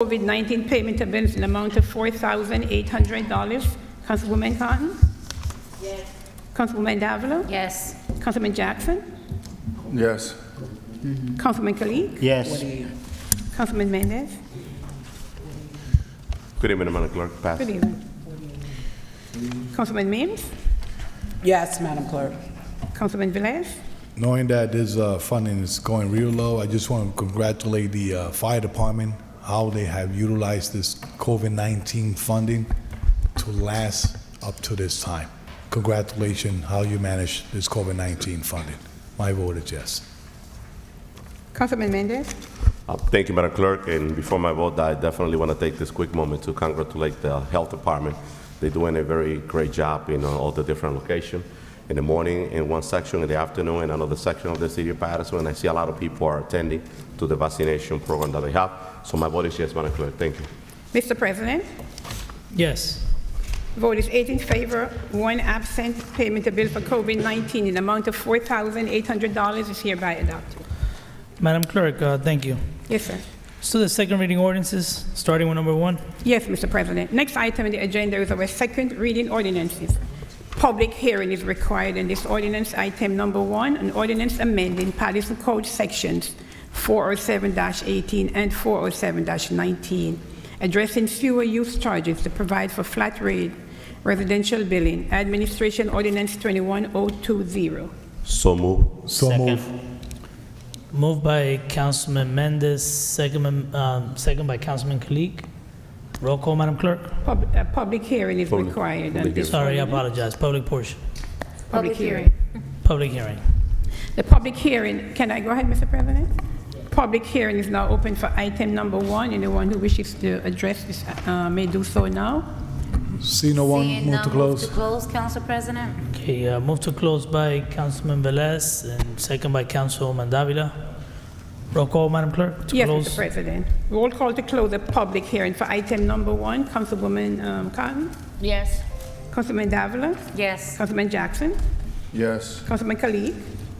COVID-19 payment of bills in amount of $4,800. Councilwoman Cotton? Yes. Councilwoman Davila? Yes. Councilman Jackson? Yes. Councilman Khalid? Yes. Councilman Mendez? Good evening, Madam Clerk. Pass. Good evening. Councilman Mims? Yes, Madam Clerk. Councilman Velez? Knowing that this funding is going real low, I just want to congratulate the fire department, how they have utilized this COVID-19 funding to last up to this time. Congratulations how you managed this COVID-19 funding. My vote is yes. Councilman Mendez? Thank you, Madam Clerk. And before my vote, I definitely want to take this quick moment to congratulate the Health Department. They're doing a very great job in all the different locations. In the morning, in one section, in the afternoon, in another section of the city of Paterson. And I see a lot of people are attending to the vaccination program that they have. So my vote is yes, Madam Clerk. Thank you. Mr. President? Yes. Vote is 8 in favor, 1 absent. Payment of bill for COVID-19 in amount of $4,800 is hereby adopted. Madam Clerk, thank you. Yes, sir. So the second reading ordinances, starting with number 1. Yes, Mr. President. Next item on the agenda is our second reading ordinances. Public hearing is required in this ordinance. Item number 1, an ordinance amending Paterson Code sections 407-18 and 407-19, addressing sewer use charges to provide for flat rate residential billing. Administration Ordinance 21020. So move. Second. Moved by Councilman Mendez, second by Councilman Kalik. Roll call, Madam Clerk. Public hearing is required. on this Sorry, I ordinance. apologize. Public portion. Public hearing. Public hearing. The public hearing, can I go ahead, Mr. President? Public hearing is now open for item number 1. Anyone who wishes to address this may do so now. See no one, Seeing move none, to close. Move to close, Council President. Okay, move to close by Councilman Velez and second by Councilwoman Davila. Roll call, Madam Clerk, to Yes, close. Mr. President. Roll call to close the public hearing for item number 1. Councilwoman Cotton? Yes. Councilman Davila? Yes. Councilman Jackson? Yes. Councilman Khalid?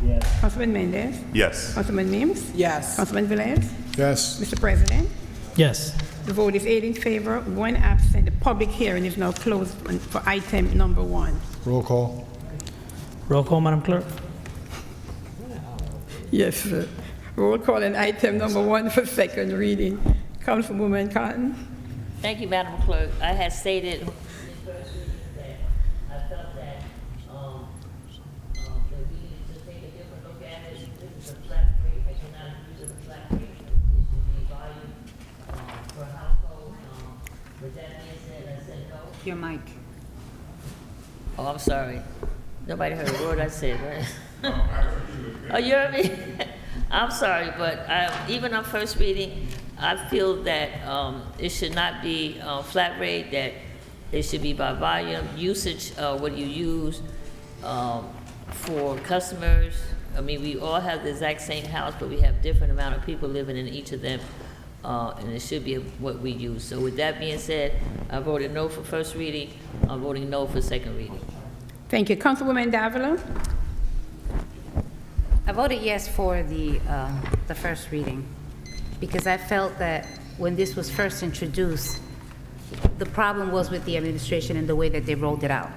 Yes. Councilman Mendez? Yes. Councilman Mims? Yes. Councilman Velez? Yes. Mr. President? Yes. The vote is 8 in favor, 1 absent. The public hearing is now closed for item number 1. Roll call. Roll call, Madam Clerk. Yes, sir. Roll call on item number 1 for second reading. Councilwoman Cotton? Thank you, Madam Clerk. I had stated in the first reading that I felt that we needed to take a different look at it. This is a flat rate. I cannot use a flat rate. It should be volume per household. With that being said, I said no. Your mic. Oh, I'm sorry. Nobody heard a word I said, right? Oh, you heard me? I'm sorry, but even on first reading, I feel that it should not be flat rate, that it should be by volume, usage, what you use for customers. I mean, we all have the exact same house, but we have different amount of people living in each of them, and it should be what we use. So with that being said, I voted no for first reading. I'm voting no for second reading. Thank you. Councilwoman Davila? I voted yes for the first reading because I felt that when this was first introduced, the problem was with the administration and the way that they rolled it out.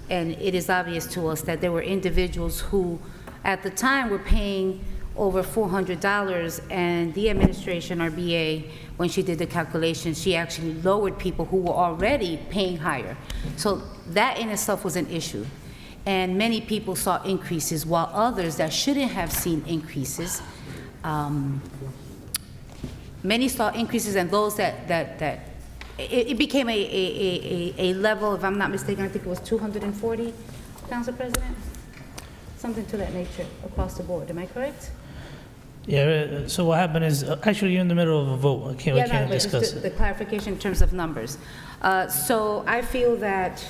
And it is obvious to us that there were individuals who, at the time, were paying over $400, and the administration, our BA, when she did the calculation, she actually lowered people who were already paying higher. So that in itself was an issue. And many people saw increases, while others that shouldn't have seen increases, many saw increases, and those that it became a level, if I'm not mistaken, I think it was 240, Council President? Something to that nature across the board, am I correct? Yeah, so what happened is, actually, you're in the middle of a vote. We can't but discuss just it. the clarification in terms of numbers. So I feel that,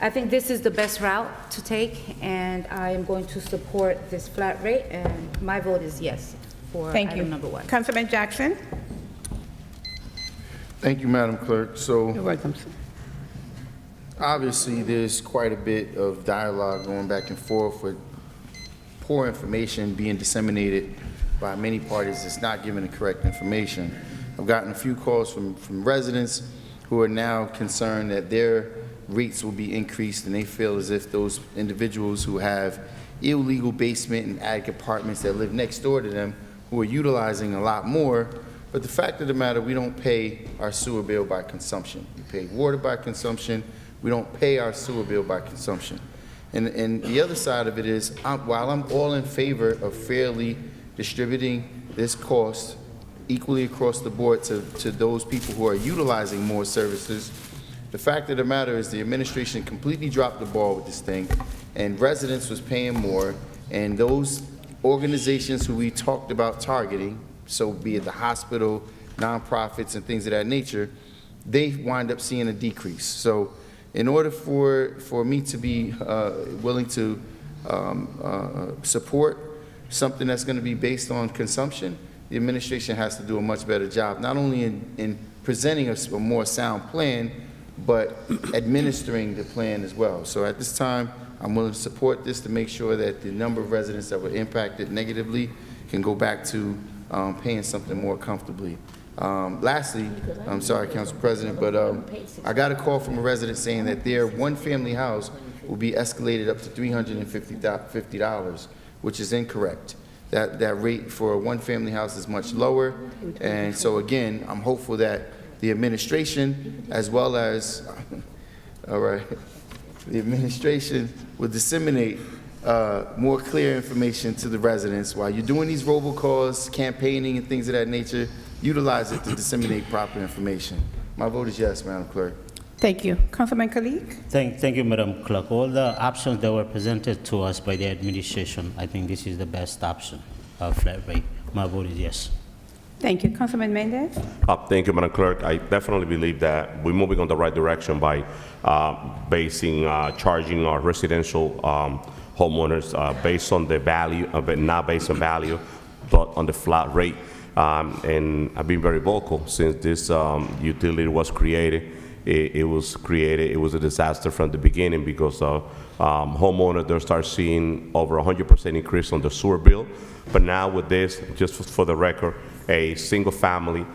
I think this is the best route to take, and I am going to support this flat rate, and my vote is yes for Thank you. item number 1. Councilman Jackson? Thank you, Madam Clerk. So You're welcome, sir. obviously, there's quite a bit of dialogue going back and forth with poor information being disseminated by many parties that's not giving the correct information. I've gotten a few calls from residents who are now concerned that their rates will be increased, and they feel as if those individuals who have illegal basement and attic apartments that live next door to them, who are utilizing a lot more. But the fact of the matter, we don't pay our sewer bill by consumption. We pay water by consumption. We don't pay our sewer bill by consumption. And the other side of it is, while I'm all in favor of fairly distributing this cost equally across the board to those people who are utilizing more services, the fact of the matter is the administration completely dropped the ball with this thing, and residents was paying more, and those organizations who we talked about targeting, so be it the hospital, nonprofits, and things of that nature, they wind up seeing a decrease. So in order for me to be willing to support something that's going to be based on consumption, the administration has to do a much better job, not only in presenting a more sound plan, but administering the plan as well. So at this time, I'm willing to support this to make sure that the number of residents that were impacted negatively can go back to paying something more comfortably. Lastly, I'm sorry, Council President, but I got a call from a resident saying that their one-family house will be escalated up to $350, which is incorrect. That rate for a one-family house is much lower, and so again, I'm hopeful that the administration, as well as, all right, the administration will disseminate more clear information to the residents. While you're doing these robocalls, campaigning, and things of that nature, utilize it to disseminate proper information. My vote is yes, Madam Clerk. Thank you. Councilman Kalik? Thank you, Madam Clerk. All the options that were presented to us by the administration, I think this is the best option, flat rate. My vote is yes. Thank you. Councilman Mendez? Thank you, Madam Clerk. I definitely believe that we're moving on the right direction by charging our residential homeowners based on the value, but not based on value, but on the flat rate. And I've been very vocal since this utility was created. It was a disaster from the beginning because homeowners, they start seeing over 100% increase on the sewer bill. But now with this, just for the record, a single family,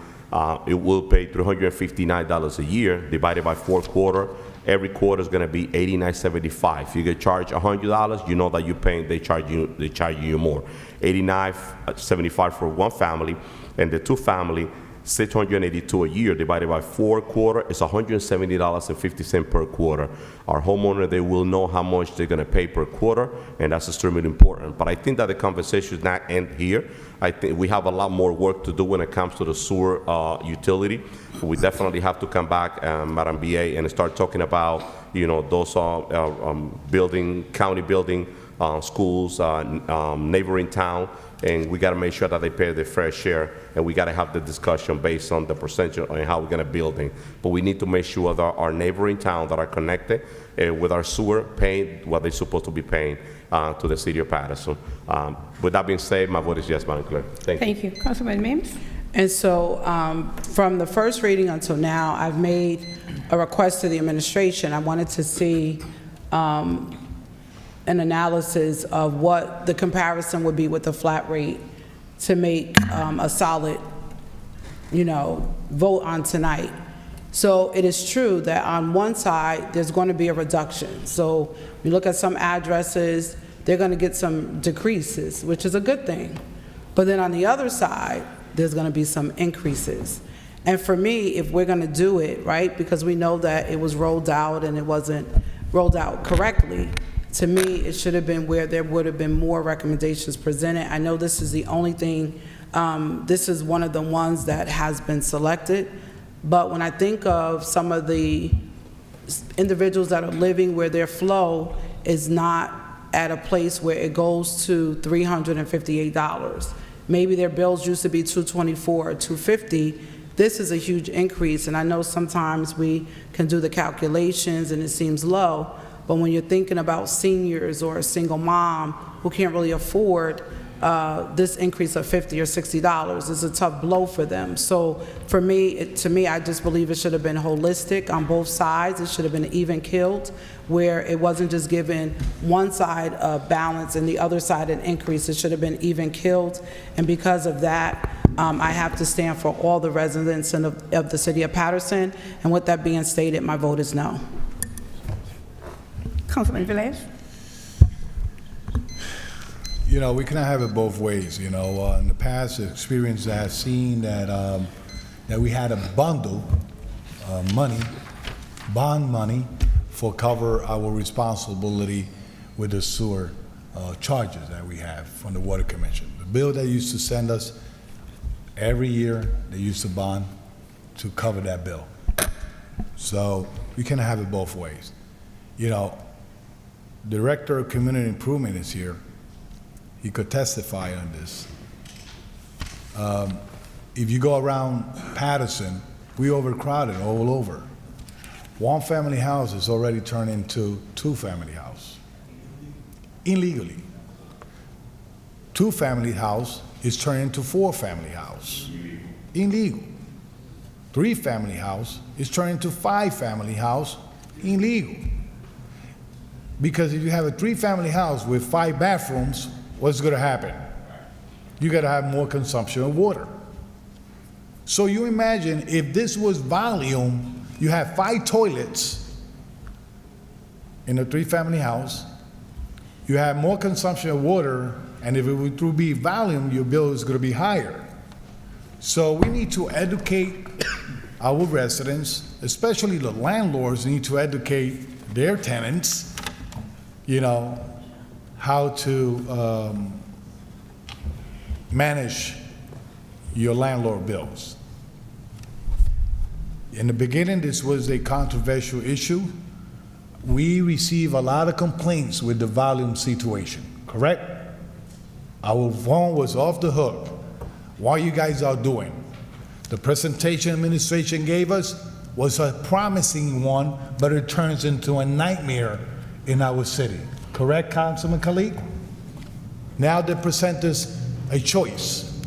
it will pay $359 a year divided by 4 quarters. Every quarter is going to be $89.75. If you get charged $100, you know that you're paying. They charge you more. $89.75 for one family, and the two family, $682 a year divided by 4 quarters is $170.50 per quarter. Our homeowner, they will know how much they're going to pay per quarter, and that's extremely important. But I think that the conversation does not end here. I think we have a lot more work to do when it comes to the sewer utility. We definitely have to come back, Madam BA, and start talking about, you know, those county building, schools, neighboring town, and we got to make sure that they pay their fair share, and we got to have the discussion based on the percentage and how we're going to build it. But we need to make sure that our neighboring towns that are connected with our sewer paying what they're supposed to be paying to the city of Paterson. With that being said, my vote is yes, Madam Clerk. Thank you. Thank you. Councilman Mims? And so from the first reading until now, I've made a request to the administration. I wanted to see an analysis of what the comparison would be with the flat rate to make a solid, vote on tonight. So it is true that on one side, there's going to be a reduction. So you look at some addresses, they're going to get some decreases, which is a good thing. But then on the other side, there's going to be some increases. And for me, if we're going to do it, right, because we know that it was rolled out and it wasn't rolled out correctly, to me, it should have been where there would have been more recommendations presented. I know this is the only thing, this is one of the ones that has been selected, but when I think of some of the individuals that are living where their flow is not at a place where it goes to $358, maybe their bills used to be $224 or $250, this is a huge increase, and I know sometimes we can do the calculations and it seems low, but when you're thinking about seniors or a single mom who can't really afford this increase of $50 or $60 is a tough blow for them. So for me, to me, I just believe it should have been holistic on both sides. It should have been even killed, where it wasn't just giving one side a balance and the other side an increase. It should have been even killed. And because of that, I have to stand for all the residents of the city of Paterson. And with that being stated, my vote is no. Councilman Velez? You know, we cannot have it both ways, you know. In the past experience, I have seen that, that we had a bundle money, bond money, for cover our responsibility with the sewer charges that we have from the Water Commission. The bill they used to send us every year, they used to bond to cover that bill. So we cannot have it both ways. You know, Director of Community Improvement is here. He could testify on this. If you go around Paterson, we overcrowded all over. One-family houses already turned into two-family house, illegally. Two-family house is turned into four-family house, illegal. Three-family house is turned into five-family house, illegal. Because if you have a three-family house with 5 bathrooms, what's going to happen? You got to have more consumption of water. So you imagine if this was volume, you have 5 toilets in a 3-family house, you have more consumption of water, and if it would be volume, your bill is going to be higher. So we need to educate our residents, especially the landlords need to educate their tenants, you know, how to manage your landlord bills. In the beginning, this was a controversial issue. We receive a lot of complaints with the volume situation, correct? Our phone was off the hook. What you guys are doing? The presentation administration gave us was a promising one, but it turns into a nightmare in our city. Correct, Councilman Khalid? Now they present us a choice.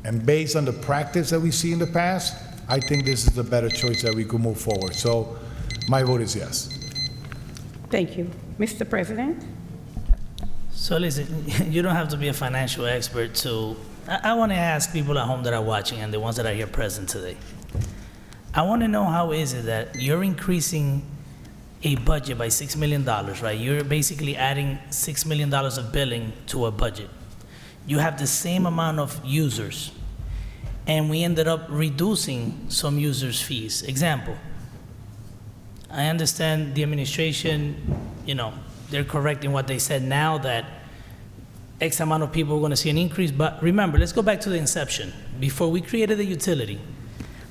And based on the practice that we see in the past, I think this is the better choice that we could move forward. So my vote is yes. Thank you. Mr. President? So listen, you don't have to be a financial expert to, I want to ask people at home that are watching and the ones that are here present today. I want to know, how is it that you're increasing a budget by $6 million, right? You're basically adding $6 million of billing to a budget. You have the same amount of users, and we ended up reducing some users' fees. Example, I understand the administration, you know, they're correcting what they said now, that X amount of people are going to see an increase. But remember, let's go back to the inception. Before we created the utility,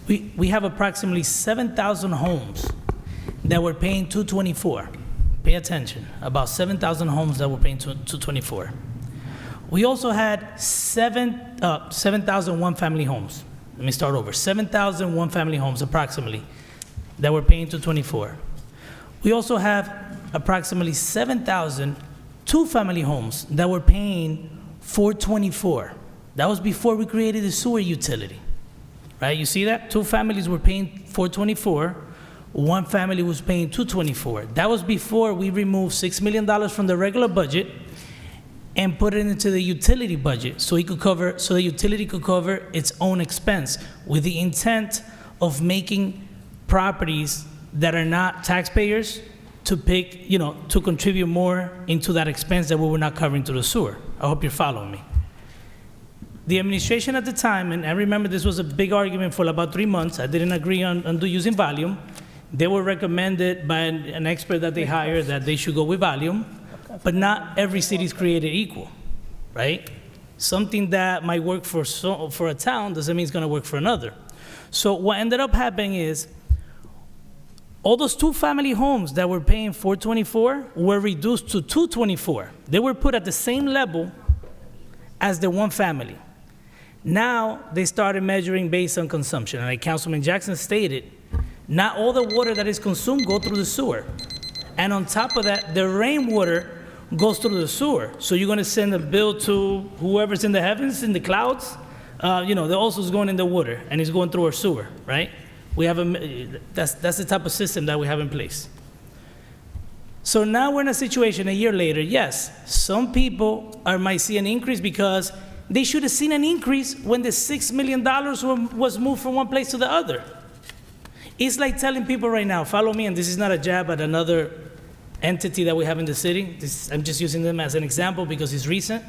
we have approximately 7,000 homes that were paying $224. Pay attention, about 7,000 homes that were paying $224. We also had 7,000 one-family homes. Let me start over. 7,000 one-family homes approximately that were paying $224. We also have approximately 7,000 two-family homes that were paying $424. That was before we created the sewer utility, right? You see that? 2 families were paying $424. 1 family was paying $224. That was before we removed $6 million from the regular budget and put it into the utility budget so the utility could cover its own expense, with the intent of making properties that are not taxpayers to pick, you know, to contribute more into that expense that we were not covering through the sewer. I hope you're following me. The administration at the time, and I remember this was a big argument for about 3 months. I didn't agree on using volume. They were recommended by an expert that they hired that they should go with volume, but not every city is created equal, right? Something that might work for a town doesn't mean it's gonna work for another. So what ended up happening is, all those 2-family homes that were paying $424 were reduced to $224. They were put at the same level as the 1 family. Now they started measuring based on consumption. And like Councilman Jackson stated, not all the water that is consumed go through the sewer. And on top of that, the rainwater goes through the sewer. So you're going to send a bill to whoever's in the heavens, in the clouds. The also is going in the water, and it's going through our sewer, right? We have that's the type of system that we have in place. So now we're in a situation a year later, yes, some people might see an increase because they should have seen an increase when the $6 million was moved from one place to the other. It's like telling people right now, follow me, and this is not a jab at another entity that we have in the city. I'm just using them as an example because it's recent.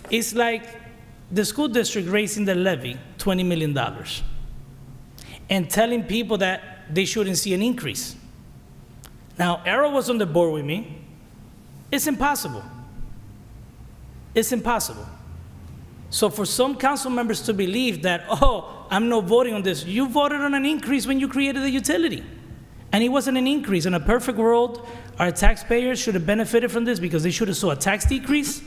It's like the school district raising the levy $20 million and telling people that they shouldn't see an increase. Now, Arrow was on the board with me. It's impossible. It's impossible. So for some council members to believe that, oh, I'm not voting on this, you voted on an increase when you created the utility. And it wasn't an increase. In a perfect world, our taxpayers should have benefited from this because they should have saw a tax decrease.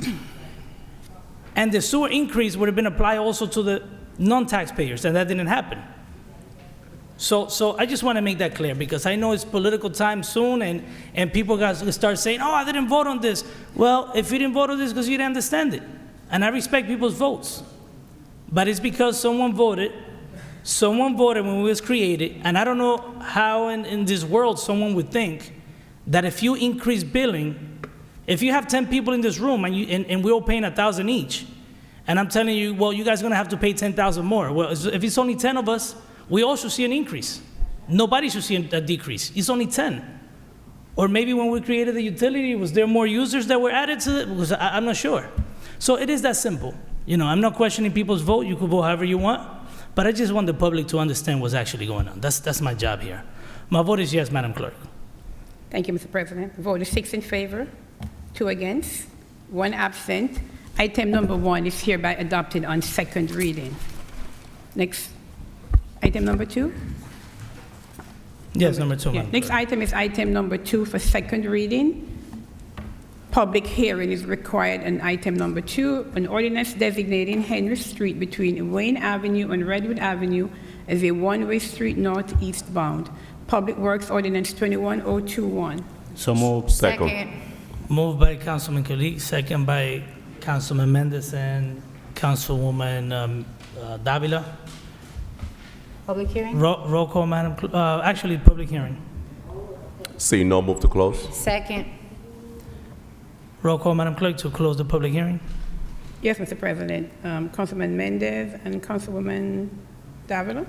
And the sewer increase would have been applied also to the non-taxpayers, and that didn't happen. So I just want to make that clear because I know it's political time soon, and people got to start saying, oh, I didn't vote on this. Well, if you didn't vote on this because you didn't understand it. And I respect people's votes. But it's because someone voted when we was created, and I don't know how in this world someone would think that if you increase billing, if you have 10 people in this room and we're all paying $1,000 each, and I'm telling you, well, you guys are going to have to pay $10,000 more. Well, if it's only 10 of us, we all should see an increase. Nobody should see a decrease. It's only 10. Or maybe when we created the utility, was there more users that were added to it? Because I'm not sure. So it is that simple. I'm not questioning people's vote. You could vote however you want. But I just want the public to understand what's actually going on. That's my job here. My vote is yes, Madam Clerk. Thank you, Mr. President. The vote is 6 in favor, 2 against, 1 absent. Item number 1 is hereby adopted on second reading. Next, item number 2? Yes, number 2, Yeah. Madam Next Clerk. item is item number 2 for second reading. Public hearing is required on item number 2, an ordinance designating Henry Street between Wayne Avenue and Redwood Avenue as a one-way street northeast bound. Public Works Ordinance 21021. So moved. Second. Moved by Councilman Kalik, second by Councilman Mendez and Councilwoman Davila. Public hearing? Roll call, Madam Clerk. Actually, public hearing. See no, move to close. Second. Roll call, Madam Clerk, to close the public hearing. Yes, Mr. President. Councilman Mendez and Councilwoman Davila.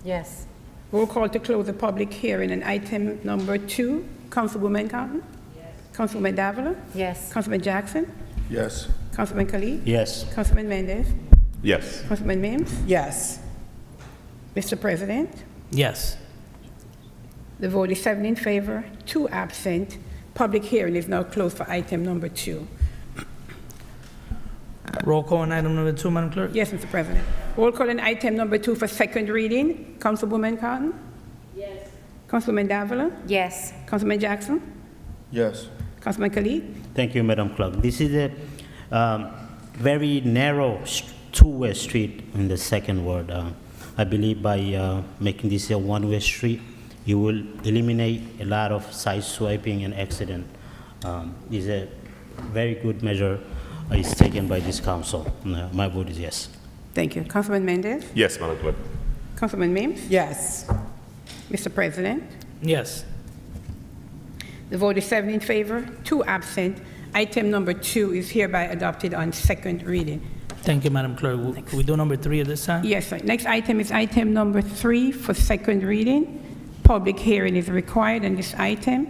Yes. Roll call to close the public hearing on item number 2. Councilwoman Cotton? Yes. Councilwoman Davila? Yes. Councilman Jackson? Yes. Councilman Khalid? Yes. Councilman Mendez? Yes. Councilman Mims? Yes. Mr. President, Yes. the vote is 7 in favor, 2 absent. Public hearing is now closed for item number 2. Roll call on item number 2, Madam Clerk. Yes, Mr. President. Roll call on item number 2 for second reading. Councilwoman Cotton? Yes. Councilwoman Davila? Yes. Councilman Jackson? Yes. Councilman Khalid? Thank you, Madam Clerk. This is a very narrow two-way street in the second ward. I believe by making this a one-way street, you will eliminate a lot of side swiping and accident. This is a very good measure is taken by this council. My vote is yes. Thank you. Councilman Mendez? Yes, Madam Clerk. Councilman Mims? Yes. Mr. President, Yes. the vote is 7 in favor, 2 absent. Item number 2 is hereby adopted on second reading. Thank you, Madam Clerk. Can we do number 3 at this time? Yes, sir. Next item is item number 3 for second reading. Public hearing is required on this item.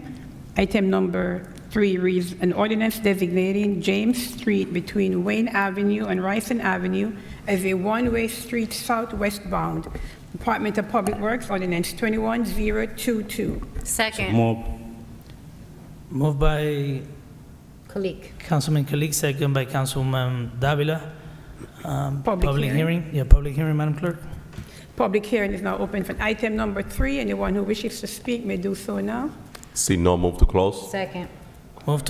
Item number 3 reads, an ordinance designating James Street between Wayne Avenue and Ryson Avenue as a one-way street southwest bound. Department of Public Works Ordinance 21022. Second. Move. Moved by Kalik. Councilman Kalik, second by Councilwoman Davila. Public hearing. Yeah, public hearing, Madam Clerk. Public hearing is now open for item number 3. Anyone who wishes to speak may do so now. See no, move to close. Second. Move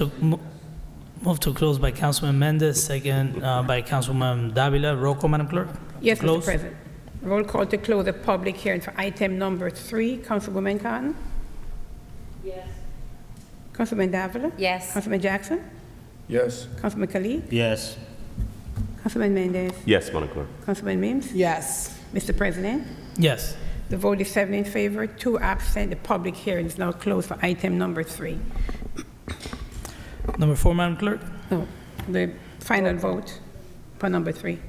to close by Councilman Mendez, second by Councilwoman Davila. Roll call, Madam Clerk. Yes, Mr. Close. President. Roll call to close the public hearing for item number 3. Councilwoman Cotton? Yes. Councilman Davila? Yes. Councilman Jackson? Yes. Councilman Khalid? Yes. Councilman Mendez? Yes, Madam Clerk. Councilman Mims? Yes. Mr. President? Yes. The vote is 7 in favor, 2 absent. The public hearing is now closed for item number 3. Number 4, Madam Clerk. No, the final vote for number 3.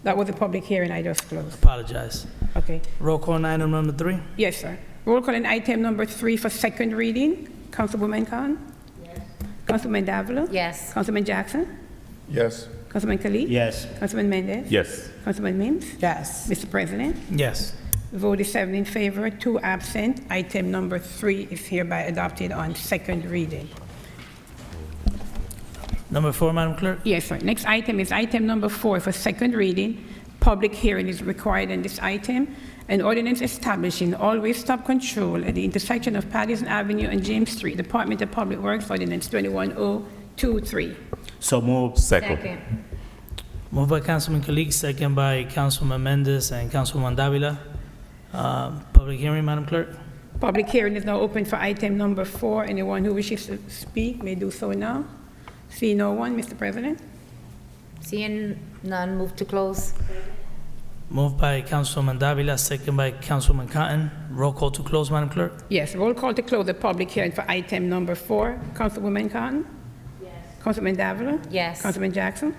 That was the public hearing I just closed. Apologize. Okay. Roll call on item number 3. Yes, sir. Roll call on item number 3 for second reading. Councilwoman Khan? Yes. Councilman Davila? Yes. Councilman Jackson? Yes. Councilman Khalid? Yes. Councilman Mendez? Yes. Councilman Mims? Yes. Mr. President? Yes. The vote is 7 in favor, 2 absent. Item number 3 is hereby adopted on second reading. Number 4, Madam Clerk. Yes, sir. Next item is item number 4 for second reading. Public hearing is required on this item. An ordinance establishing always stop control at the intersection of Paterson Avenue and James Street. Department of Public Works Ordinance 21023. So move. Second. Moved by Councilman Kalik, second by Councilman Mendez and Councilman Davila. Public hearing, Madam Clerk. Public hearing is now open for item number 4. Anyone who wishes to speak may do so now. See no one, Mr. President. Seeing none, move to close. Moved by Councilman Davila, second by Councilman Cotton. Roll call to close, Madam Clerk. Yes, roll call to close the public hearing for item number 4. Councilwoman Cotton? Yes. Councilman Davila? Yes. Councilman Jackson?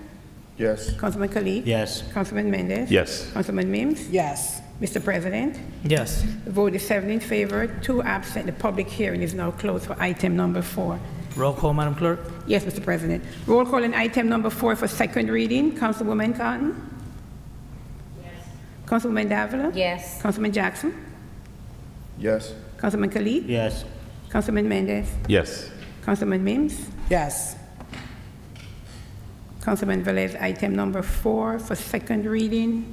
Yes. Councilman Khalid? Yes. Councilman Mendez? Yes. Councilman Mims? Yes. Mr. President? Yes. The vote is 7 in favor, 2 absent. The public hearing is now closed for item number 4. Roll call, Madam Clerk. Yes, Mr. President. Roll call on item number 4 for second reading. Councilwoman Cotton? Yes. Councilwoman Davila? Yes. Councilman Jackson? Yes. Councilman Khalid? Yes. Councilman Mendez? Yes. Councilman Mims? Yes. Councilman Velez, item number 4 for second reading.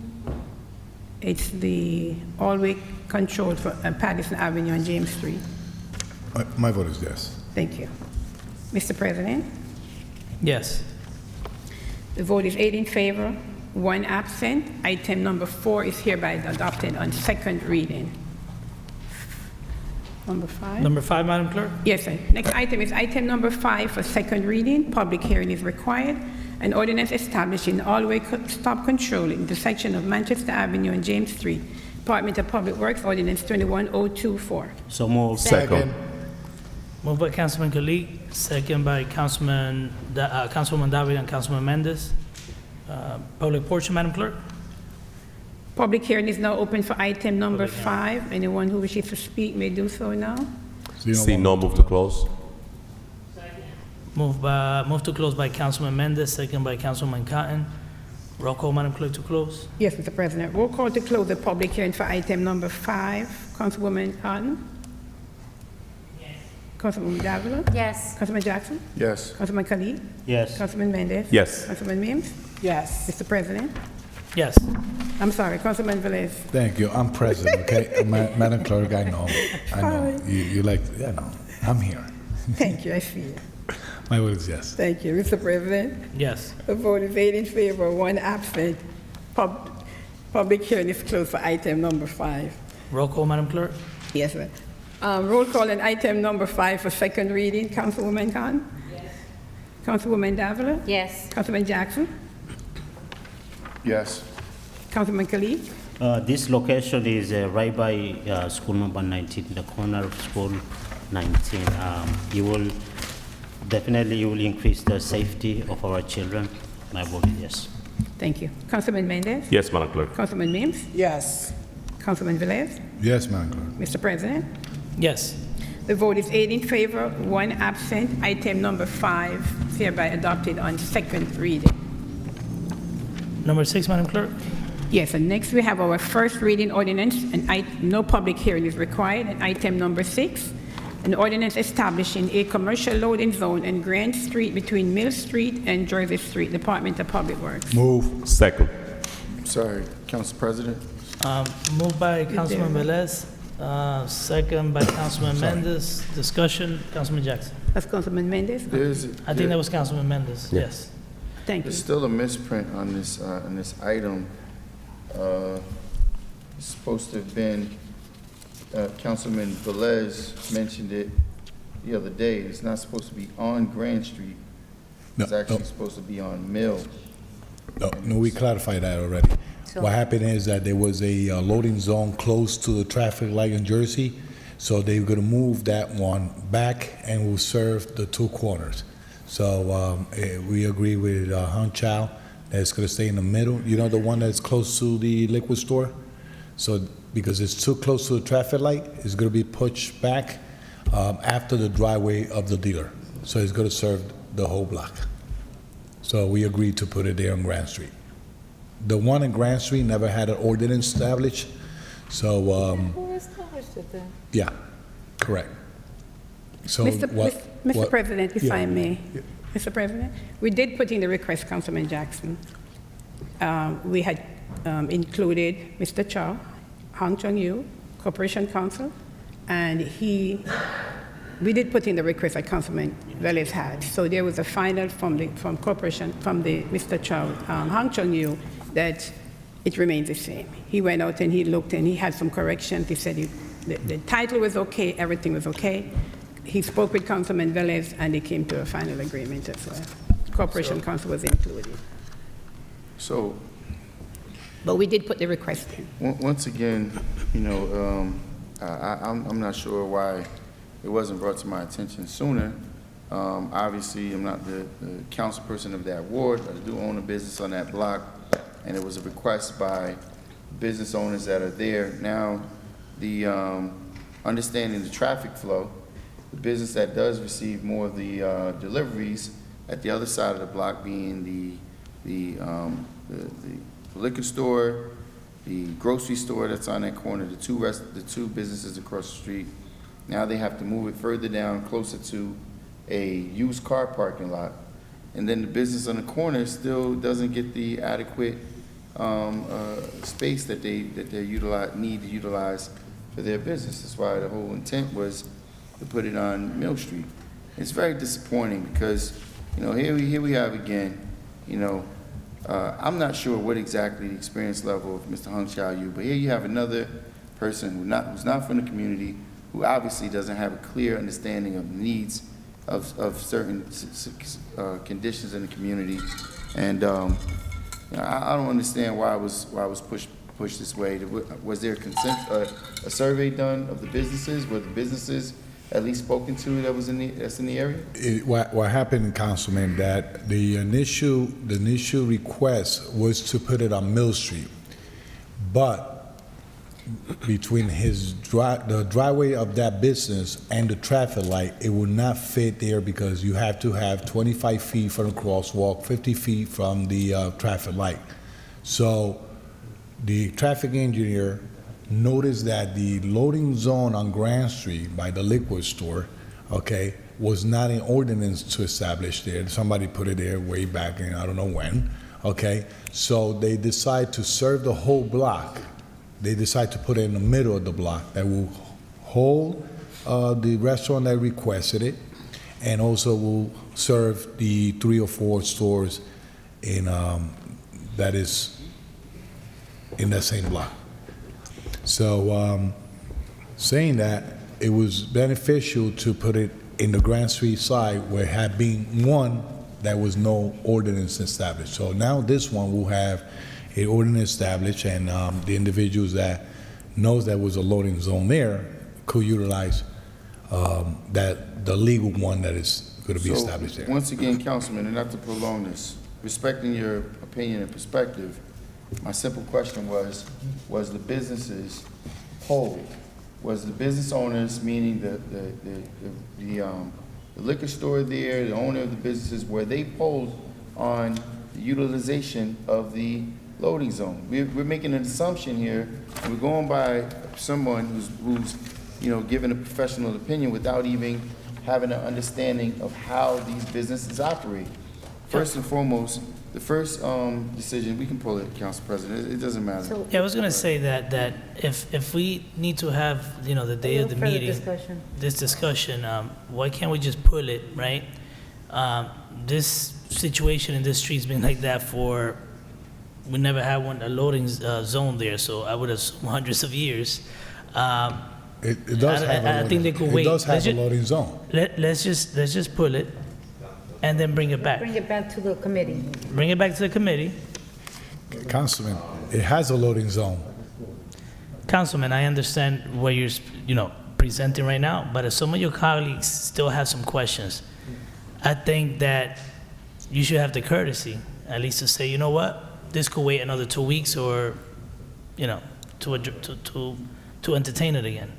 It's the all-way control for Paterson Avenue and James Street. My vote is yes. Thank you. Mr. President? Yes. The vote is 8 in favor, 1 absent. Item number 4 is hereby adopted on second reading. Number 5? Number 5, Madam Clerk. Yes, sir. Next item is item number 5 for second reading. Public hearing is required. An ordinance establishing all-way stop control in the section of Manchester Avenue and James Street. Department of Public Works Ordinance 21024. So move. Second. Moved by Councilman Kalik, second by Councilman Davila and Councilman Mendez. Public portion, Madam Clerk. Public hearing is now open for item number 5. Anyone who wishes to speak may do so now. See no, move to close. Move to close by Councilman Mendez, second by Councilman Cotton. Roll call, Madam Clerk, to close. Yes, Mr. President. Roll call to close the public hearing for item number 5. Councilwoman Cotton? Yes. Councilwoman Davila? Yes. Councilman Jackson? Yes. Councilman Khalid? Yes. Councilman Mendez? Yes. Councilman Mims? Yes. Mr. President? Yes. I'm sorry, Councilman Velez. Thank you. I'm present, okay? Madam Clerk, I know. I know. You like, I know. I'm here. Thank you, I see it. My vote is yes. Thank you, Mr. President. Yes. The vote is 8 in favor, 1 absent. Public hearing is closed for item number 5. Roll call, Madam Clerk. Yes, sir. Roll call on item number 5 for second reading. Councilwoman Khan? Yes. Councilwoman Davila? Yes. Councilman Jackson? Yes. Councilman Khalid? This location is right by school number 19, the corner of school 19. You will increase the safety of our children. My vote is yes. Thank you. Councilman Mendez? Yes, Madam Clerk. Councilman Mims? Yes. Councilman Velez? Yes, Madam Clerk. Mr. President? Yes. The vote is 8 in favor, 1 absent. Item number 5 is hereby adopted on second reading. Number 6, Madam Clerk. Yes, and next we have our first reading ordinance, and no public hearing is required. And item number 6, an ordinance establishing a commercial loading zone in Grand Street between Mill Street and Jersey Street, Department of Public Works. Move. Second. Sorry, Council President. Moved by Councilman Velez, second by Councilman Mendez. Discussion, Councilman Jackson. That's Councilman Mendez? I think that was Councilman Mendez. Yeah. Yes. Thank you. There's still a misprint on this item. It's supposed to have been, Councilman Velez mentioned it the other day, it's not supposed to be on Grand Street. It's No, actually no. supposed to be on Mill. No, we clarified that already. So- What happened is that there was a loading zone close to the traffic light in Jersey, so they were gonna move that one back and will serve the two corners. So we agree with Hung Chow that it's gonna stay in the middle. You know, the one that's close to the liquor store? So, because it's too close to the traffic light, it's gonna be pushed back after the driveway of the dealer. So it's gonna serve the whole block. So we agreed to put it there on Grand Street. The one in Grand Street never had an ordinance established, so, Who established it then? yeah, correct. So Mr. what- President, if yeah. I may. Mr. President, we did put in the request, Councilman Jackson. We had included Mr. Chow, Hong Chung-yu, Corporation Counsel, and we did put in the request that Councilman Velez had. So there was a final from Corporation, from the Mr. Chow, Hong Chung-yu, that it remains the same. He went out and he looked and he had some corrections. He said the title was okay, everything was okay. He spoke with Councilman Velez and they came to a final agreement as well. Corporation Counsel was included. So, But we did put the request in. once again, you know, I'm not sure why it wasn't brought to my attention sooner. Obviously, I'm not the council person of that ward, but I do own a business on that block, and it was a request by business owners that are there. Now, the understanding the traffic flow, the business that does receive more of the deliveries at the other side of the block being the liquor store, the grocery store that's on that corner, the two businesses across the street. Now they have to move it further down, closer to a used car parking lot. And then the business on the corner still doesn't get the adequate space that they need to utilize for their business. That's why the whole intent was to put it on Mill Street. It's very disappointing because, you know, here we have again, you know, I'm not sure what exactly the experience level of Mr. Hung Chow Yu, but here you have another person who's not from the community, who obviously doesn't have a clear understanding of needs of certain conditions in the community, and you know, I don't understand why it was pushed this way. Was there a survey done of the businesses? Were the businesses at least spoken to that's in the area? What happened, Councilman, that the initial request was to put it on Mill Street, but between the driveway of that business and the traffic light, it would not fit there because you have to have 25 feet from the crosswalk, 50 feet from the traffic light. So the traffic engineer noticed that the loading zone on Grand Street by the liquor store, okay, was not an ordinance to establish there. Somebody put it there way back in, I don't know when, okay? So they decide to serve the whole block. They decide to put it in the middle of the block that will hold the restaurant that requested it, and also will serve the 3 or 4 stores in that is in that same block. So saying that, it was beneficial to put it in the Grand Street side where had been one that was no ordinance established. So now this one will have an ordinance established, and the individuals that knows there was a loading zone there could utilize the legal one that is going to be established there. Once again, Councilman, and not to prolong this, respecting your opinion and perspective, my simple question was the businesses polled? Was the business owners, meaning the liquor store there, the owner of the businesses, were they polled on the utilization of the loading zone? We're making an assumption here, and we're going by someone who's you know, giving a professional opinion without even having an understanding of how these businesses operate. First and foremost, the first decision, we can pull it, Council President, it doesn't matter. Yeah, I was gonna say that if we need to have, you know, the day of the meeting, this discussion, why can't we just pull it, right? This situation in this street's been like that for, we never had a loading zone there, so I would assume hundreds of years. It does have a I think they could It wait. does have Let's a ju- loading zone. Let's just pull it and then bring it back. Bring it back to the committee. Bring it back to the committee. Councilman, it has a loading zone. Councilman, I understand what you're, presenting right now, but if some of your colleagues still have some questions, I think that you should have the courtesy, at least to say, you know what, this could wait another 2 weeks, or, to entertain it again.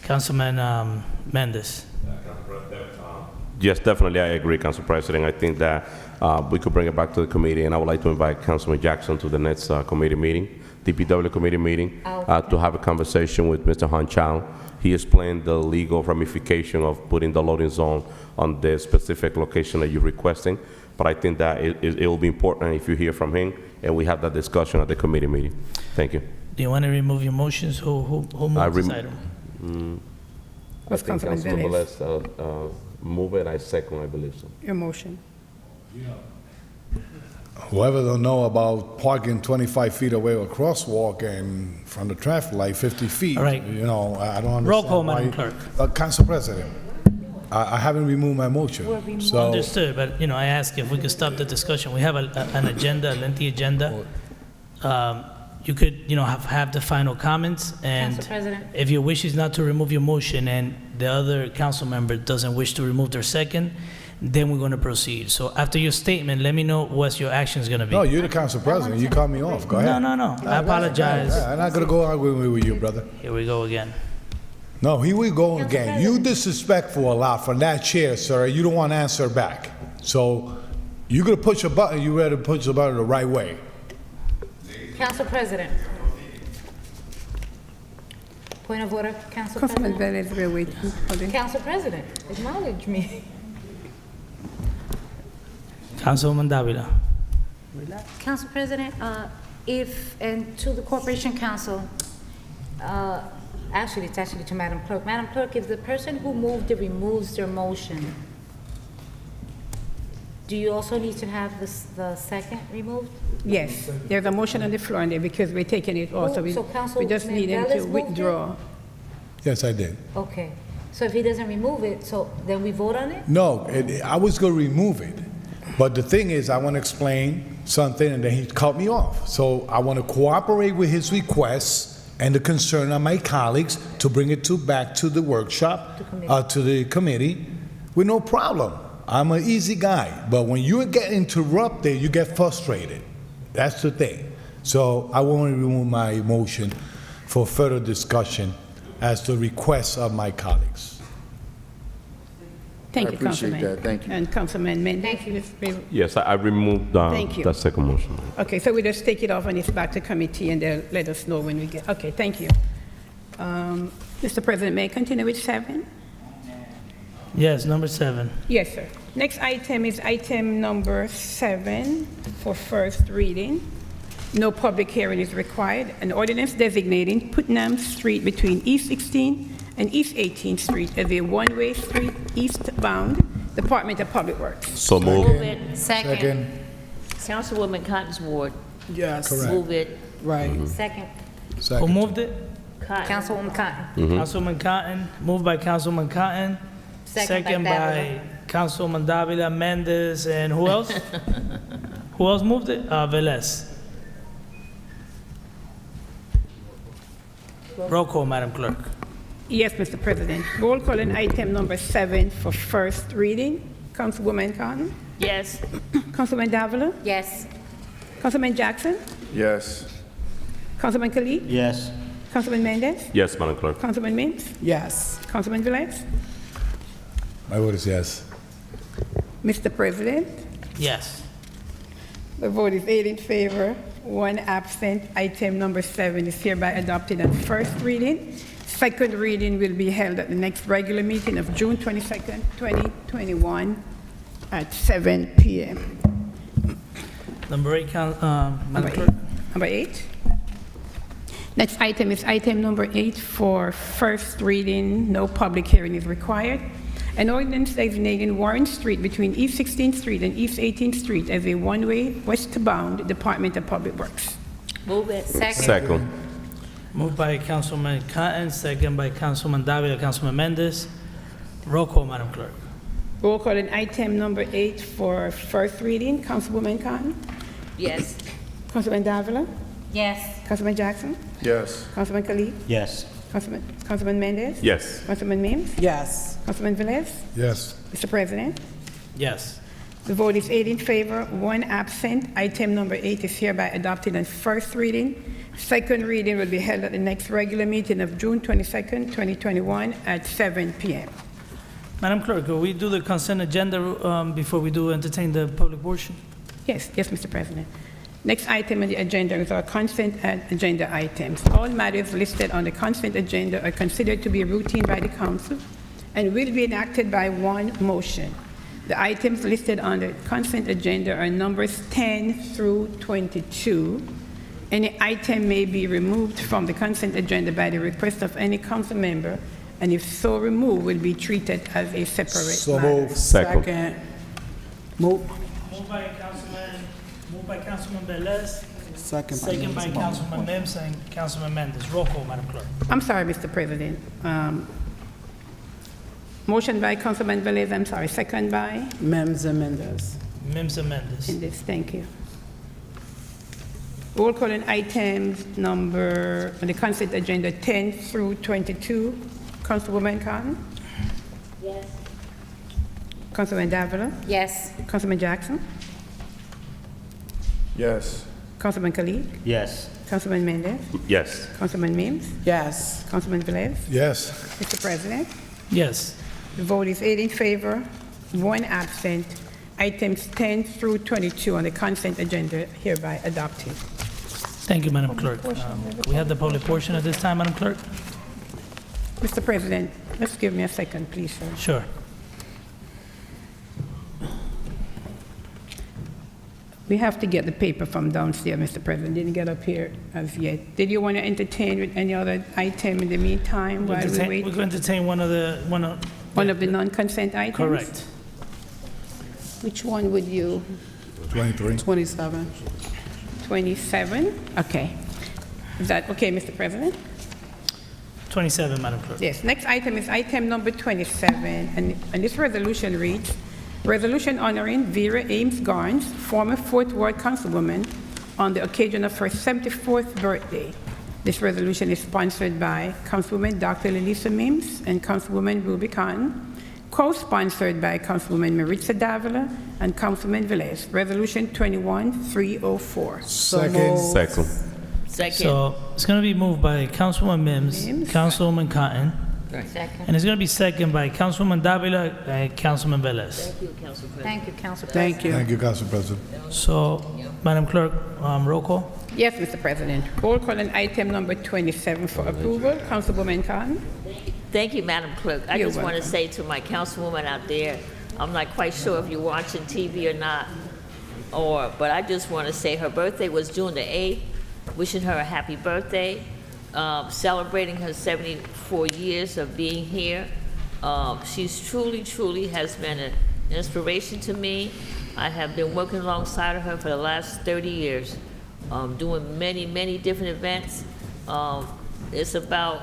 Councilman Mendes. Yes, definitely, I agree, Council President. I think that we could bring it back to the committee, and I would like to invite Councilman Jackson to the next committee meeting, DPW committee meeting, to have a conversation with Mr. Han Chao. He explained the legal ramification of putting the loading zone on the specific location that you're requesting, but I think that it will be important if you hear from him, and we have that discussion at the committee meeting. Thank you. Do you want to remove your motions? Who moved this item? Was Councilman Velez? Move it, I second, I believe so. Your motion. Whoever don't know about parking 25 feet away or crosswalk and from the traffic light 50 feet, All right. I don't understand. Roll call, why- Madam Clerk. Council President, I haven't removed my motion, so. Understood, but, I asked if we could stop the discussion. We have an agenda, a lengthy agenda. You could, have the final comments, and Council President. if your wish is not to remove your motion and the other council member doesn't wish to remove their second, then we're going to proceed. So after your statement, let me know what your action is going to be. No, you're the Council President, you cut me off, go ahead. No. I apologize. I'm not gonna go argue with you, brother. Here we go again. No, here we go again. You disrespectful a lot from that chair, sir. You don't want to answer back. So you're gonna push a button, you better push the button the right way. Council President. Point of order, Council Councilman President. Velez, we're waiting for the... Council President, acknowledge me. Councilwoman Davila. Council President, and to the Corporation Council, actually, it's actually to Madam Clerk. Madam Clerk, if the person who moved it removes their motion, do you also need to have the second removed? Yes, there's a motion on the floor, and because we're taking it also, Oh, so we just need him Councilman to Velez moved it? withdraw. Yes, I did. Okay, so if he doesn't remove it, so then we vote on it? No, I was gonna remove it, but the thing is, I want to explain something, and then he cut me off. So I want to cooperate with his requests and the concern of my colleagues to bring it back to the workshop, to the committee, with no problem. I'm an easy guy, but when you get interrupted, you get frustrated. That's the thing. So I want to remove my motion for further discussion as the request of my colleagues. Thank I you, appreciate Councilman. that. Thank you. And Councilman Mendes. Thank you. Yes, I removed Thank you. that second motion. Okay, so we just take it off and it's back to committee, and they'll let us know when we get, okay, thank you. Mr. President, may I continue with 7? Yes, number 7. Yes, sir. Next item is item number 7 for first reading. No public hearing is required. An ordinance designating Putnam Street between East 16th and East 18th Street as a one-way street eastbound, Department of Public Works. So move. Move it. Second. Councilwoman Cotton's ward. Yes. Correct. Move it. Right. Second. Who Second. moved it? Cotton. Councilwoman Cotton. Councilwoman Cotton. Moved by Councilwoman Cotton. Second by by Councilwoman Davila, Mendes, and who else? Who else moved it? Velez. Roll call, Madam Clerk. Yes, Mr. President. Roll call on item number 7 for first reading. Councilwoman Cotton, Yes. Councilman Davila, Yes. Councilman Jackson, Yes. Councilman Khalid, Yes. Councilman Mendes, Yes, Madam Clerk. Councilman Mintz, Yes. Councilman Velez. My vote is yes. Mr. President, Yes. the vote is 8 in favor, 1 absent. Item number 7 is hereby adopted on first reading. Second reading will be held at the next regular meeting of June 22nd, 2021 at 7 p.m. Number 8, Madam Number Clerk. 8. Number 8. Next item is item number 8 for first reading. No public hearing is required. An ordinance designating Warren Street between East 16th Street and East 18th Street as a one-way westbound Department of Public Works. Move it. Second. Second. Moved by Councilman Cotton, second by Councilman Davila, Councilman Mendez. Roll call, Madam Clerk. Roll call on item number 8 for first reading. Councilwoman Cotton? Yes. Councilman Davila? Yes. Councilman Jackson? Yes. Councilman Khalid? Yes. Councilman Mendez? Yes. Councilman Mims? Yes. Councilman Velez? Yes. Mr. President? Yes. The vote is 8 in favor, 1 absent. Item number 8 is hereby adopted on first reading. Second reading will be held at the next regular meeting of June 22nd, 2021 at 7 p.m. Madam Clerk, will we do the consent agenda before we do entertain the public portion? Yes, Mr. President. Next item on the agenda is our consent agenda items. All matters listed on the consent agenda are considered to be routine by the council and will be enacted by one motion. The items listed on the consent agenda are numbers 10 through 22. Any item may be removed from the consent agenda by the request of any council member, and if so removed, will be treated as a separate So matter. moved. Second. Move. Moved by Councilman Velez, second by Councilman Mims and Councilman Mendez. Roll call, Madam Clerk. I'm sorry, Mr. President. Motion by Councilman Velez, I'm sorry, second by Mims and Mendez. Mims and Mendez. Mendez, thank you. Roll call on items on the consent agenda 10 through 22. Councilwoman Cotton? Yes. Councilman Davila? Yes. Councilman Jackson? Yes. Councilman Khalid? Yes. Councilman Mendez? Yes. Councilman Mims? Yes. Councilman Velez? Yes. Mr. President? Yes. The vote is 8 in favor, 1 absent. Items 10 through 22 on the consent agenda hereby adopted. Thank you, Madam Clerk. We have the public portion at this time, Madam Clerk? Mr. President, let's give me a second, please, sir. Sure. We have to get the paper from downstairs, Mr. President. Didn't get up here as yet. Did you want to entertain with any other item in the meantime while we We're wait? going to entertain one of The non-consent items? correct. Which one would you? 23. 27. 27? Okay. Is that okay, Mr. President? 27, Madam Clerk. Yes. Next item is item number 27, and this resolution reads, Resolution honoring Vera Ames Garnes, former Fourth Ward Councilwoman, on the occasion of her 74th birthday. This resolution is sponsored by Councilwoman Dr. Lelisa Mims and Councilwoman Ruby Khan, co-sponsored by Councilwoman Maritza Davila and Councilman Velez. Resolution 21-304. Second. Second. Second. So it's going to be moved by Councilwoman Mims, Mims. Councilwoman Cotton, Second. and it's going to be second by Councilwoman Davila and Councilman Velez. Thank you, Council President. Thank you, Council President. Thank you. Thank you, Council President. So, Madam Clerk, roll call? Yes, Mr. President. Roll call on item number 27 for approval. Councilwoman Khan. Thank you, Madam Clerk. I You're just want to welcome. say to my councilwoman out there, I'm not quite sure if you're watching TV or not, but I just want to say her birthday was June the 8th. Wishing her a happy birthday, celebrating her 74 years of being here. She's truly has been an inspiration to me. I have been working alongside of her for the last 30 years, doing many different events. It's about,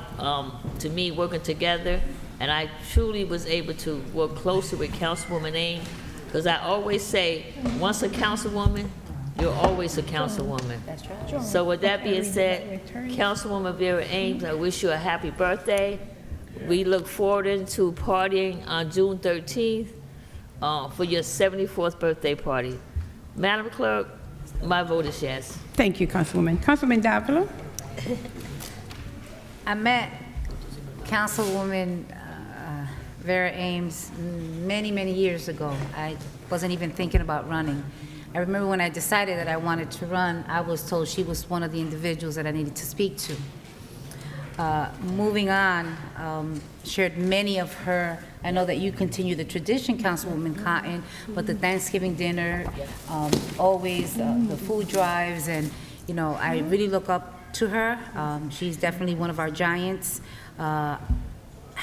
to me, working together, and I truly was able to work closer with Councilwoman Ames, because I always say, once a councilwoman, you're always a councilwoman. That's right. So with that being said, Councilwoman Vera Ames, I wish you a happy birthday. We look forward to partying on June 13th for your 74th birthday party. Madam Clerk, my vote is yes. Thank you, Councilwoman. Councilman Davila? I met Councilwoman Vera Ames many years ago. I wasn't even thinking about running. I remember when I decided that I wanted to run, I was told she was one of the individuals that I needed to speak to. Moving on, shared many of her, I know that you continue the tradition, Councilwoman Cotton, but the Thanksgiving dinner, always the food drives, and, you know, I really look up to her. She's definitely one of our giants.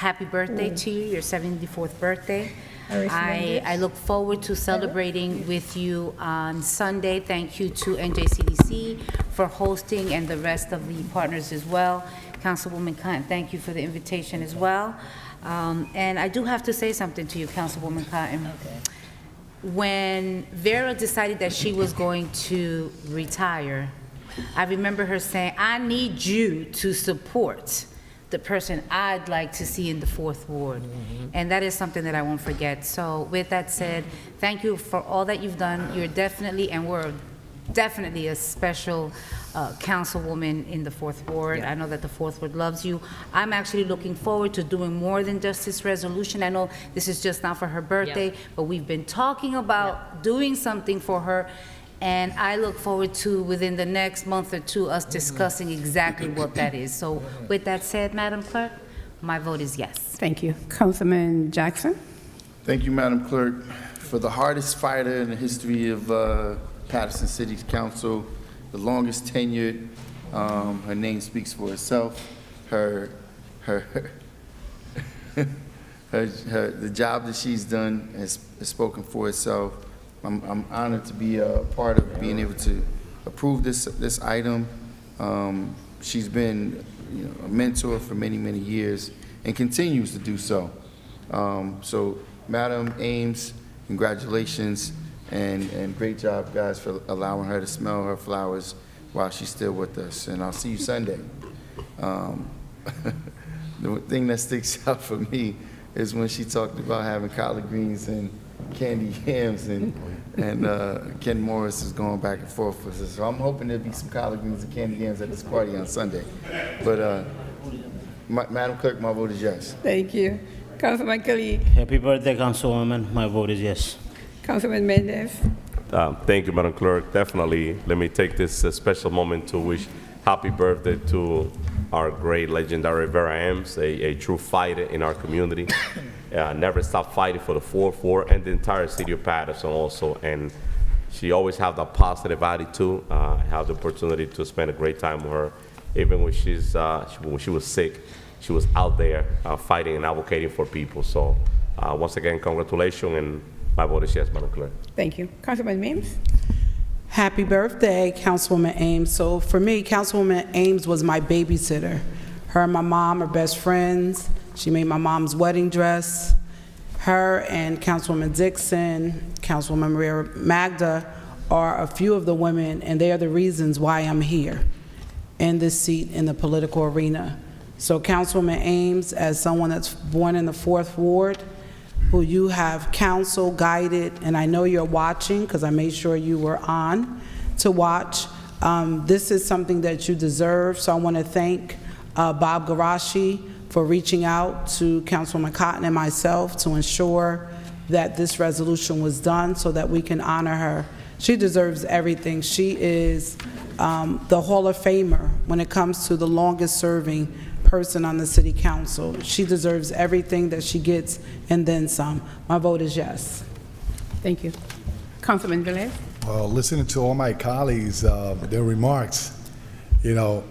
happy birthday to you, your 74th birthday. Iris Mendez. I look forward to celebrating with you on Sunday. Thank you to NJCDC for hosting and the rest of the partners as well. Councilwoman Cotton, thank you for the invitation as well. And I do have to say something to you, Councilwoman Cotton. When Vera decided that she was going to retire, I remember her saying, I need you to support the person I'd like to see in the 4th Ward. And that is something that I won't forget. So with that said, thank you for all that you've done. You're definitely, and we're definitely a special councilwoman in the 4th Ward. I know that the 4th Ward loves you. I'm actually looking forward to doing more than just this resolution. I know this is just not for her birthday, but we've been talking about doing something for her. And I look forward to, within the next month or two, us discussing exactly what that is. So with that said, Madam Clerk, my vote is yes. Thank you. Councilman Jackson? Thank you, Madam Clerk. For the hardest fighter in the history of Paterson City Council, the longest tenured, her name speaks for itself. The job that she's done has spoken for itself. I'm honored to be a part of being able to approve this item. She's been, a mentor for many, many years and continues to do so. So, Madam Ames, congratulations and great job, guys, for allowing her to smell her flowers while she's still with us. And I'll see you Sunday. The thing that sticks out for me is when she talked about having collard greens and candy yams, and Ken Morris is going back and forth with us. So I'm hoping there'll be some collard greens and candy yams at this party on Sunday. But Madam Clerk, my vote is yes. Thank you. Councilman Khalid? Happy birthday, Councilwoman. My vote is yes. Councilman Mendez? Thank you, Madam Clerk. Definitely, let me take this special moment to wish happy birthday to our great legendary Vera Ames, a true fighter in our community. Never stopped fighting for the 4th Ward and the entire city of Paterson also. And she always had that positive attitude. I had the opportunity to spend a great time with her. Even when when she was sick, she was out there fighting and advocating for people. So once again, congratulations, and my vote is yes, Madam Clerk. Thank you. Councilman Mims? Happy birthday, Councilwoman Ames. So for me, Councilwoman Ames was my babysitter. Her and my mom are best friends. She made my mom's wedding dress. Her and Councilwoman Dixon, Councilwoman Maria Magda are a few of the women, and they are the reasons why I'm here in this seat in the political arena. So Councilwoman Ames, as someone that's born in the 4th Ward, who you have counseled, guided, and I know you're watching because I made sure you were on to watch. This is something that you deserve, so I want to thank Bob Garashi for reaching out to Councilwoman Cotton and myself to ensure that this resolution was done so that we can honor her. She deserves everything. She is the Hall of Famer when it comes to the longest serving person on the city council. She deserves everything that she gets and then some. My vote is yes. Thank you. Councilman Velez? Well, listening to all my colleagues, their remarks, I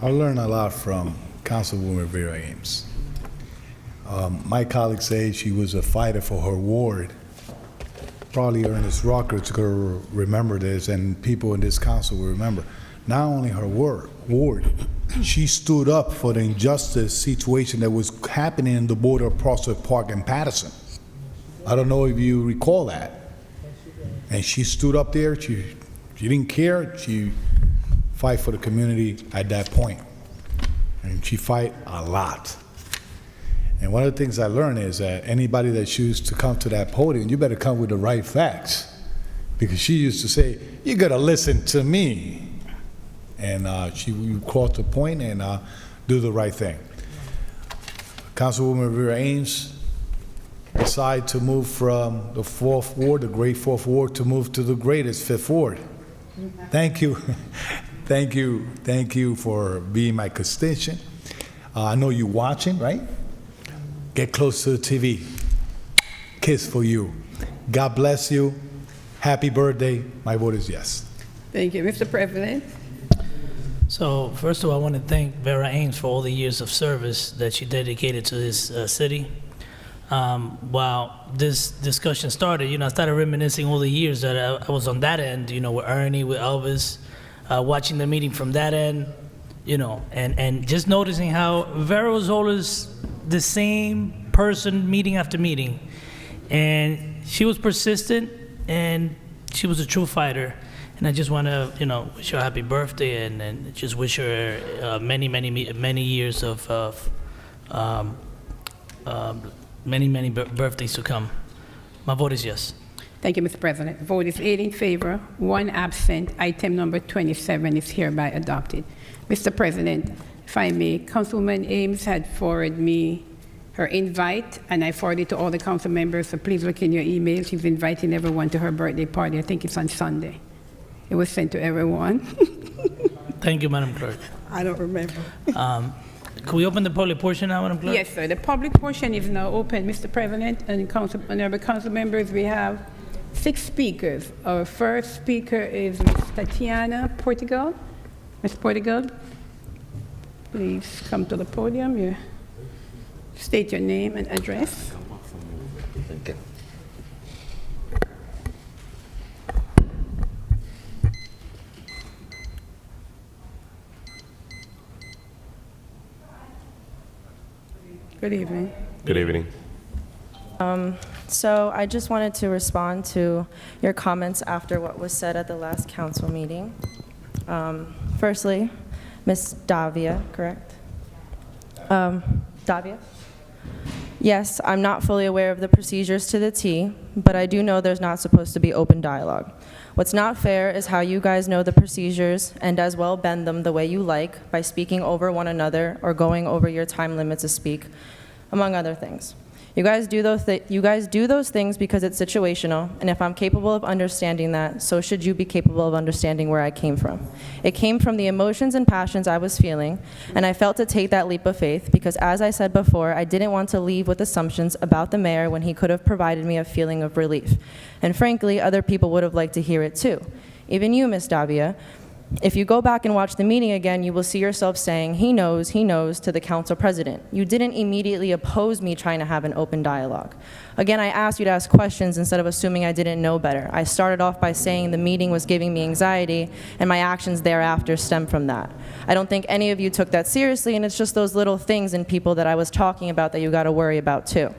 learned a lot from Councilwoman Vera Ames. My colleagues say she was a fighter for her ward. Probably Ernest Rockers could remember this, and people in this council will remember. Not only her ward, she stood up for the injustice situation that was happening in the border of Prospect Park and Paterson. I don't know if you recall that. And she stood up there, she didn't care, she fight for the community at that point. And she fight a lot. And one of the things I learned is that anybody that chooses to come to that podium, you better come with the right facts. Because she used to say, you gotta listen to me. And she would cross the point and do the right thing. Councilwoman Vera Ames decided to move from the 4th Ward, the great 4th Ward, to move to the greatest 5th Ward. Thank you. Thank you for being my constituent. I know you're watching, right? Get close to the TV. Kiss for you. God bless you. Happy birthday. My vote is yes. Thank you. Mr. President? So first of all, I want to thank Vera Ames for all the years of service that she dedicated to this city. While this discussion started, I started reminiscing all the years that I was on that end, with Ernie, with Elvis, watching the meeting from that end, and just noticing how Vera was always the same person meeting after meeting. And she was persistent, and she was a true fighter. And I just want to, wish her a happy birthday and just wish her many years of many birthdays to come. My vote is yes. Thank you, Mr. President. Vote is 8 in favor, 1 absent. Item number 27 is hereby adopted. Mr. President, if I may, Councilwoman Ames had forwarded me her invite, and I forwarded it to all the council members, so please look in your email. She's inviting everyone to her birthday party. I think it's on Sunday. It was sent to everyone. Thank you, Madam Clerk. I don't remember. Can we open the public portion now, Madam Clerk? Yes, sir. The public portion is now open, Mr. President, and honorable council members. We have 6 speakers. Our first speaker is Ms. Tatiana Portugal. Ms. Portugal, please come to the podium. State your name and address. Okay. Good evening. Good evening. So I just wanted to respond to your comments after what was said at the last council meeting. Firstly, Ms. Davia, correct? Davia? Yes, I'm not fully aware of the procedures to the T, but I do know there's not supposed to be open dialogue. What's not fair is how you guys know the procedures and as well bend them the way you like by speaking over one another or going over your time limit to speak, among other things. You guys do those things because it's situational, and if I'm capable of understanding that, so should you be capable of understanding where I came from. It came from the emotions and passions I was feeling, and I felt to take that leap of faith because, as I said before, I didn't want to leave with assumptions about the mayor when he could have provided me a feeling of relief. And frankly, other people would have liked to hear it too. Even you, Ms. Davia. If you go back and watch the meeting again, you will see yourself saying, he knows, to the council president. You didn't immediately oppose me trying to have an open dialogue. Again, I asked you to ask questions instead of assuming I didn't know better. I started off by saying the meeting was giving me anxiety, and my actions thereafter stem from that. I don't think any of you took that seriously, and it's just those little things in people that I was talking about that you gotta worry about too.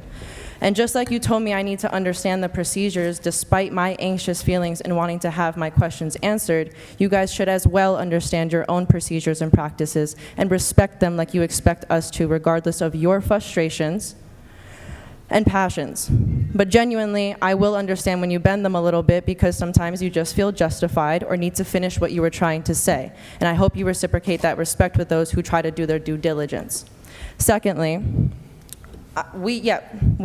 And just like you told me I need to understand the procedures despite my anxious feelings and wanting to have my questions answered, you guys should as well understand your own procedures and practices and respect them like you expect us to, regardless of your frustrations and passions. But genuinely, I will understand when you bend them a little bit because sometimes you just feel justified or need to finish what you were trying to say. And I hope you reciprocate that respect with those who try to do their due diligence. Secondly, we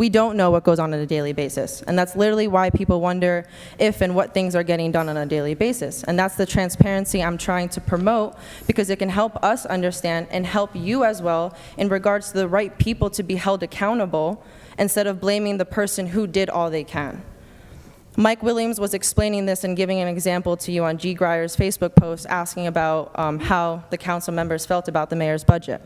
don't know what goes on a daily basis, and that's literally why people wonder if and what things are getting done on a daily basis. And that's the transparency I'm trying to promote because it can help us understand and help you as well in regards to the right people to be held accountable instead of blaming the person who did all they can. Mike Williams was explaining this and giving an example to you on G. Grier's Facebook post asking about how the council members felt about the mayor's budget.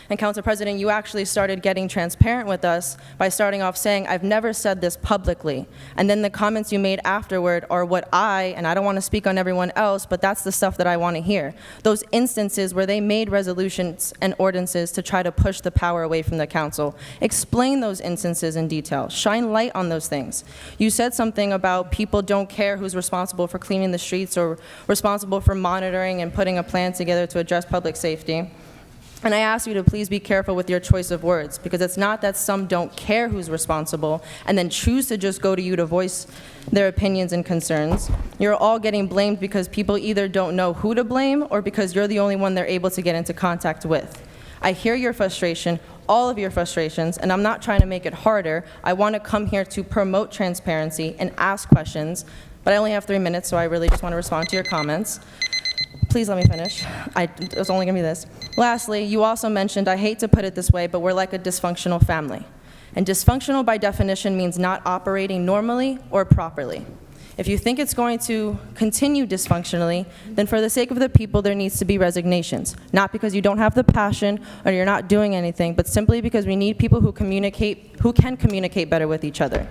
And Council President, you actually started getting transparent with us by starting off saying, I've never said this publicly. And then the comments you made afterward are what and I don't want to speak on everyone else, but that's the stuff that I want to hear. Those instances where they made resolutions and ordinances to try to push the power away from the council. Explain those instances in detail. Shine light on those things. You said something about people don't care who's responsible for cleaning the streets or responsible for monitoring and putting a plan together to address public safety. And I ask you to please be careful with your choice of words, because it's not that some don't care who's responsible and then choose to just go to you to voice their opinions and concerns. You're all getting blamed because people either don't know who to blame or because you're the only one they're able to get into contact with. I hear your frustration, all of your frustrations, and I'm not trying to make it harder. I want to come here to promote transparency and ask questions, but I only have 3 minutes, so I really just want to respond to your comments. Please let me finish. It was only going to be this. Lastly, you also mentioned, I hate to put it this way, but we're like a dysfunctional family. And dysfunctional by definition means not operating normally or properly. If you think it's going to continue dysfunctionally, then for the sake of the people, there needs to be resignations. Not because you don't have the passion or you're not doing anything, but simply because we need people who can communicate better with each other.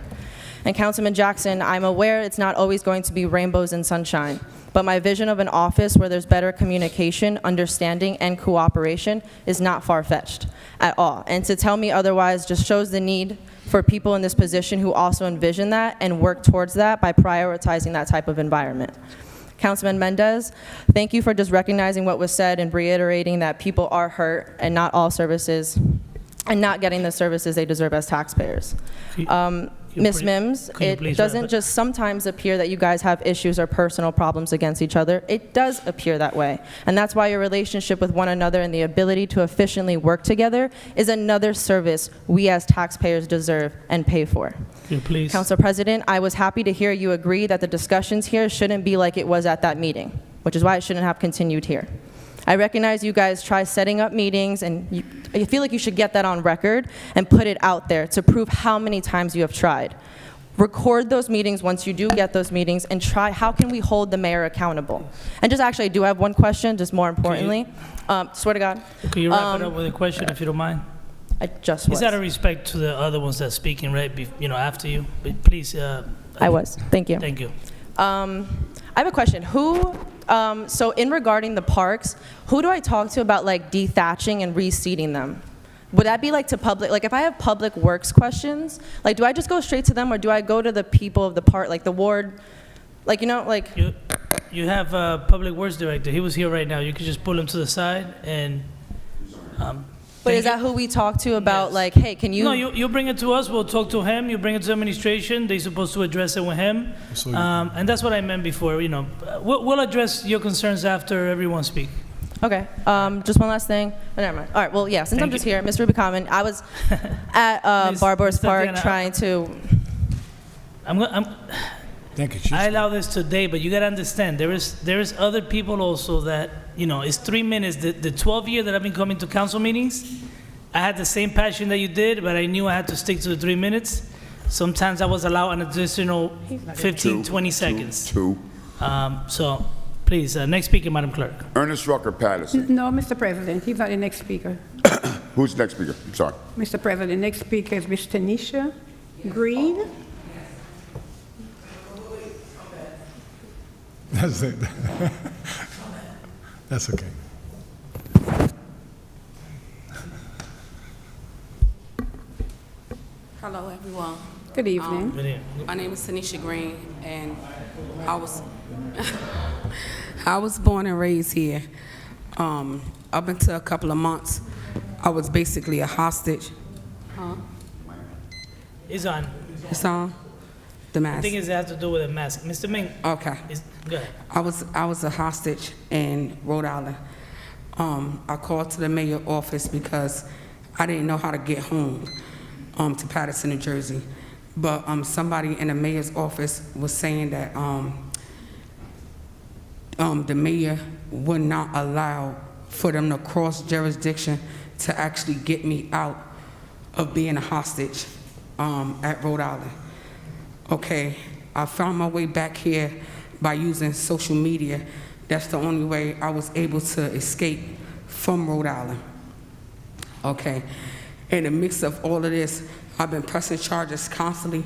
And Councilman Jackson, I'm aware it's not always going to be rainbows and sunshine, but my vision of an office where there's better communication, understanding, and cooperation is not far-fetched at all. And to tell me otherwise just shows the need for people in this position who also envision that and work towards that by prioritizing that type of environment. Councilman Mendez, thank you for just recognizing what was said and reiterating that people are hurt and not all services, and not getting the services they deserve as taxpayers. Ms. Mims, it doesn't just sometimes appear that you guys have issues or personal problems against each other. It does appear that way. And that's why your relationship with one another and the ability to efficiently work together is another service we as taxpayers deserve and pay for. Please. Council President, I was happy to hear you agree that the discussions here shouldn't be like it was at that meeting, which is why it shouldn't have continued here. I recognize you guys try setting up meetings, and I feel like you should get that on record and put it out there to prove how many times you have tried. Record those meetings once you do get those meetings, and try, how can we hold the mayor accountable? And just actually, I do have one question, just more importantly. Swear to God. Could you wrap it up with a question, if you don't mind? I just was. Is that a respect to the other ones that's speaking right, after you? But please. I was. Thank you. Thank you. I have a question. So in regarding the parks, who do I talk to about like dethatching and reseeding them? Would that be like to public, like if I have public works questions, like do I just go straight to them or do I go to the people of the park, like the ward, like, You have a public works director. He was here right now. You could just pull him to the side and. But is that who we talk to about, Yes. like, hey, can you? No, you bring it to us. We'll talk to him. You bring it to administration. They're supposed to address it with him. So And that's what I meant before. We'll address your concerns after everyone speaks. Okay, just one last thing. Oh, never mind. All right, well, yeah, since I'm Thank just you. here, Mr. Rubicon, I was at Barbour's Mr. Park Diana, trying to, Thank you, Chief. I allow this today, but you gotta understand there is other people also that it's 3 minutes. The 12 years that I've been coming to council meetings, I had the same passion that you did, but I knew I had to stick to the 3 minutes. Sometimes I was allowed an additional 15, 20 seconds. So please, next speaker, Madam Clerk. Ernest Rucker Paterson. No, Mr. President, he's not the next speaker. Who's the next speaker? I'm sorry. Mr. President, next speaker is Ms. Tanisha Green. That's it. That's okay. Hello, everyone. Good evening. My name is Tanisha Green, and I was I was born and raised here. Up until a couple of months, I was basically a hostage. It's on. It's on the I mask. think it has to do with a mask. Mr. Ming, Okay. go ahead. I was a hostage in Rhode Island. I called to the mayor's office because I didn't know how to get home to Paterson, New Jersey. But somebody in the mayor's office was saying that the mayor would not allow for them to cross jurisdiction to actually get me out of being a hostage at Rhode Island. Okay, I found my way back here by using social media. That's the only way I was able to escape from Rhode Island. Okay, in the mix of all of this, I've been pressing charges constantly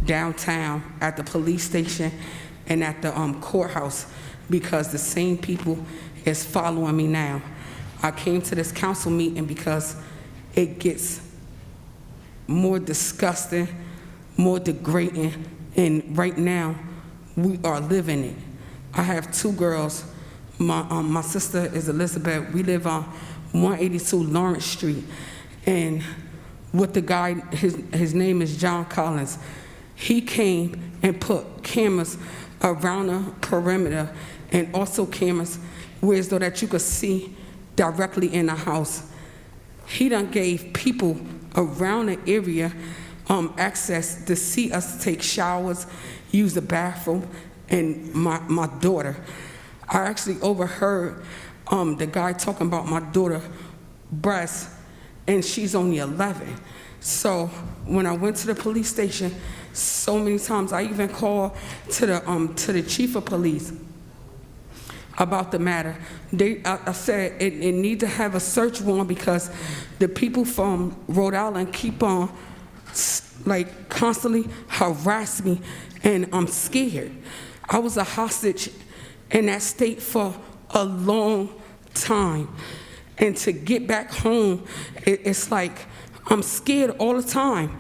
downtown, at the police station, and at the courthouse because the same people is following me now. I came to this council meeting because it gets more disgusting, more degrading, and right now we are living it. I have two girls. My sister is Elizabeth. We live on 182 Lawrence Street, and with the guy, his name is John Collins. He came and put cameras around the perimeter and also cameras where so that you could see directly in the house. He done gave people around the area access to see us take showers, use the bathroom, and my daughter. I actually overheard the guy talking about my daughter's breasts, and she's only 11. So when I went to the police station, so many times I even called to the chief of police about the matter. I said it need to have a search warrant because the people from Rhode Island keep on like constantly harass me, and I'm scared. I was a hostage in that state for a long time, and to get back home, it's like I'm scared all the time.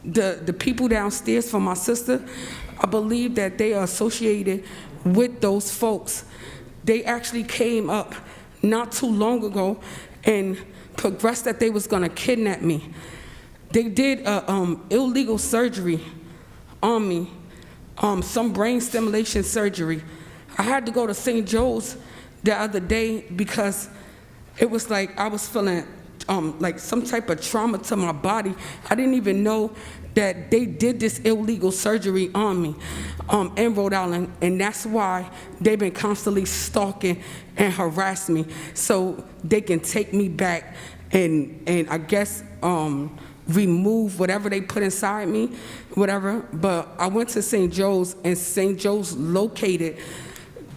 The people downstairs for my sister, I believe that they are associated with those folks. They actually came up not too long ago and progressed that they was gonna kidnap me. They did illegal surgery on me, some brain stimulation surgery. I had to go to St. Joe's the other day because it was like I was feeling like some type of trauma to my body. I didn't even know that they did this illegal surgery on me in Rhode Island, and that's why they've been constantly stalking and harassing me so they can take me back and I guess remove whatever they put inside me, whatever. But I went to St. Joe's, and St. Joe's located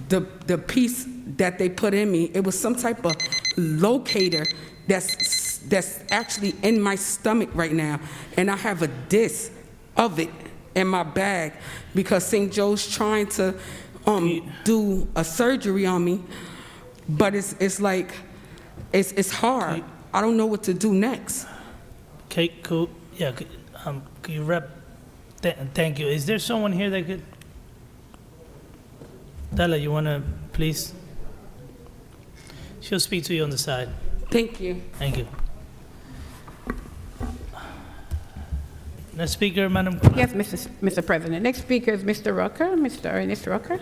the piece that they put in me. It was some type of locator that's actually in my stomach right now, and I have a disc of it in my bag because St. Joe's trying to do a surgery on me, but it's like it's hard. I don't know what to do next. Okay, cool. Yeah, could you rep? Thank you. Is there someone here that could? Dala, you wanna please? She'll speak to you on the side. Thank you. Thank you. Next speaker, Madam Clerk. Yes, Mr. President. Next speaker is Mr. Rucker, Mr. Ernest Rucker.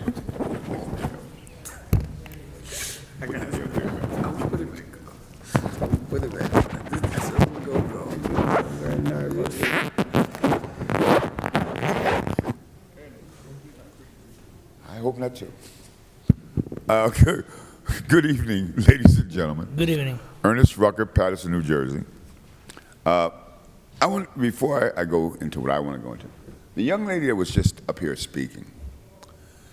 Put it back. That's where we go. I'm very nervous. I hope not too. Good evening, ladies and gentlemen. Good evening. Ernest Rucker, Paterson, New Jersey. Before I go into what I want to go into, the young lady that was just up here speaking,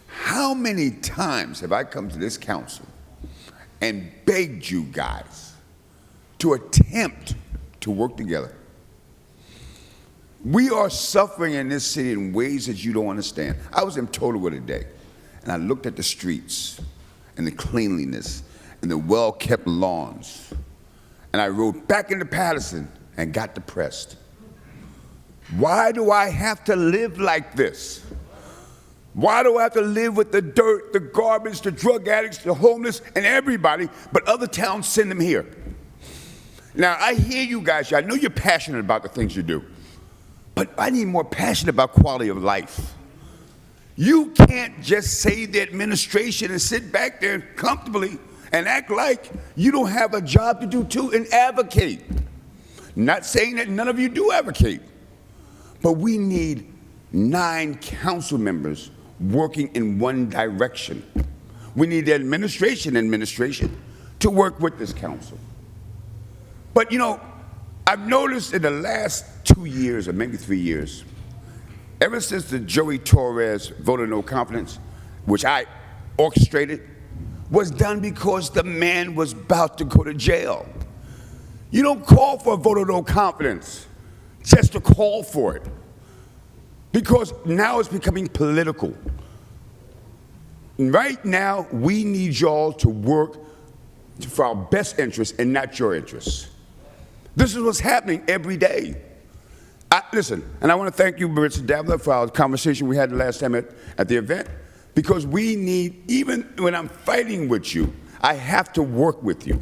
how many times have I come to this council and begged you guys to attempt to work together? We are suffering in this city in ways that you don't understand. I was in Toledo today, and I looked at the streets and the cleanliness and the well-kept lawns, and I rode back into Paterson and got depressed. Why do I have to live like this? Why do I have to live with the dirt, the garbage, the drug addicts, the homeless, and everybody, but other towns send them here? Now, I hear you guys. I know you're passionate about the things you do, but I need more passion about quality of life. You can't just say the administration and sit back there comfortably and act like you don't have a job to do too and advocate. Not saying that none of you do advocate, but we need 9 council members working in one direction. We need the administration to work with this council. But you know, I've noticed in the last 2 years or maybe 3 years, ever since the Joey Torres vote of no confidence, which I orchestrated, was done because the man was about to go to jail. You don't call for a vote of no confidence just to call for it, because now it's becoming political. Right now, we need y'all to work for our best interests and not your interests. This is what's happening every day. Listen, and I want to thank you, Mr. Davila, for our conversation we had the last time at the event, because we need, even when I'm fighting with you, I have to work with you.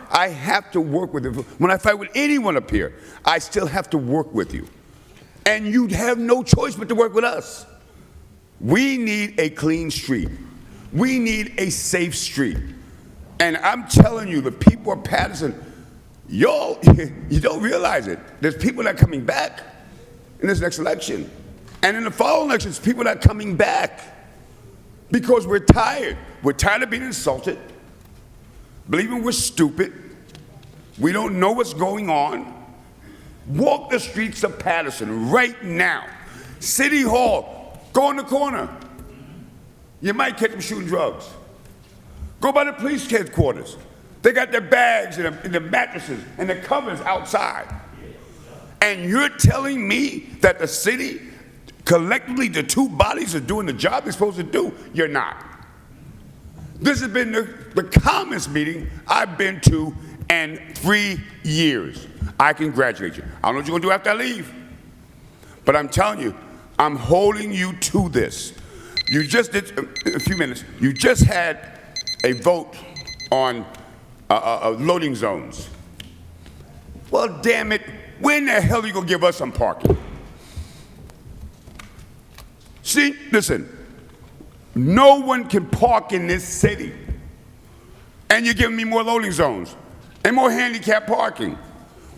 I have to work with you. When I fight with anyone up here, I still have to work with you. And you have no choice but to work with us. We need a clean street. We need a safe street. And I'm telling you, the people of Paterson, y'all, you don't realize it. There's people that are coming back in this next election. And in the following elections, people that are coming back because we're tired. We're tired of being insulted, believing we're stupid, We don't know what's going on. Walk the streets of Paterson right now. City Hall, go in the corner. You might catch them shooting drugs. Go by the police headquarters. They got their bags and the mattresses and the covers outside. And you're telling me that the city, collectively, the two bodies are doing the job they're supposed to do? You're not. This has been the calmest meeting I've been to in 3 years. I congratulate you. I don't know what you're going to do after I leave. But I'm telling you, I'm holding you to this. You just did, a few minutes, you just had a vote on loading zones. Well, damn it, when the hell are you going to give us some parking? See, listen, no one can park in this city. And you're giving me more loading zones and more handicap parking.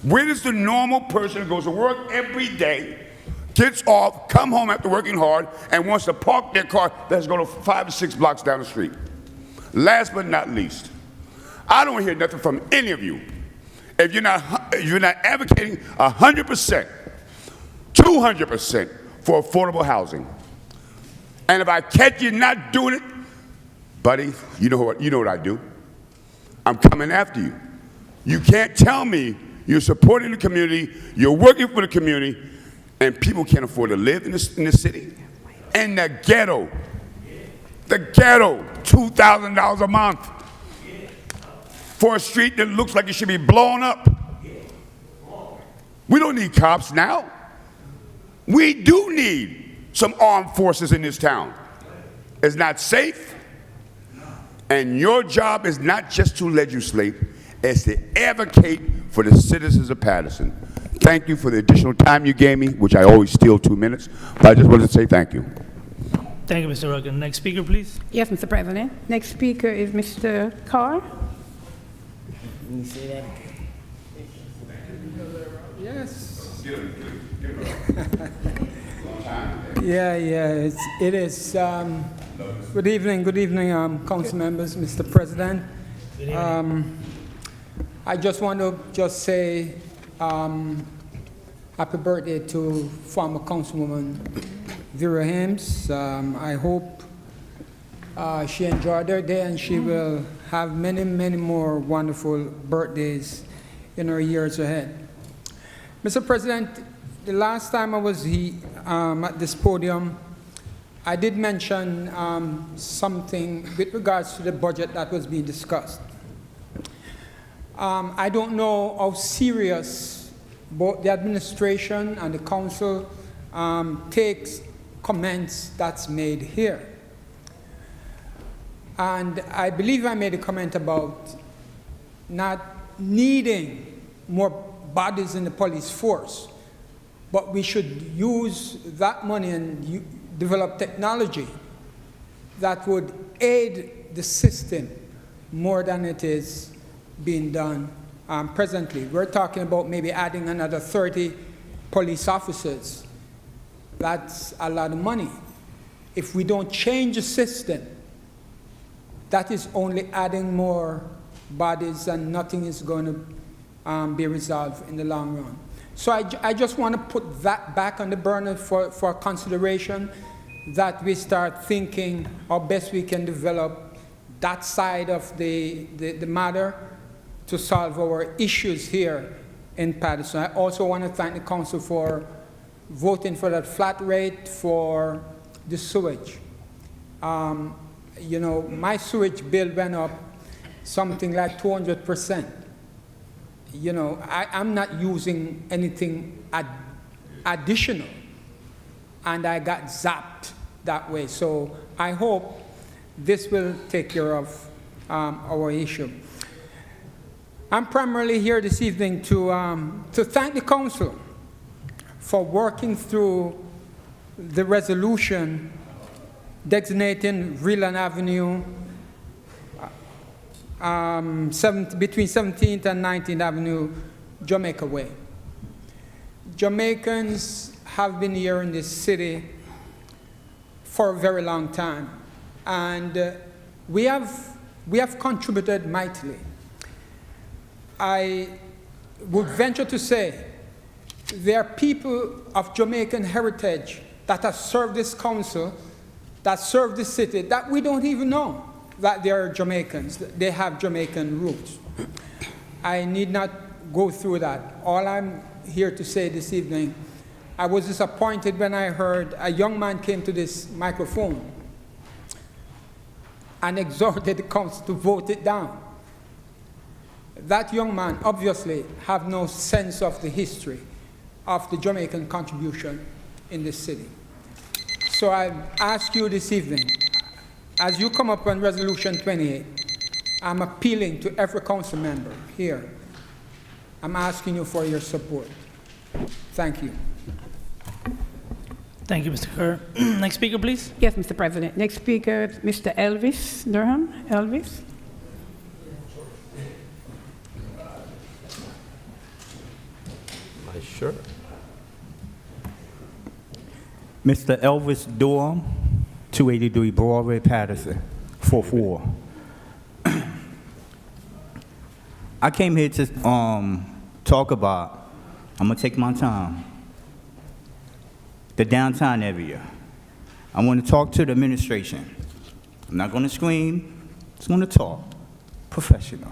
Where does the normal person who goes to work every day, gets off, come home after working hard, and wants to park their car that's going to 5 or 6 blocks down the street? Last but not least, I don't hear nothing from any of you. If you're not advocating 100%, 200% for affordable housing, and if I catch you not doing it, buddy, you know what I do. I'm coming after you. You can't tell me you're supporting the community, you're working for the community, and people can't afford to live in this city. And the ghetto, $2,000 a month for a street that looks like it should be blown up. We don't need cops now. We do need some armed forces in this town. It's not safe, and your job is not just to legislate, it's to advocate for the citizens of Paterson. Thank you for the additional time you gave me, which I always steal 2 minutes, but I just wanted to say thank you. Thank you, Mr. Ruggan. Next speaker, please. Yes, Mr. President. Next speaker is Mr. Carr. Let me say that. Yes. Yeah, it is. Good evening, council members, Mr. President. I just want to say happy birthday to former Councilwoman Vera Himes. I hope she enjoyed her day and she will have many, many more wonderful birthdays in her years ahead. Mr. President, the last time I was here at this podium, I did mention something with regards to the budget that was being discussed. I don't know how serious both the administration and the council takes comments that's made here. And I believe I made a comment about not needing more bodies in the police force, but we should use that money and develop technology that would aid the system more than it is being done presently. We're talking about maybe adding another 30 police officers. That's a lot of money. If we don't change the system, that is only adding more bodies and nothing is going to be resolved in the long run. So I just want to put that back on the burner for consideration, that we start thinking how best we can develop that side of the matter to solve our issues here in Paterson. I also want to thank the council for voting for that flat rate for the sewage. You know, my sewage bill went up something like 200%. You know, I'm not using anything additional, and I got zapped that way. So I hope this will take care of our issue. I'm primarily here this evening to thank the council for working through the resolution designating Vreeland Avenue between 17th and 19th Avenue, Jamaica Way. Jamaicans have been here in this city for a very long time, and we have contributed mightily. I would venture to say there are people of Jamaican heritage that have served this council, that serve this city, that we don't even know that they are Jamaicans, they have Jamaican roots. I need not go through that. All I'm here to say this evening, I was disappointed when I heard a young man came to this microphone and exhorted the council to vote it down. That young man obviously have no sense of the history of the Jamaican contribution in this city. So I ask you this evening, as you come up on Resolution 28, I'm appealing to every council member here. I'm asking you for your support. Thank you. Thank you, Mr. Kerr. Next speaker, please. Yes, Mr. President. Next speaker, Mr. Elvis Durham. Elvis. Sure. Mr. Elvis Durham, 283 Broadway, Paterson, 4th Ward. I came here to talk about, I'm gonna take my time, the downtown area. I want to talk to the administration. I'm not gonna scream, just gonna talk, professional.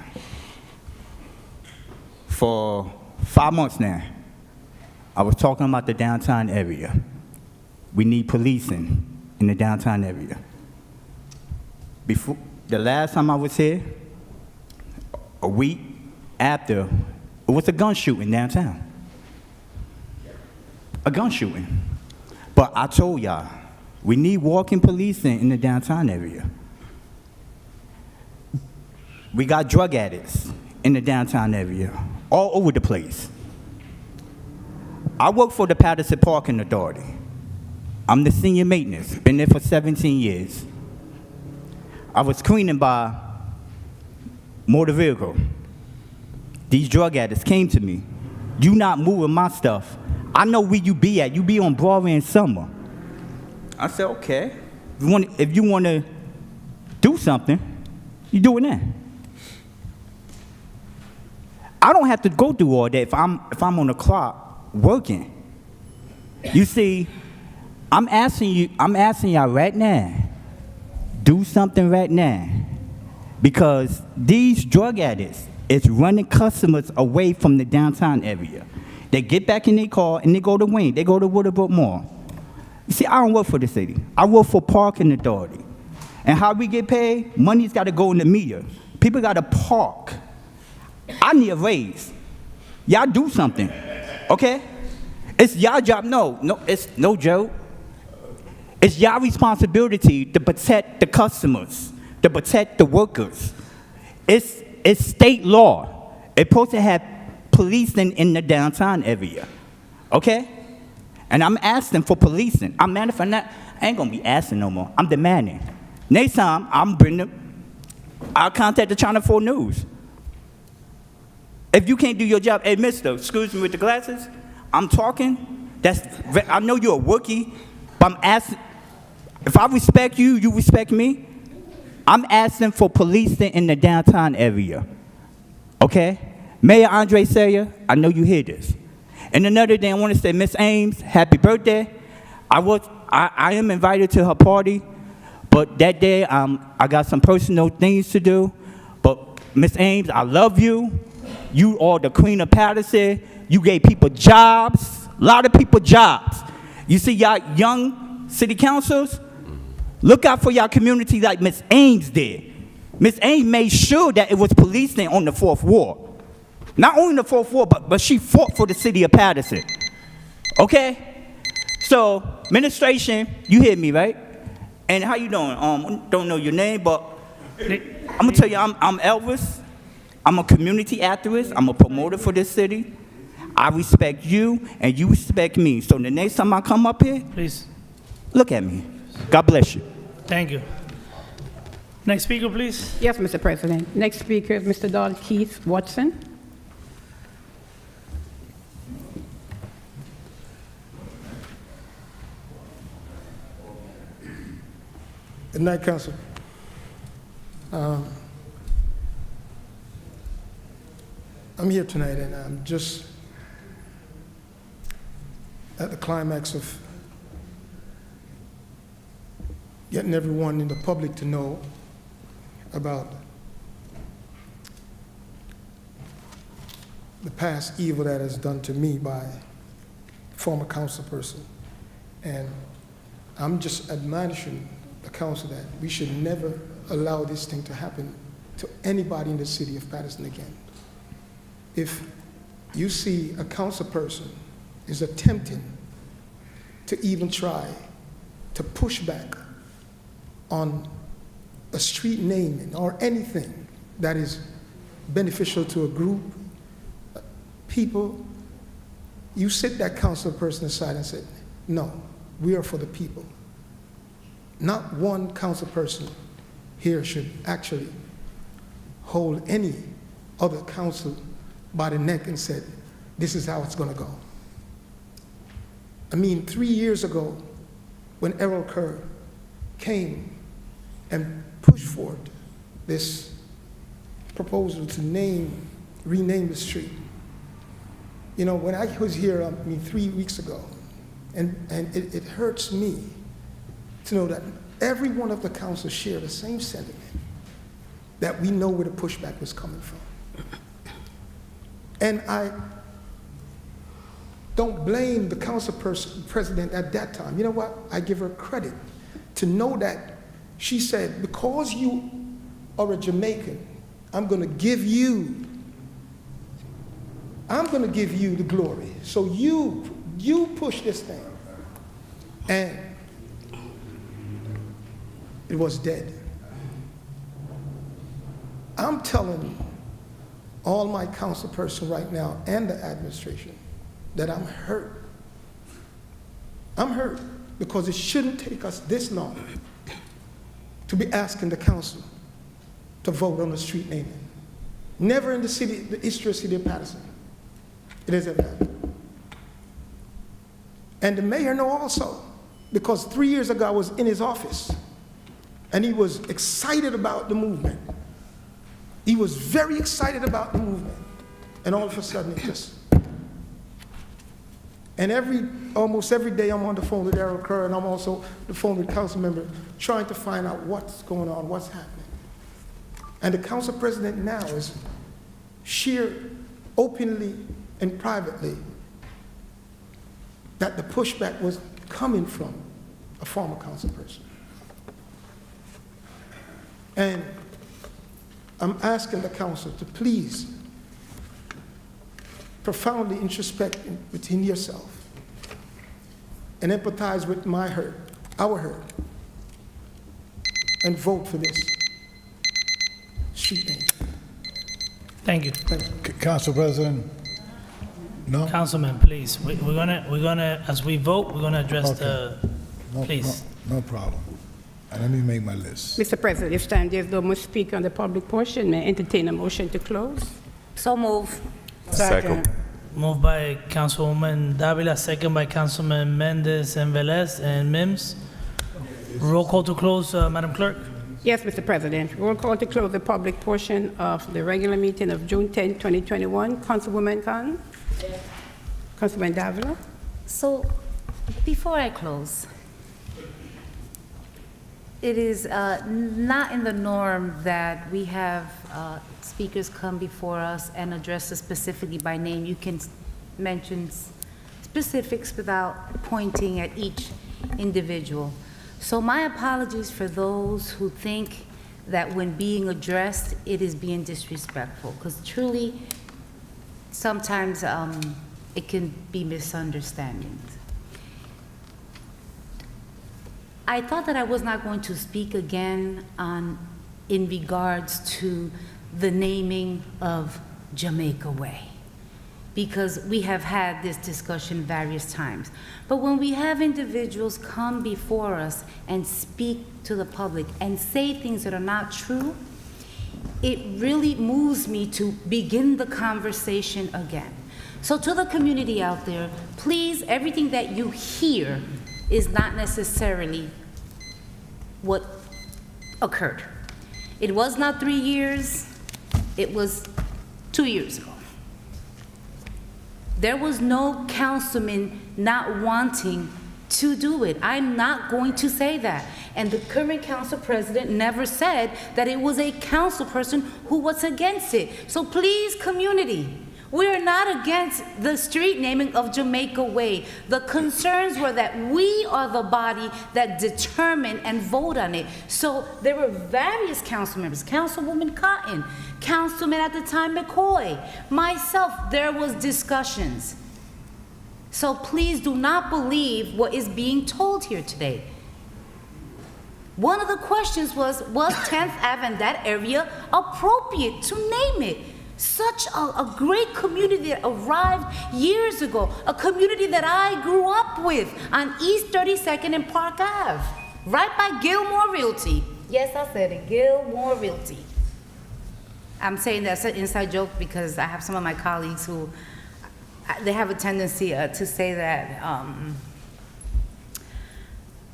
For 5 months now, I was talking about the downtown area. We need policing in the downtown area. Before, the last time I was here, a week after, it was a gun shooting downtown. A gun shooting. But I told y'all, we need walking policing in the downtown area. We got drug addicts in the downtown area, all over the place. I work for the Paterson Parking Authority. I'm the senior maintenance, been there for 17 years. I was cleaning by motor vehicle. These drug addicts came to me. You not moving my stuff. I know where you be at. You be on Broadway in Summer. I said, okay. If you want to do something, you do it now. I don't have to go through all that if I'm on the clock working. You see, I'm asking y'all right now, do something right now. Because these drug addicts is running customers away from the downtown area. They get back in their car and they go to Wayne, they go to Woodbrook Mall. You see, I don't work for the city. I work for Parking Authority. And how we get paid, money's gotta go in the meter. People gotta park. I need a raise. Y'all do something, okay? It's y'all job, no, it's no joke. It's y'all responsibility to protect the customers, to protect the workers. It's state law. It's supposed to have policing in the downtown area, okay? And I'm asking for policing. I'm mad if I'm not, I ain't gonna be asking no more. I'm demanding. Next time, I'll contact the Channel 4 News. If you can't do your job, hey, mister, excuse me with the glasses, I'm talking, I know you're a rookie, but I'm asking, if I respect you, you respect me. I'm asking for policing in the downtown area, okay? Mayor Andre Sayer, I know you hear this. And another thing, I want to say, Miss Ames, happy birthday. I am invited to her party, but that day I got some personal things to do. But Miss Ames, I love you. You are the queen of Paterson. You gave people jobs, a lot of people jobs. You see y'all young city councils, look out for y'all community like Miss Ames did. Miss Ames made sure that it was policing on the 4th Ward. Not only the 4th Ward, but she fought for the city of Paterson. Okay? So, administration, you hear me, right? And how you doing? Don't know your name, but I'm gonna tell you, I'm Elvis. I'm a community activist. I'm a promoter for this city. I respect you, and you respect me. So the next time I come up here, Please. look at me. God bless you. Thank you. Next speaker, please. Yes, Mr. President. Next speaker is Mr. Don Keith Watson. Good night, Council. I'm here tonight, and I'm just at the climax of getting everyone in the public to know about the past evil that is done to me by a former council person. And I'm just admonishing the council that we should never allow this thing to happen to anybody in the city of Paterson again. If you see a council person is attempting to even try to push back on a street naming or anything that is beneficial to a group, people, you sit that council person aside and say, no, we are for the people. Not one council person here should actually hold any other council by the neck and said, this is how it's going to go. I mean, 3 years ago, when Errol Kerr came and pushed forward this proposal to rename the street, you know, when I was here, 3 weeks ago, and it hurts me to know that every one of the councils share the same sentiment, that we know where the pushback was coming from. And I don't blame the council president at that time. You know what? I give her credit to know that she said, because you are a Jamaican, I'm going to give you the glory. So you push this thing. And it was dead. I'm telling all my council person right now and the administration that I'm hurt. I'm hurt because it shouldn't take us this long to be asking the council to vote on the street naming. Never in the history of the city of Paterson it has ever happened. And the mayor know also, because 3 years ago I was in his office and he was excited about the movement. He was very excited about the movement. And all of a sudden it just, and almost every day I'm on the phone with Errol Kerr, and I'm also on the phone with council members trying to find out what's going on, what's happening. And the council president now is openly and privately that the pushback was coming from a former council person. And I'm asking the council to please profoundly introspect within yourself and empathize with my hurt, our hurt, and vote for this street name. Thank you. Council President? No? Councilman, please, we're gonna, as we vote, we're gonna address the, please. No problem. And let me make my list. Mr. President, if time there's no more speaker on the public portion, may I entertain a motion to close? So move. Second. Moved by Councilwoman Davila, second by Councilman Mendez and Velez and Mims. Roll call to close, Madam Clerk. Yes, Mr. President. Roll call to close the public portion of the regular meeting of June 10, 2021. Councilwoman Khan? Yes. Councilman Davila? So, before I close, it is not in the norm that we have speakers come before us and address us specifically by name. You can mention specifics without pointing at each individual. So my apologies for those who think that when being addressed, it is being disrespectful, because truly, sometimes it can be misunderstandings. I thought that I was not going to speak again in regards to the naming of Jamaica Way, because we have had this discussion various times. But when we have individuals come before us and speak to the public and say things that are not true, it really moves me to begin the conversation again. So to the community out there, please, everything that you hear is not necessarily what occurred. It was not 3 years, it was 2 years ago. There was no councilman not wanting to do it. I'm not going to say that. And the current council president never said that it was a council person who was against it. So please, community, we are not against the street naming of Jamaica Way. The concerns were that we are the body that determine and vote on it. So there were various council members, Councilwoman Cotton, Councilman at the time McCoy, myself, there was discussions. So please do not believe what is being told here today. One of the questions was 10th Ave and that area appropriate to name it? Such a great community that arrived years ago, a community that I grew up with on East 32nd and Park Ave, right by Gilmore Realty. Yes, I said it, Gilmore Realty. I'm saying that's an inside joke because I have some of my colleagues who, they have a tendency to say that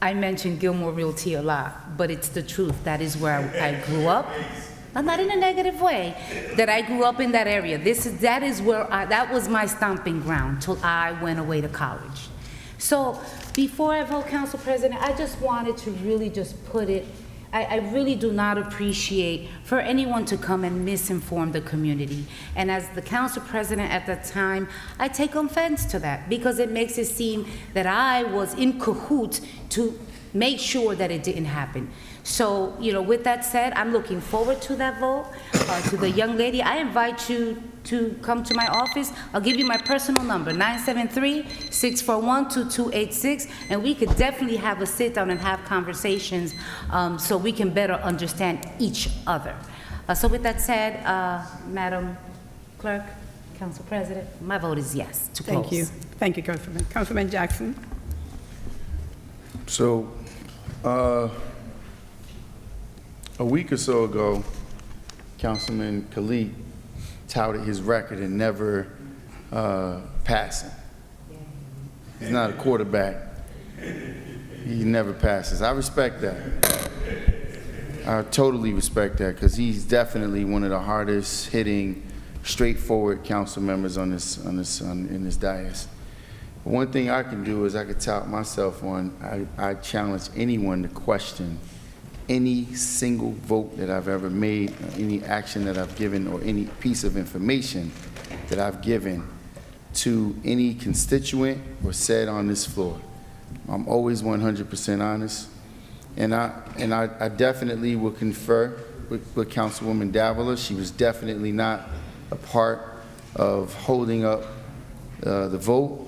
I mention Gilmore Realty a lot, but it's the truth. That is where I grew up. Not in a negative way, that I grew up in that area. That is where that was my stomping ground till I went away to college. So before I vote, Council President, I just wanted to really just put it, I really do not appreciate for anyone to come and misinform the community. And as the Council President at that time, I take offense to that because it makes it seem that I was in cahoots to make sure that it didn't happen. So, you know, with that said, I'm looking forward to that vote. To the young lady, I invite you to come to my office. I'll give you my personal number, 973-641-2286, and we could definitely have a sit down and have conversations so we can better understand each other. So with that said, Madam Clerk, Council President, my vote is yes to close. Thank you. Thank you, Councilman. Councilman Jackson. So, a week or so ago, Councilman Khalid touted his record in never passing. He's not a quarterback. He never passes. I respect that. I totally respect that because he's definitely one of the hardest hitting, straightforward council members in this dais. One thing I can do is I can tout myself on, I challenge anyone to question any single vote that I've ever made, or any action that I've given, or any piece of information that I've given to any constituent or said on this floor. I'm always 100% honest, and I definitely will confer with Councilwoman Davila. She was definitely not a part of holding up the vote,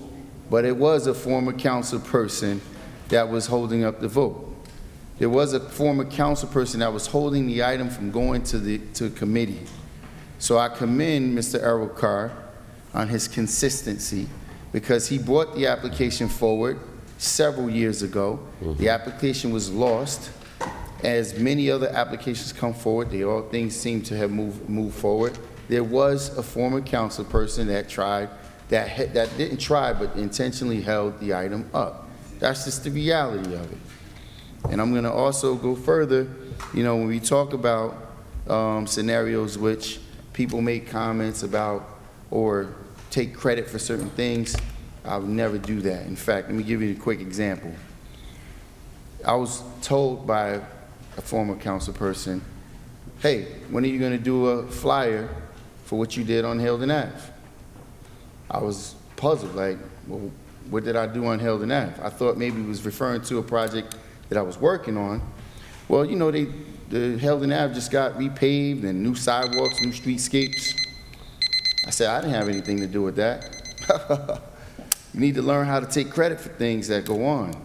but it was a former council person that was holding up the vote. There was a former council person that was holding the item from going to committee. So I commend Mr. Errol Carr on his consistency because he brought the application forward several years ago. The application was lost. As many other applications come forward, things seem to have moved forward. There was a former council person that didn't try, but intentionally held the item up. That's just the reality of it. And I'm going to also go further. You know, when we talk about scenarios which people make comments about or take credit for certain things, I would never do that. In fact, let me give you a quick example. I was told by a former council person, hey, when are you going to do a flyer for what you did on Hilden Ave? I was puzzled, like, well, what did I do on Hilden Ave? I thought maybe he was referring to a project that I was working on. Well, you know, the Hilden Ave just got repaved and new sidewalks, new streetscapes. I said, I didn't have anything to do with that. You need to learn how to take credit for things that go on.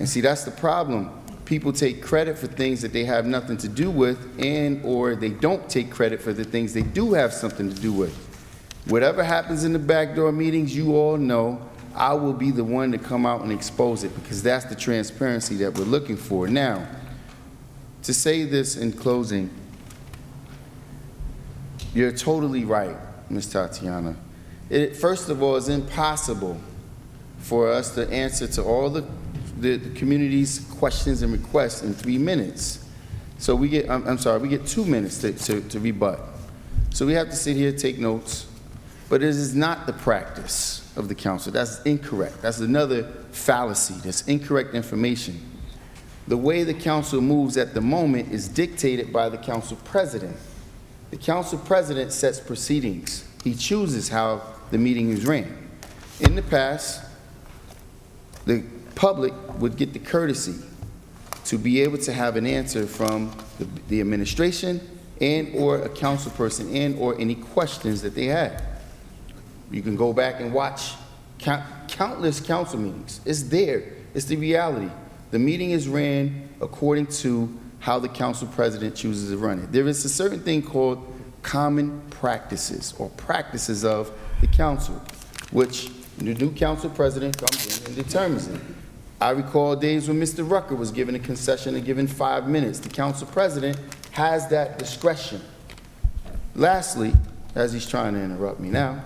And see, that's the problem. People take credit for things that they have nothing to do with, and or they don't take credit for the things they do have something to do with. Whatever happens in the backdoor meetings, you all know, I will be the one to come out and expose it because that's the transparency that we're looking for. Now, to say this in closing, you're totally right, Ms. Tatiana. First of all, it's impossible for us to answer to all the community's questions and requests in 3 minutes. So we get, we get 2 minutes to rebut. So we have to sit here, take notes. but it is not the practice of the council. That's incorrect. That's another fallacy. That's incorrect information. The way the council moves at the moment is dictated by the council president. The council president sets proceedings. He chooses how the meeting is ran. In the past, the public would get the courtesy to be able to have an answer from the administration and or a council person and or any questions that they had. You can go back and watch countless council meetings. It's there. It's the reality. The meeting is ran according to how the council president chooses to run it. There is a certain thing called common practices or practices of the council, which the new council president comes in and determines it. I recall days when Mr. Rucker was given a concession and given 5 minutes. The council president has that discretion. Lastly, as he's trying to interrupt me now,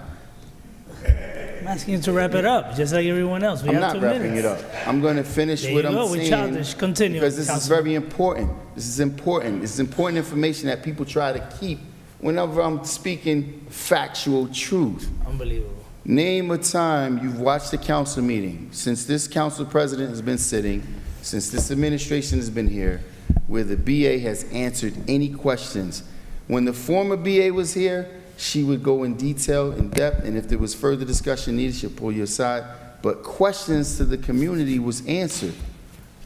I'm asking you to wrap it up, just like everyone else. We I'm have not 2 wrapping minutes. it up. I'm going to finish There what you I'm go. We're saying childish. Continue, because this is Councilman. very important. This is important. This is important information that people try to keep whenever I'm speaking factual truth. Unbelievable. Name a time you've watched a council meeting since this council president has been sitting, since this administration has been here, where the BA has answered any questions. When the former BA was here, she would go in detail, in depth, and if there was further discussion needed, she'd pull you aside. But questions to the community was answered.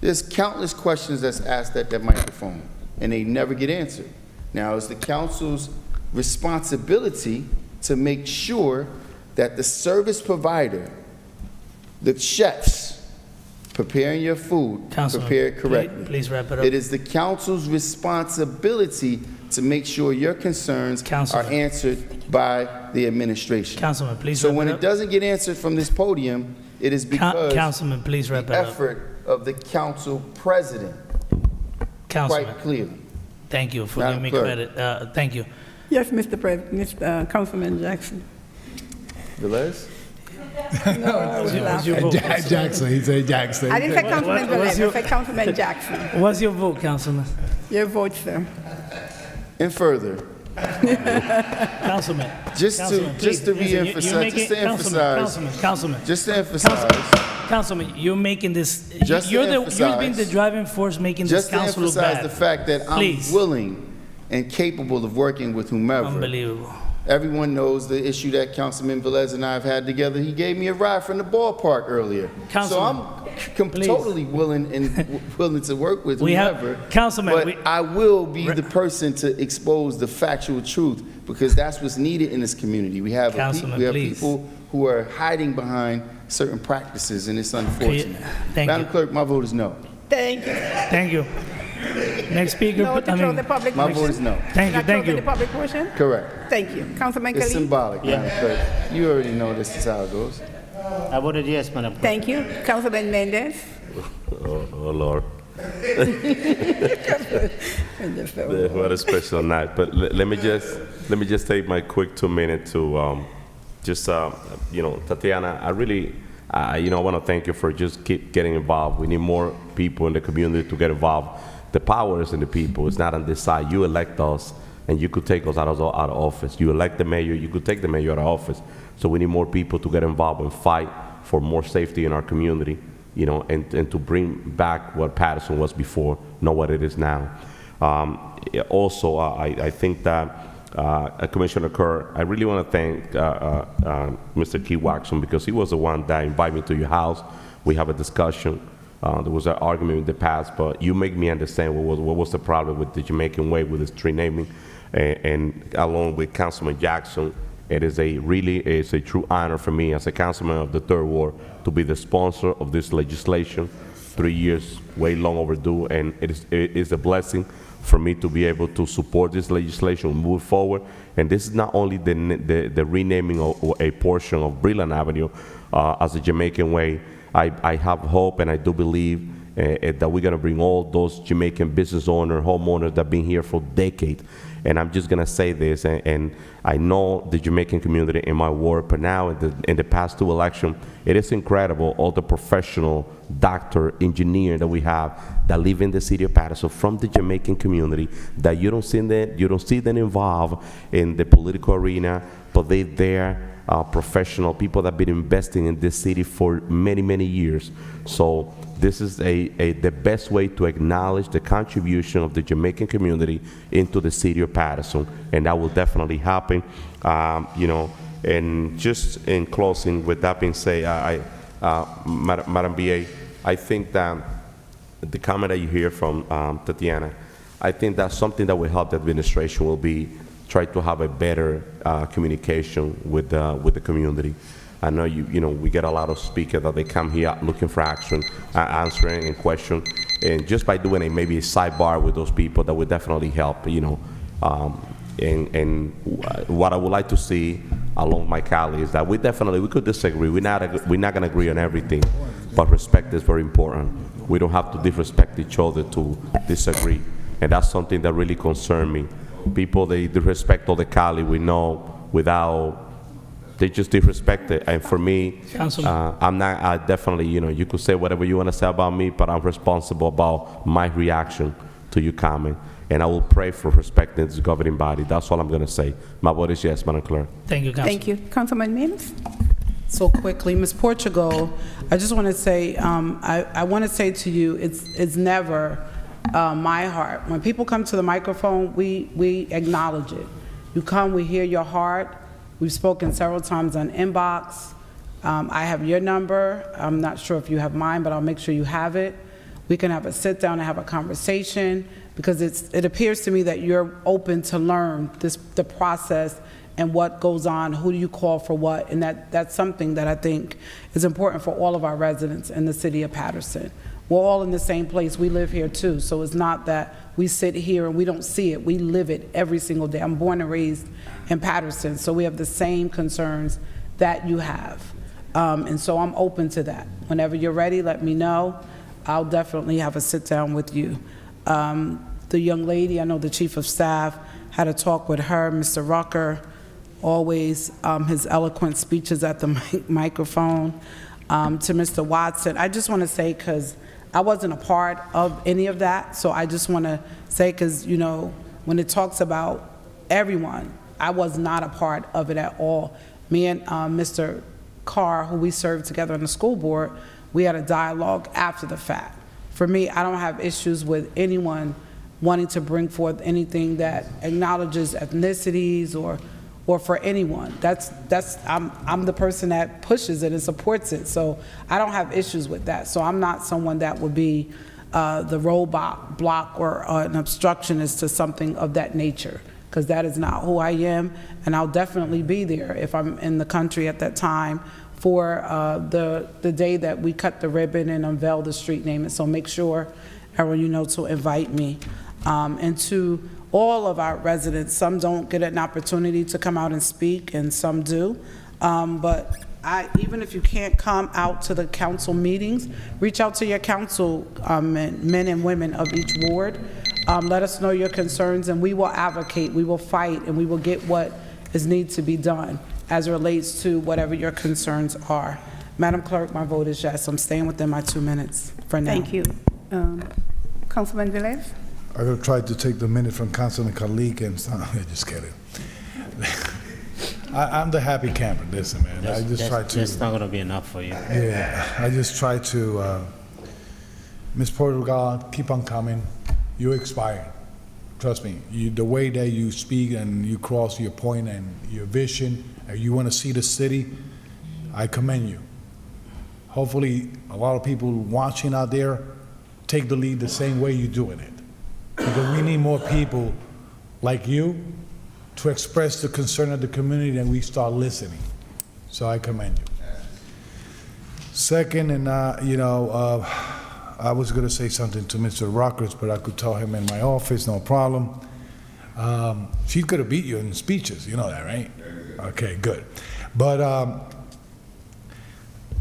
There's countless questions that's asked at that microphone, and they never get answered. Now, it's the council's responsibility to make sure that the service provider, the chefs, preparing your food, Councilman, prepare it correctly. please wrap it up. It is the council's responsibility to make sure your concerns Councilman. are answered by the administration. Councilman, please So wrap when it it up. doesn't get answered from this podium, it is because Councilman, please wrap the it up. effort of the council president, Councilman, quite clearly. thank you for Madam giving me Clerk. credit. Thank you. Yes, Mr. President, Mr. Councilman Jackson. Velez? No, I was laughing. Jackson, he said Jackson. I didn't say Councilman what's Velez, your- I said Councilman Jackson. What's your vote, Councilman? Your vote, sir. And further, Councilman. just Councilman, to just to please. Listen, reemphasize, you're making- just to emphasize, Councilman. just to emphasize, Councilman, you're making this. Just to You're emphasize- being the driving force, making this just to council look emphasize bad. the fact that Please. I'm willing and capable of working with whomever. Unbelievable. Everyone knows the issue that Councilman Velez and I have had together. He gave me a ride from the ballpark earlier. So Councilman, I'm please. totally willing and willing to work with We have- whomever. Councilman, but we- I will be the person to expose the factual truth because that's what's needed in this community. We have, Councilman, we have please. people who are hiding behind certain practices, and it's unfortunate. Thank Madam you. Clerk, my vote is no. Thank you. Thank you. Next speaker. No, to close the public My portion. vote is no. Thank you, Not thank closing you. the public portion? Correct. Thank you. Councilman It's Khalid? symbolic, Madam Clerk. You already know this is how it goes. I voted yes, Madam Clerk. Thank you. Councilman Mendez? Oh Lord. What a special night. But let me just take my quick 2 minutes to Tatiana, I really, I want to thank you for just keep getting involved. We need more people in the community to get involved. The power is in the people. It's not on this side. You elect us, and you could take us out of office. You elect the mayor, you could take the mayor out of office. So we need more people to get involved and fight for more safety in our community, and to bring back what Paterson was before, not what it is now. Also, I think that Commissioner Kerr, I really want to thank Mr. Key Waxman because he was the one that invited me to your house. We have a discussion. There was an argument in the past, but you make me understand what was the problem with the Jamaican Way with the street naming, and along with Councilman Jackson, it is a true honor for me as a councilman of the Third Ward to be the sponsor of this legislation. 3 years, way long overdue, and it is a blessing for me to be able to support this legislation, move forward. And this is not only the renaming of a portion of Breland Avenue as a Jamaican Way. I have hope and I do believe that we're gonna bring all those Jamaican business owners, homeowners that have been here for decades. And I'm just gonna say this, and I know the Jamaican community in my ward, but now in the past 2 elections, it is incredible all the professional doctor, engineer that we have that live in the city of Paterson from the Jamaican community that you don't see them involved in the political arena but they're professional people that have been investing in this city for many, many years. So this is the best way to acknowledge the contribution of the Jamaican community into the city of Paterson, and that will definitely happen. And just in closing, with that being said, Madam BA, I think that the comment that you hear from Tatiana, I think that's something that will help the administration will be try to have a better communication with the community. I know we get a lot of speakers that they come here looking for action, answering and question, and just by doing maybe a sidebar with those people, that would definitely help. And what I would like to see along my colleagues is that we could disagree. We're not going to agree on everything, but respect is very important. We don't have to disrespect each other to disagree, and that's something that really concerns me. People, they disrespect all the colleagues we know without, they just disrespect it. And for me, I'm not, I definitely, you could say whatever you want to say about me, but I'm responsible about my reaction to your comment. And I will pray for respecting this governing body. That's all I'm going to say. My vote is yes, Madam Clerk. Thank you, Councilman. Thank you. Councilman Mims? So quickly, Ms. Portugal, I just want to say, I want to say to you, it's never my heart. When people come to the microphone, we acknowledge it. You come, we hear your heart. We've spoken several times on inbox. I have your number. I'm not sure if you have mine, but I'll make sure you have it. We can have a sit down and have a conversation, because it appears to me that you're open to learn the process and what goes on, who do you call for what, and that's something that I think is important for all of our residents in the city of Paterson. We're all in the same place. We live here too, so it's not that we sit here and we don't see it. We live it every single day. I'm born and raised in Paterson, so we have the same concerns that you have. And so I'm open to that. Whenever you're ready, let me know. I'll definitely have a sit down with you. The young lady, I know the chief of staff, had a talk with her, Mr. Rucker, always his eloquent speeches at the microphone. To Mr. Watson, I just want to say, because I wasn't a part of any of that, so I just want to say, because, when it talks about everyone, I was not a part of it at all. Me and Mr. Carr, who we served together on the school board, we had a dialogue after the fact. For me, I don't have issues with anyone wanting to bring forth anything that acknowledges ethnicities or for anyone. I'm the person that pushes it and supports it, so I don't have issues with that. So I'm not someone that would be the roadblock block or an obstructionist to something of that nature, because that is not who I am, and I'll definitely be there if I'm in the country at that time for the day that we cut the ribbon and unveil the street name. And so make sure, everyone, to invite me. And to all of our residents, some don't get an opportunity to come out and speak, and some do. But even if you can't come out to the council meetings, reach out to your council men and women of each ward. Let us know your concerns, and we will advocate, we will fight, and we will get what is needs to be done as it relates to whatever your concerns are. Madam Clerk, my vote is yes. I'm staying within my 2 minutes for now. Thank you. Councilman Velez? I'm going to try to take the minute from Councilman Kalik and just kidding. I'm the happy camper. Listen, man. I just try to. That's not going to be enough for you. Yeah, I just try to. Ms. Portugal, keep on coming. You're expiring. Trust me. The way that you speak and you cross your point and your vision, and you want to see the city, I commend you. Hopefully, a lot of people watching out there take the lead the same way you're doing it. Because we need more people like you to express the concern of the community, and we start listening. So I commend you. Second, and I was going to say something to Mr. Rockers, but I could tell him in my office, no problem. She's going to beat you in speeches, you know that, right? Okay, good. But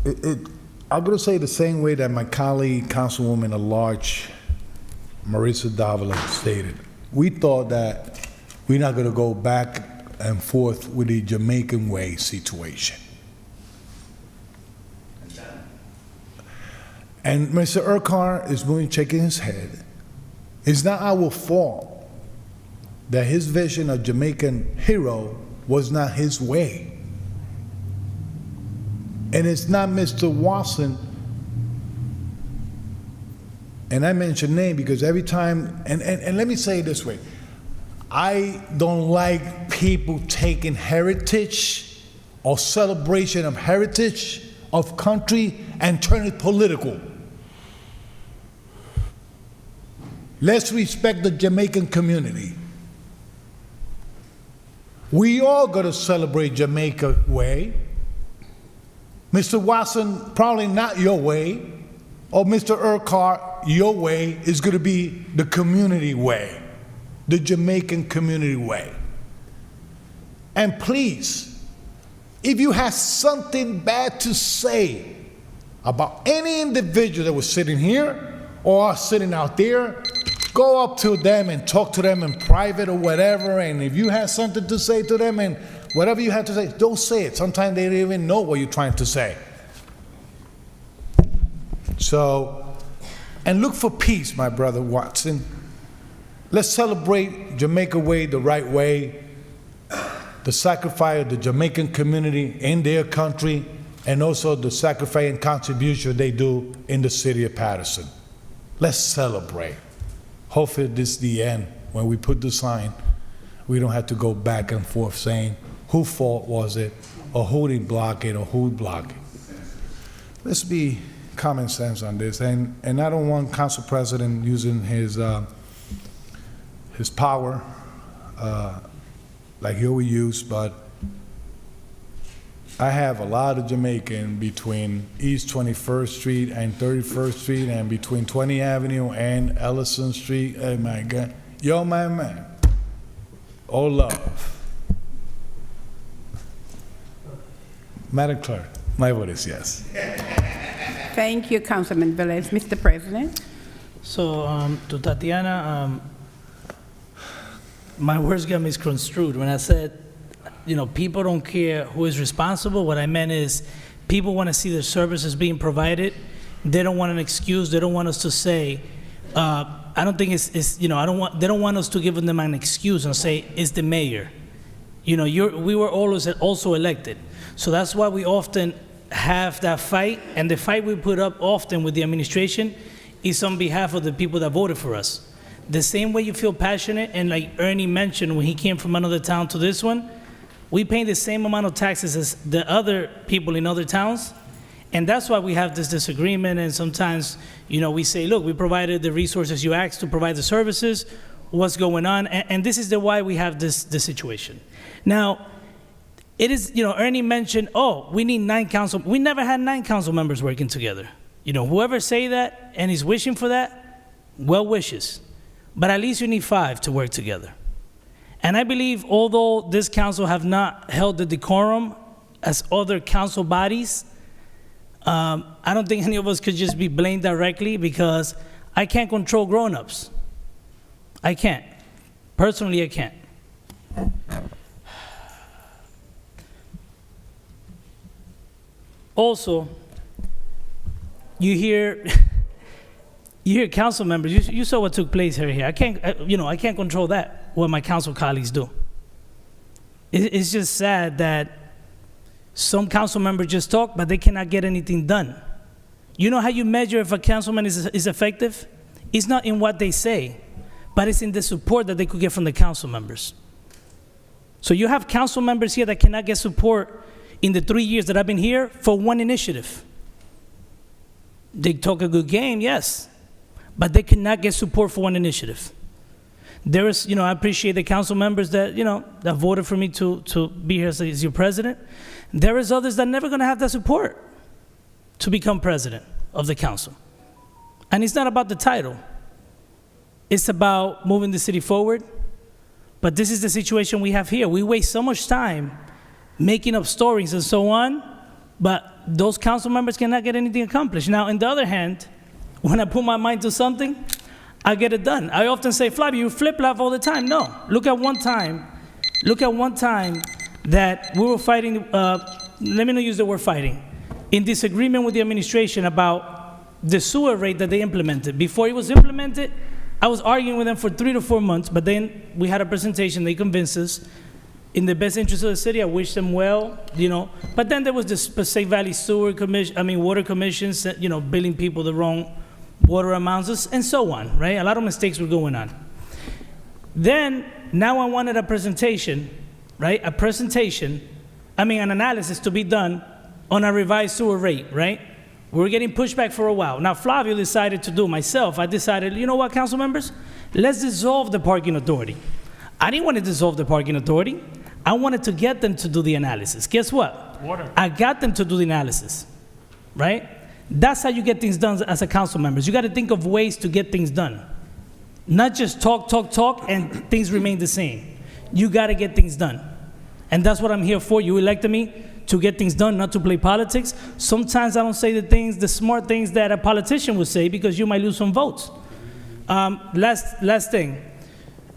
I'm going to say the same way that my colleague, Councilwoman at Large, Marissa Davila, stated. We thought that we're not going to go back and forth with the Jamaican way situation. And Mr. Urquhart is going shaking his head. It's not our fault that his vision of Jamaican hero was not his way. And it's not Mr. Watson, and I mention name because every time, and let me say it this way, I don't like people taking heritage or celebration of heritage of country and turn it political. Let's respect the Jamaican community. We all got to celebrate Jamaica way. Mr. Watson, probably not your way, or Mr. Urquhart, your way is going to be the community way, the Jamaican community way. And please, if you have something bad to say about any individual that was sitting here or sitting out there, go up to them and talk to them in private or whatever, and if you have something to say to them and whatever you have to say, don't say it. Sometimes they don't even know what you're trying to say. So, and look for peace, my brother Watson. Let's celebrate Jamaica Way the right way, the sacrifice of the Jamaican community in their country, and also the sacrifice and contribution they do in the city of Paterson. Let's celebrate. Hopefully this is the end. When we put the sign, we don't have to go back and forth saying whose fault was it, or who did block it, or who blocked it. Let's be common sense on this, and I don't want Council President using his power like he always used, but I have a lot of Jamaican between East 21st Street and 31st Street and between 20th Avenue and Ellison Street. Oh my God. Yo, my man. All love. Madam Clerk, my vote is yes. Thank you, Councilman Velez. Mr. President. So, to Tatiana, my words got misconstrued when I said, you know, people don't care who is responsible. What I meant is people want to see their services being provided. They don't want an excuse. They don't want us to say, I don't think it's you know, they don't want us to give them an excuse and say, it's the mayor. You know, we were always also elected. So that's why we often have that fight, and the fight we put up often with the administration is on behalf of the people that voted for us. The same way you feel passionate, and like Ernie mentioned when he came from another town to this one, we pay the same amount of taxes as the other people in other towns, and that's why we have this disagreement, and sometimes, you know, we say, look, we provided the resources you asked to provide the services, what's going on, and this is why we have this situation. Now, it is, you know, Ernie mentioned, oh, we need 9 council. We never had 9 council members working together. You know, whoever say that and is wishing for that, well wishes. But at least you need 5 to work together. And I believe, although this council have not held the decorum as other council bodies, I don't think any of us could just be blamed directly, because I can't control grown-ups. I can't. Personally, I can't. Also, you hear council members. You saw what took place here. I can't control that. What my council colleagues do. It's just sad that some council members just talk, but they cannot get anything done. You know how you measure if a councilman is effective? It's not in what they say, but it's in the support that they could get from the council members. So you have council members here that cannot get support in the 3 years that I've been here for one initiative. They talk a good game, yes, but they cannot get support for one initiative. There is, you know, I appreciate the council members that, you know, that voted for me to be here as your president. There is others that are never going to have that support to become president of the council. And it's not about the title. It's about moving the city forward. But this is the situation we have here. We waste so much time making up stories and so on, but those council members cannot get anything accomplished. Now, on the other hand, when I put my mind to something, I get it done. I often say, Flavio, you flip-flop all the time. No, look at one time that we were fighting, let me not use the word fighting, in disagreement with the administration about the sewer rate that they implemented. Before it was implemented, I was arguing with them for 3 to 4 months, but then we had a presentation, they convinced us, in the best interest of the city. I wish them well, But then there was this Passaic Valley Sewer Commission, Water Commissions, billing people the wrong water amounts, and so on, right? A lot of mistakes were going on. Then, now I wanted a presentation, right? An analysis to be done on a revised sewer rate, right? We were getting pushback for a while. Now, Flavio decided to do myself. I decided, you know what, council members? Let's dissolve the parking authority. I didn't want to dissolve the parking authority. I wanted to get them to do the analysis. Guess what? Water. I got them to do the analysis, right? That's how you get things done as a council members. You got to think of ways to get things done. Not just talk, and things remain the same. You got to get things done. And that's what I'm here for. You elected me to get things done, not to play politics. Sometimes I don't say the smart things that a politician would say because you might lose some votes. Last thing.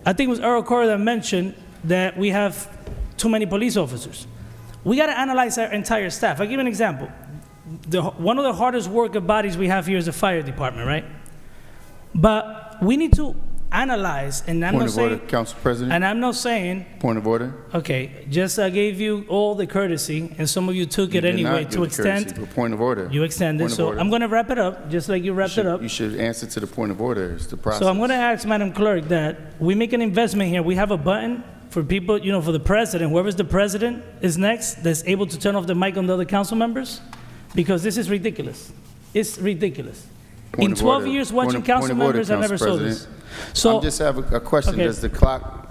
I think it was Earl Corey that mentioned that we have too many police officers. We got to analyze our entire staff. I'll give you an example. One of the hardest working bodies we have here is the fire department, right? But we need to analyze, and I'm Point not of saying, order, Council President. and I'm not saying, Point of order. okay, just I gave you all the courtesy, and some of you took it You did anyway not to give the extend. courtesy, but point of order. You extended, Point of so order. I'm going to wrap it up, just like you wrapped it up. You should answer to the point of order. It's the process. So I'm going to ask Madam Clerk that we make an investment here. We have a button for people, for the president, whoever's the president is next, that's able to turn off the mic on the other council members, because this is ridiculous. It's ridiculous. Point In of 12 order. years watching Point council of order, members, I never Council saw this. President. So I just have a question. Okay. Does the clock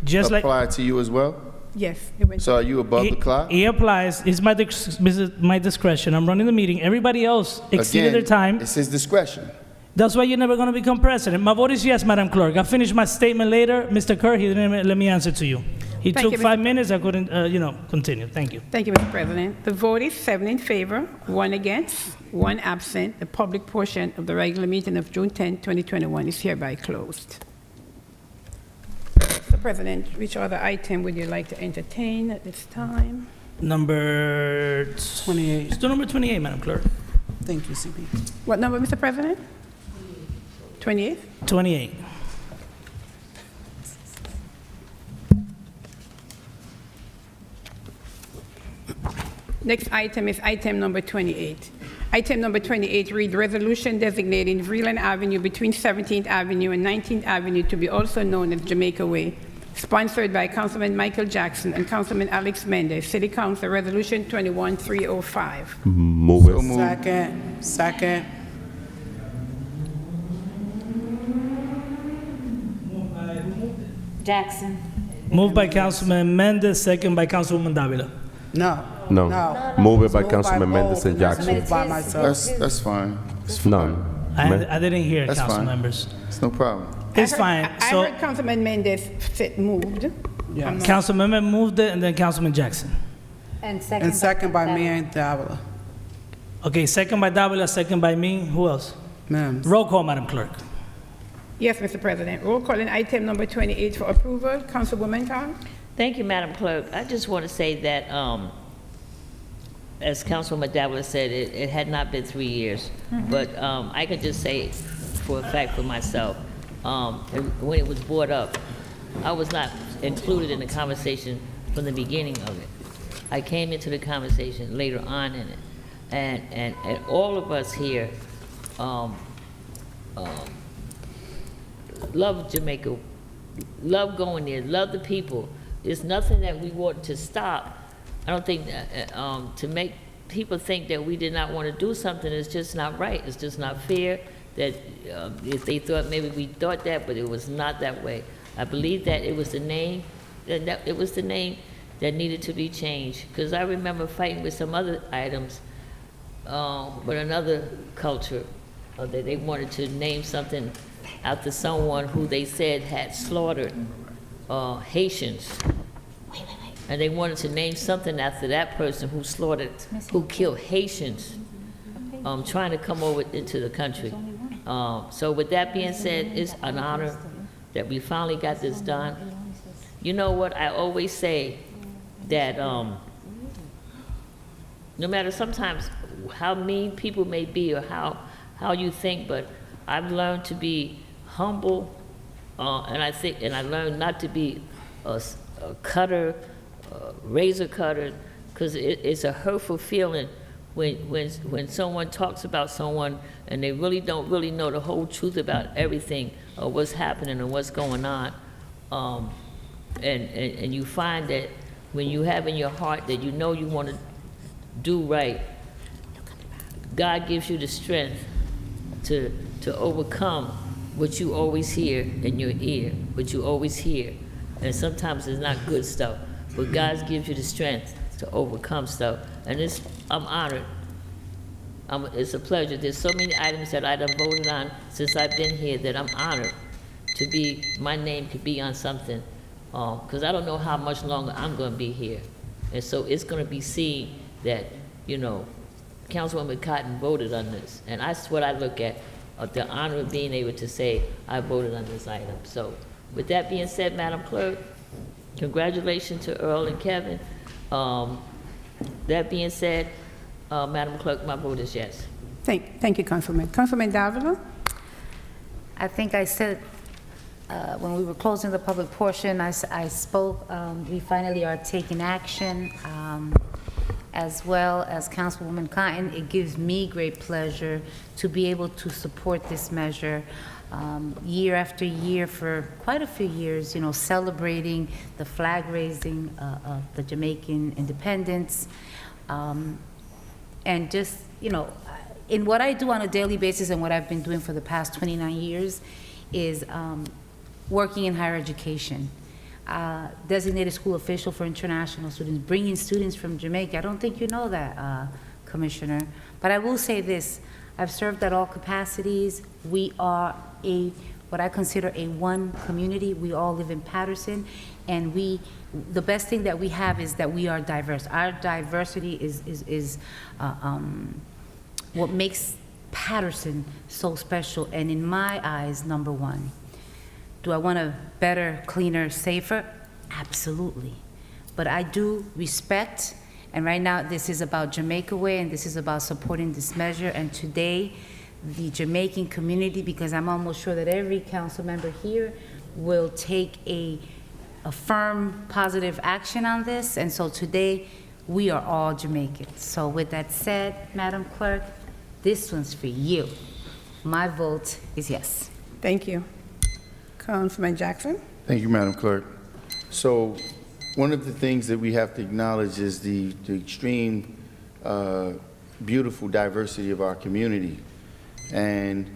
Just like- apply to you as well? Yes, it went. So are you above the clock? It applies. It's my discretion. I'm running the meeting. Everybody else exceeded their time. It's his discretion. That's why you're never going to become president. My vote is yes, Madam Clerk. I'll finish my statement later. Mr. Kerr, he didn't let me answer to you. He Thank took you, 5 Mr. minutes. I couldn't, continue. Thank you. Thank you, Mr. President. The vote is 7 in favor, 1 against, 1 absent. The public portion of the regular meeting of June 10, 2021 is hereby closed. Mr. President, which other item would you like to entertain at this time? Number 28. Still number 28, Madam Clerk. Thank you, CP. What number, Mr. President? 28? 28. Next item is item number 28. Item number 28 reads resolution designating Vreeland Avenue between 17th Avenue and 19th Avenue to be also known as Jamaica Way, sponsored by Councilman Michael Jackson and Councilman Alex Mendez. City Council Resolution 21305. Move it. Second. Jackson. Moved by Councilman Mendez, second by Councilwoman Davila. No. No. Move it by Moved Councilman both, Mendes and and that's Jackson. moved by myself. That's fine. None. I didn't hear That's council fine. members. It's no problem. It's I fine. heard, I So heard Councilman Mendez said moved. Yeah. I'm not- Councilman moved it, and then Councilman Jackson. And second. And second by me and Davila. Okay, second by Davila, second by me. Who else? Mims. Roll call, Madam Clerk. Yes, Mr. President. Roll call in item number 28 for approval. Councilwoman Khan? Thank you, Madam Clerk. I just want to say that, as Councilwoman Davila said, it had not been 3 years. But I can just say for a fact for myself, when it was brought up, I was not included in the conversation from the beginning of it. I came into the conversation later on in it. And all of us here love Jamaica, love going there, love the people. It's nothing that we want to stop. I don't think to make people think that we did not want to do something is just not right. It's just not fair that if they thought maybe we thought that, but it was not that way. I believe that it was the name, it was the name that needed to be changed. Because I remember fighting with some other items, with another culture, that they wanted to name something after someone who they said had slaughtered Haitians. And they wanted to name something after that person who killed Haitians, trying to come over into the country. So with that being said, it's an honor that we finally got this done. You know what, I always say that no matter sometimes how mean people may be or how you think, but I've learned to be humble, and I learned not to be cutter, razor cutter, because it's a hurtful feeling when someone talks about someone and they really don't really know the whole truth about everything or what's happening and what's going on. And you find that when you have in your heart that you know you want to do right, God gives you the strength to overcome what you always hear in your ear, what you always hear. And sometimes it's not good stuff, but God gives you the strength to overcome stuff. And I'm honored. It's a pleasure. There's so many items that I done voted on since I've been here that I'm honored to be, my name could be on something. Because I don't know how much longer I'm going to be here. And so it's going to be seen that, you know, Councilwoman Cotton voted on this. And that's what I look at, the honor of being able to say I voted on this item. So with that being said, Madam Clerk, congratulations to Earl and Kevin. That being said, Madam Clerk, my vote is yes. Thank you, Councilman. Councilman Davila? I think I said, when we were closing the public portion, I spoke, we finally are taking action, as well as Councilwoman Cotton. It gives me great pleasure to be able to support this measure year after year for quite a few years, you know, celebrating the flag raising of the Jamaican independence. And just, you know, in what I do on a daily basis and what I've been doing for the past 29 years is working in higher education. Designated school official for international students, bringing students from Jamaica. I don't think you know that, Commissioner. But I will say this, I've served at all capacities. We are what I consider a one community. We all live in Paterson, and the best thing that we have is that we are diverse. Our diversity is what makes Paterson so special, and in my eyes, #1. Do I want a better, cleaner, safer? Absolutely. But I do respect, and right now this is about Jamaica Way, and this is about supporting this measure, and today, the Jamaican community, because I'm almost sure that every council member here will take a firm, positive action on this, and so today, we are all Jamaicans. So with that said, Madam Clerk, this one's for you. My vote is yes. Thank you. Councilman Jackson? Thank you, Madam Clerk. So one of the things that we have to acknowledge is the extreme beautiful diversity of our community. And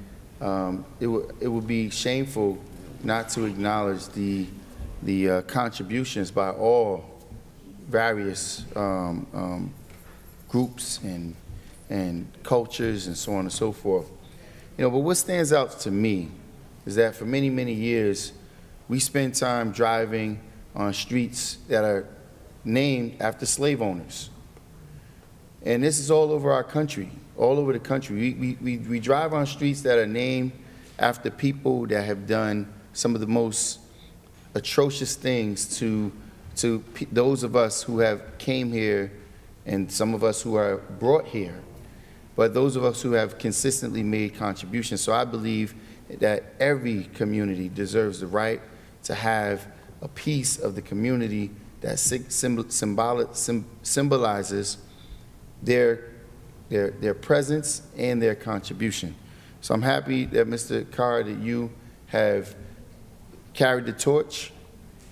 it would be shameful not to acknowledge the contributions by all various groups and cultures and so on and so forth. You know, but what stands out to me is that for many, many years, we spend time driving on streets that are named after slave owners. And this is all over our country, all over the country. We drive on streets that are named after people that have done some of the most atrocious things to those of us who have came here and some of us who are brought here, but those of us who have consistently made contributions. So I believe that every community deserves the right to have a piece of the community that symbolizes their presence and their contribution. So I'm happy that, Mr. Carr, that you have carried the torch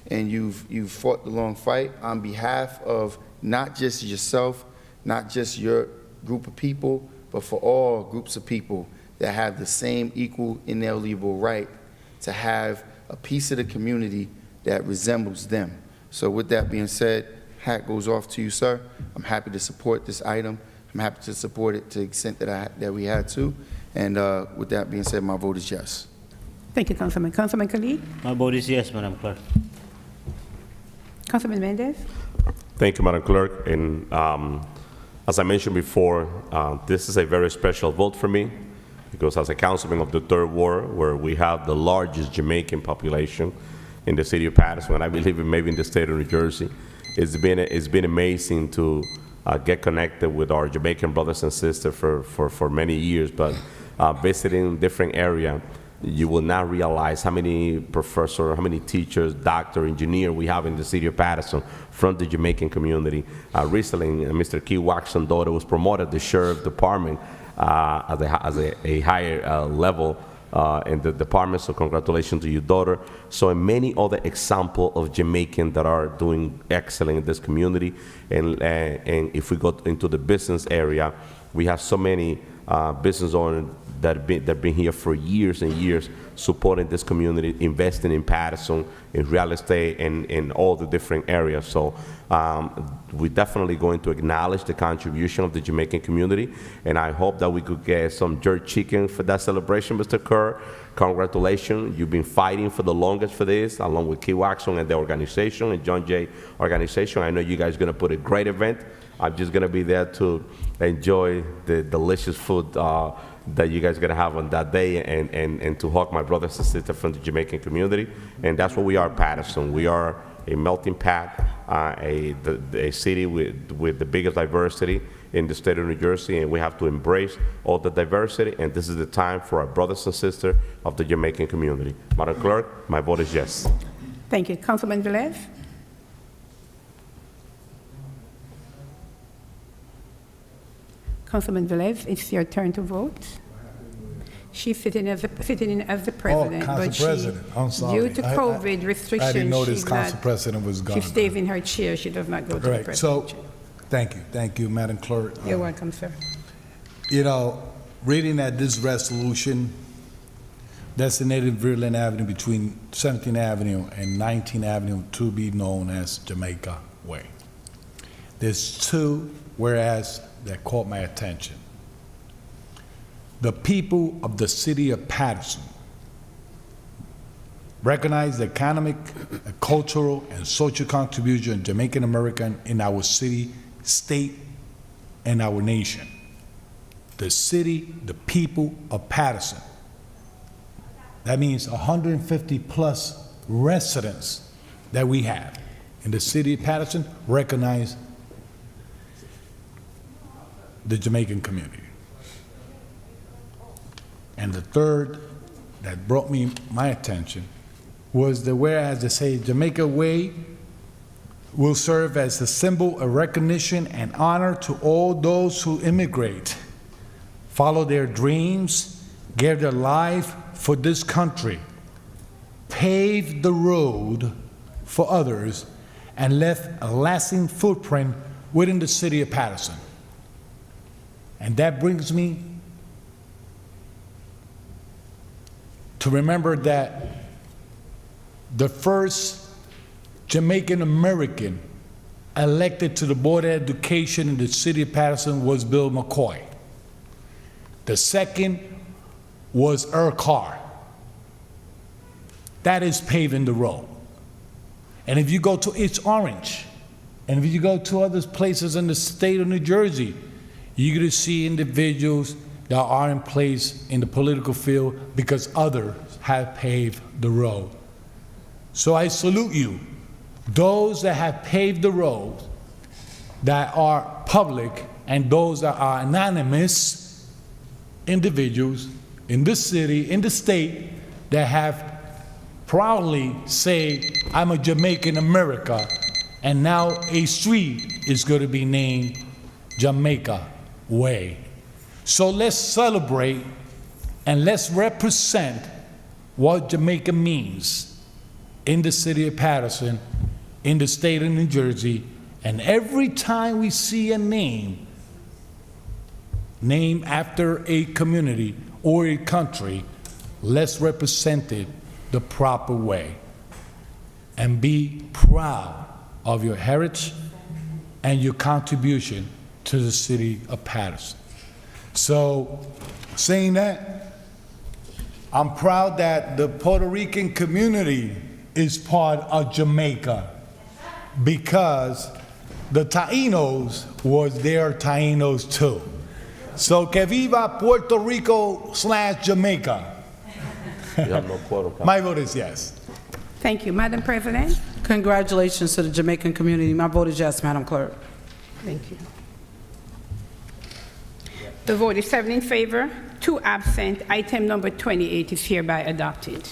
and you've fought the long fight on behalf of not just yourself, not just your group of people, but for all groups of people that have the same equal, inalienable right to have a piece of the community that resembles them. So with that being said, hat goes off to you, sir. I'm happy to support this item. I'm happy to support it to the extent that we had to. And with that being said, my vote is yes. Thank you, Councilman. Councilman Khalid? My vote is yes, Madam Clerk. Councilman Mendez? Thank you, Madam Clerk. And as I mentioned before, this is a very special vote for me because as a councilman of the 3rd Ward, where we have the largest Jamaican population in the city of Paterson, and I believe maybe in the state of New Jersey, it's been amazing to get connected with our Jamaican brothers and sisters for many years, but visiting different areas, you will not realize how many professors, how many teachers, doctor, engineer we have in the city of Paterson from the Jamaican community. Recently, Mr. Key Waxon's daughter was promoted to sheriff department as a higher level in the department, so congratulations to your daughter. So and many other examples of Jamaicans that are doing excellent in this community. And if we go into the business area, we have so many business owners that have been here for years and years, supporting this community, investing in Paterson, in real estate, and in all the different areas. So we're definitely going to acknowledge the contribution of the Jamaican community, and I hope that we could get some jerk chicken for that celebration, Mr. Kerr. Congratulations. You've been fighting for the longest for this, along with Key Waxon and the organization, and John Jay organization. I know you guys are going to put a great event. I'm just going to be there to enjoy the delicious food that you guys are going to have on that day, and to hug my brothers and sisters from the Jamaican community. And that's what we are, Paterson. We are a melting pot, a city with the biggest diversity in the state of New Jersey, and we have to embrace all the diversity, and this is the time for our brothers and sisters of the Jamaican community. Madam Clerk, my vote is yes. Thank you. Councilman Velez? Councilman Velez, it's your turn to vote. She's sitting in as the president, Council but President, I'm sorry. due to COVID restrictions, I didn't notice she's Council not- President was gone. She stays in her chair. She does not go to the Right, so, president. thank you, Madam Clerk. You're welcome, sir. You know, reading that this resolution designated Virland Avenue between 17th Avenue and 19th Avenue to be known as Jamaica Way. There's two whereas that caught my attention. The people of the city of Paterson recognize the economic, cultural, and social contribution of Jamaican American in our city, state, and our nation. The city, the people of Paterson. That means 150 plus residents that we have in the city of Paterson recognize the Jamaican community. And the third that brought me my attention was the whereas they say Jamaica Way will serve as a symbol of recognition and honor to all those who immigrate, follow their dreams, gave their life for this country, paved the road for others, and left a lasting footprint within the city of Paterson. And that brings me to remember that the first Jamaican American elected to the Board of Education in the city of Paterson was Bill McCoy. The second was Earl Carr. That is paving the road. And if you go to East Orange, and if you go to other places in the state of New Jersey, you're going to see individuals that are in place in the political field because others have paved the road. So I salute you, those that have paved the road, that are public, and those that are anonymous individuals in this city, in the state, that have proudly say, I'm a Jamaican America, and now a street is going to be named Jamaica Way. So let's celebrate and let's represent what Jamaica means in the city of Paterson, in the state of New Jersey, and every time we see a name named after a community or a country, let's represent it the proper way and be proud of your heritage and your contribution to the city of Paterson. So, saying that, I'm proud that the Puerto Rican community is part of Jamaica because the Taínos was their Taínos too. So, que viva Puerto Rico / Jamaica. You have no quorum. My vote is yes. Thank you. Madam President? Congratulations to the Jamaican community. My vote is yes, Madam Clerk. Thank you. The vote is 7 in favor, 2 absent. Item number 28 is hereby adopted.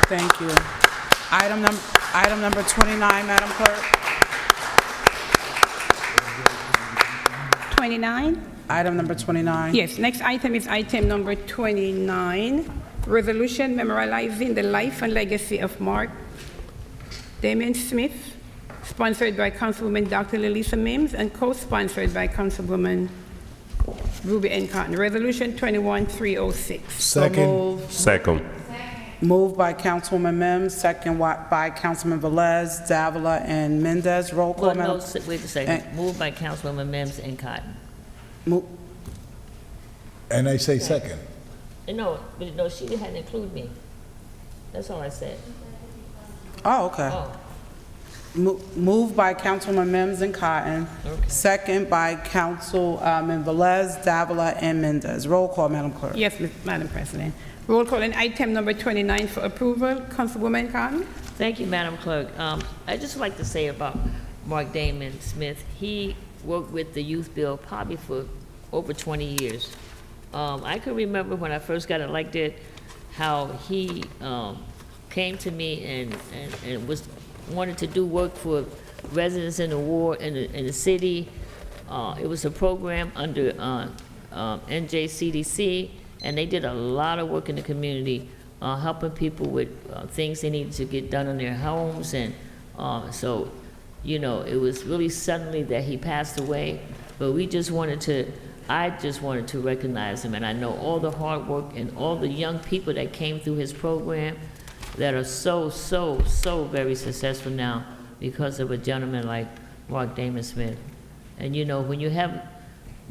Thank you. Item number 29, Madam Clerk. 29? Item number 29. Yes, next item is item number 29, resolution memorializing the life and legacy of Mark Damon Smith, sponsored by Councilwoman Dr. Lilisa Mims and co-sponsored by Councilwoman Ruby N. Cotton. Resolution 21306. Second. Second. Moved by Councilwoman Mims, second by Councilman Velez, Davila, and Mendez. Roll call, Well, no, Madam. wait a second. Moved by Councilwoman Mims and Cotton. And I say second. No, but no, she hadn't included me. That's all I said. Oh, okay. Oh, Moved by Councilwoman Mims and Cotton, second by Councilman Velez, Davila, and Mendez. Roll call, Madam Clerk. Yes, Madam President. Roll call on item number 29 for approval. Councilwoman Cotton? thank you, Madam Clerk. I'd just like to say about Mark Damon Smith, he worked with the youth bill probably for over 20 years. I can remember when I first got elected, how he came to me and wanted to do work for residents in the ward, in the city. It was a program under NJCDC, and they did a lot of work in the community, helping people with things they needed to get done in their homes. And so, you know, it was really suddenly that he passed away, but I just wanted to recognize him. And I know all the hard work and all the young people that came through his program that are so very successful now because of a gentleman like Mark Damon Smith. And you know, when you have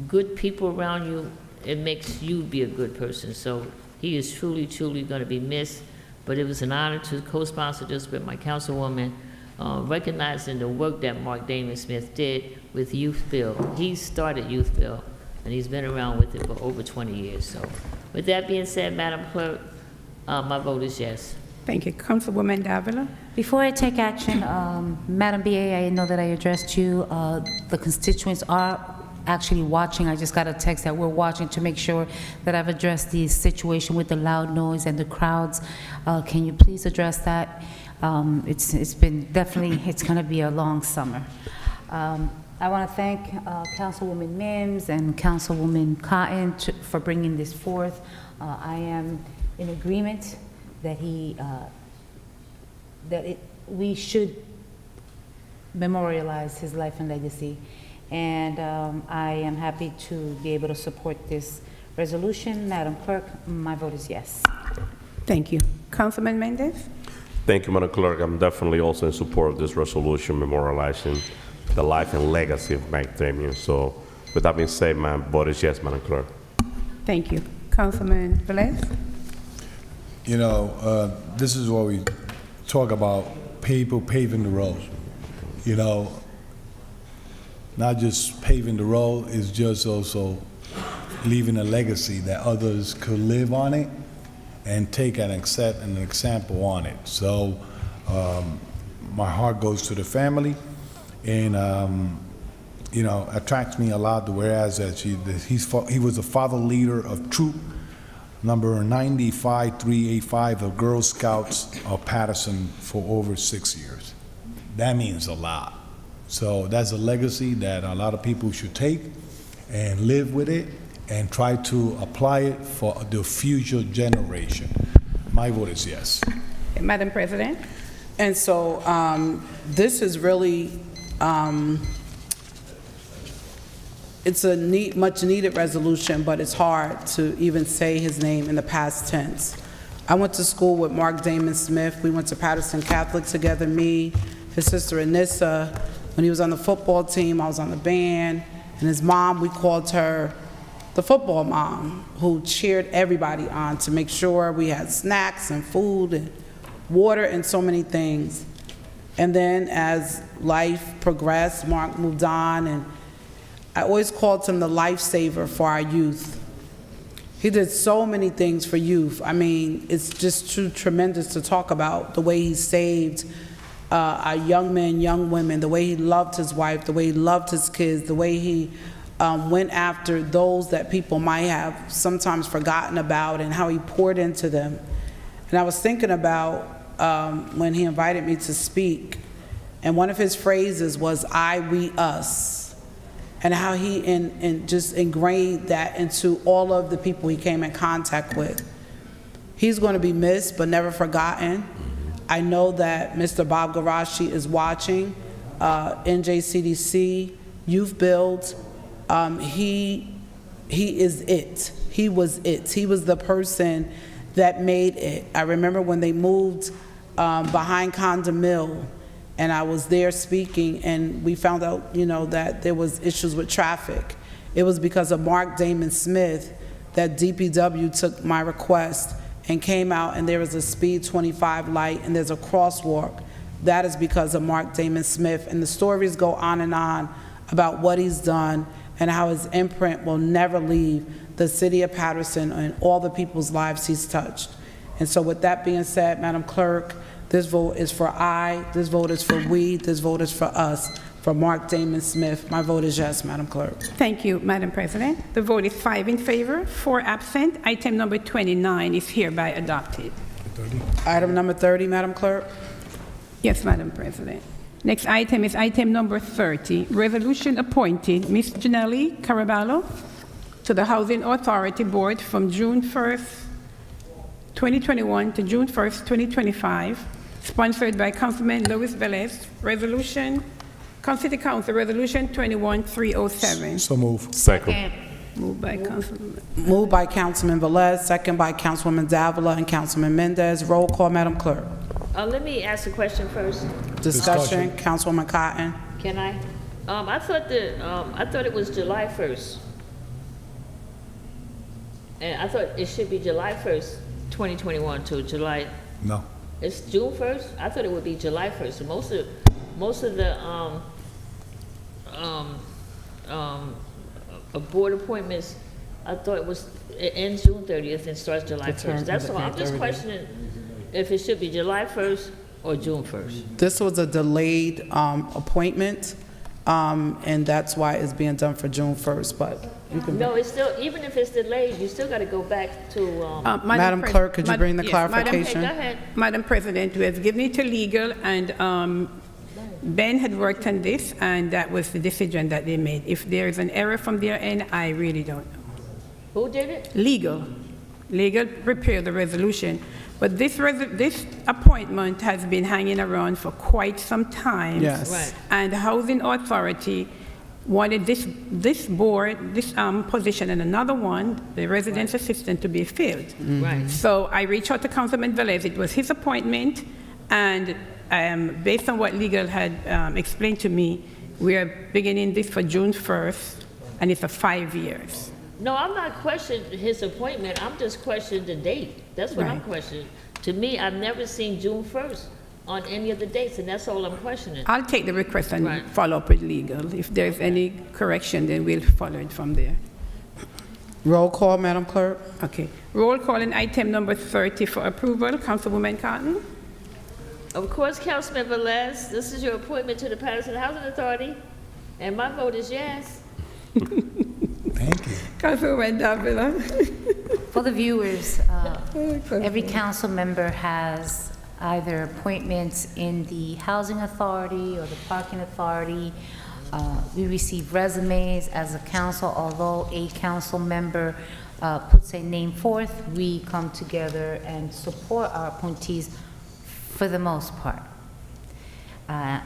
good people around you, it makes you be a good person. So he is truly going to be missed. But it was an honor to co-sponsor this with my councilwoman, recognizing the work that Mark Damon Smith did with Youth Bill. He started Youth Bill, and he's been around with it for over 20 years. So with that being said, Madam Clerk, my vote is yes. Thank you. Councilwoman Davila? Before I take action, Madam BA, I know that I addressed you. The constituents are actually watching. I just got a text that we're watching to make sure that I've addressed the situation with the loud noise and the crowds. Can you please address that? It's been definitely, it's going to be a long summer. I want to thank Councilwoman Mims and Councilwoman Cotton for bringing this forth. I am in agreement that we should memorialize his life and legacy. And I am happy to be able to support this resolution. Madam Clerk, my vote is yes. Thank you. Councilman Mendez? Thank you, Madam Clerk. I'm definitely also in support of this resolution memorializing the life and legacy of Mike Damien. So with that being said, my vote is yes, Madam Clerk. Thank you. Councilman Velez? You know, this is what we talk about, people paving the road. You know, not just paving the road, it's just also leaving a legacy that others could live on it and take an example on it. So my heart goes to the family, and you know, attracts me a lot, whereas that he was a father leader of troop number 95385 of Girl Scouts of Paterson for over 6 years. That means a lot. So that's a legacy that a lot of people should take and live with it and try to apply it for the future generation. My vote is yes. Madam President? And so this is really, it's a much needed resolution, but it's hard to even say his name in the past tense. I went to school with Mark Damon Smith. We went to Paterson Catholic together, me, his sister Anissa. When he was on the football team, I was on the band, and his mom, we called her the football mom, who cheered everybody on to make sure we had snacks and food and water and so many things. And then as life progressed, Mark moved on, and I always called him the lifesaver for our youth. He did so many things for youth. I mean, it's just too tremendous to talk about the way he saved our young men, young women, the way he loved his wife, the way he loved his kids, the way he went after those that people might have sometimes forgotten about and how he poured into them. And I was thinking about when he invited me to speak, and one of his phrases was, I, we, us, and how he just ingrained that into all of the people he came in contact with. He's going to be missed but never forgotten. I know that Mr. Bob Garashi is watching, NJCDC, Youth Build. He is it. He was it. He was the person that made it. I remember when they moved behind Conda Mill, and I was there speaking, and we found out, that there was issues with traffic. It was because of Mark Damon Smith that DPW took my request and came out, and there was a speed 25 light, and there's a crosswalk. That is because of Mark Damon Smith, and the stories go on and on about what he's done and how his imprint will never leave the city of Paterson and all the people's lives he's touched. And so with that being said, Madam Clerk, this vote is for I, this vote is for we, this vote is for us, for Mark Damon Smith. My vote is yes, Madam Clerk. Thank you, Madam President. The vote is 5 in favor, 4 absent. Item number 29 is hereby adopted. Item number 30, Madam Clerk. Yes, Madam President. Next item is item number 30, resolution appointing Ms. Janelle Caraballo to the Housing Authority Board from June 1st, 2021 to June 1st, 2025, sponsored by Councilman Luis Velez. Resolution, City Council Resolution 21307. So move. Second. Moved by Councilman. Moved by Councilman Velez, second by Councilwoman Davila and Councilman Mendez. Roll call, Madam Clerk. Let me ask a question first. Discussion, Councilwoman Cotton. Can I? I thought it was July 1st. And I thought it should be July 1st, 2021 to July. No. It's June 1st? I thought it would be July 1st. So most of the board appointments, I thought it ends June 30th and starts July 1st. That's all. I'm just questioning if it should be July 1st or June 1st. This was a delayed appointment, and that's why it's being done for June 1st, but you can... No, it's still, even if it's delayed, you still got to go back to... Madam Clerk, could you bring the yes, clarification? Go ahead. Madam President, we have given it to legal, and Ben had worked on this, and that was the decision that they made. If there is an error from their end, I really don't know. Who did it? Legal. Legal prepared the resolution. But this appointment has been hanging around for quite some time. Yes. Right. And the Housing Authority wanted this board, this position, and another one, the residence assistant, to be filled. Right. So I reached out to Councilman Velez. It was his appointment, and based on what legal had explained to me, we are beginning this for June 1st, and it's for 5 years. No, I'm not questioning his appointment. I'm just questioning the date. That's what I'm Right. questioning. To me, I've never seen June 1st on any of the dates, and that's all I'm questioning. I'll take the request and Right. follow up with legal. If there's any correction, then we'll follow it from there. Roll call, Madam Clerk. Okay. Roll call on item number 30 for approval. Councilwoman Cotton? Of course, Councilman Velez, this is your appointment to the Paterson Housing Authority, and my vote is yes. Thank you. Councilwoman Davila? For the viewers, every council member has either appointments in the Housing Authority or the Parking Authority. We receive resumes as a council. Although a council member puts a name forth, we come together and support our appointees for the most part.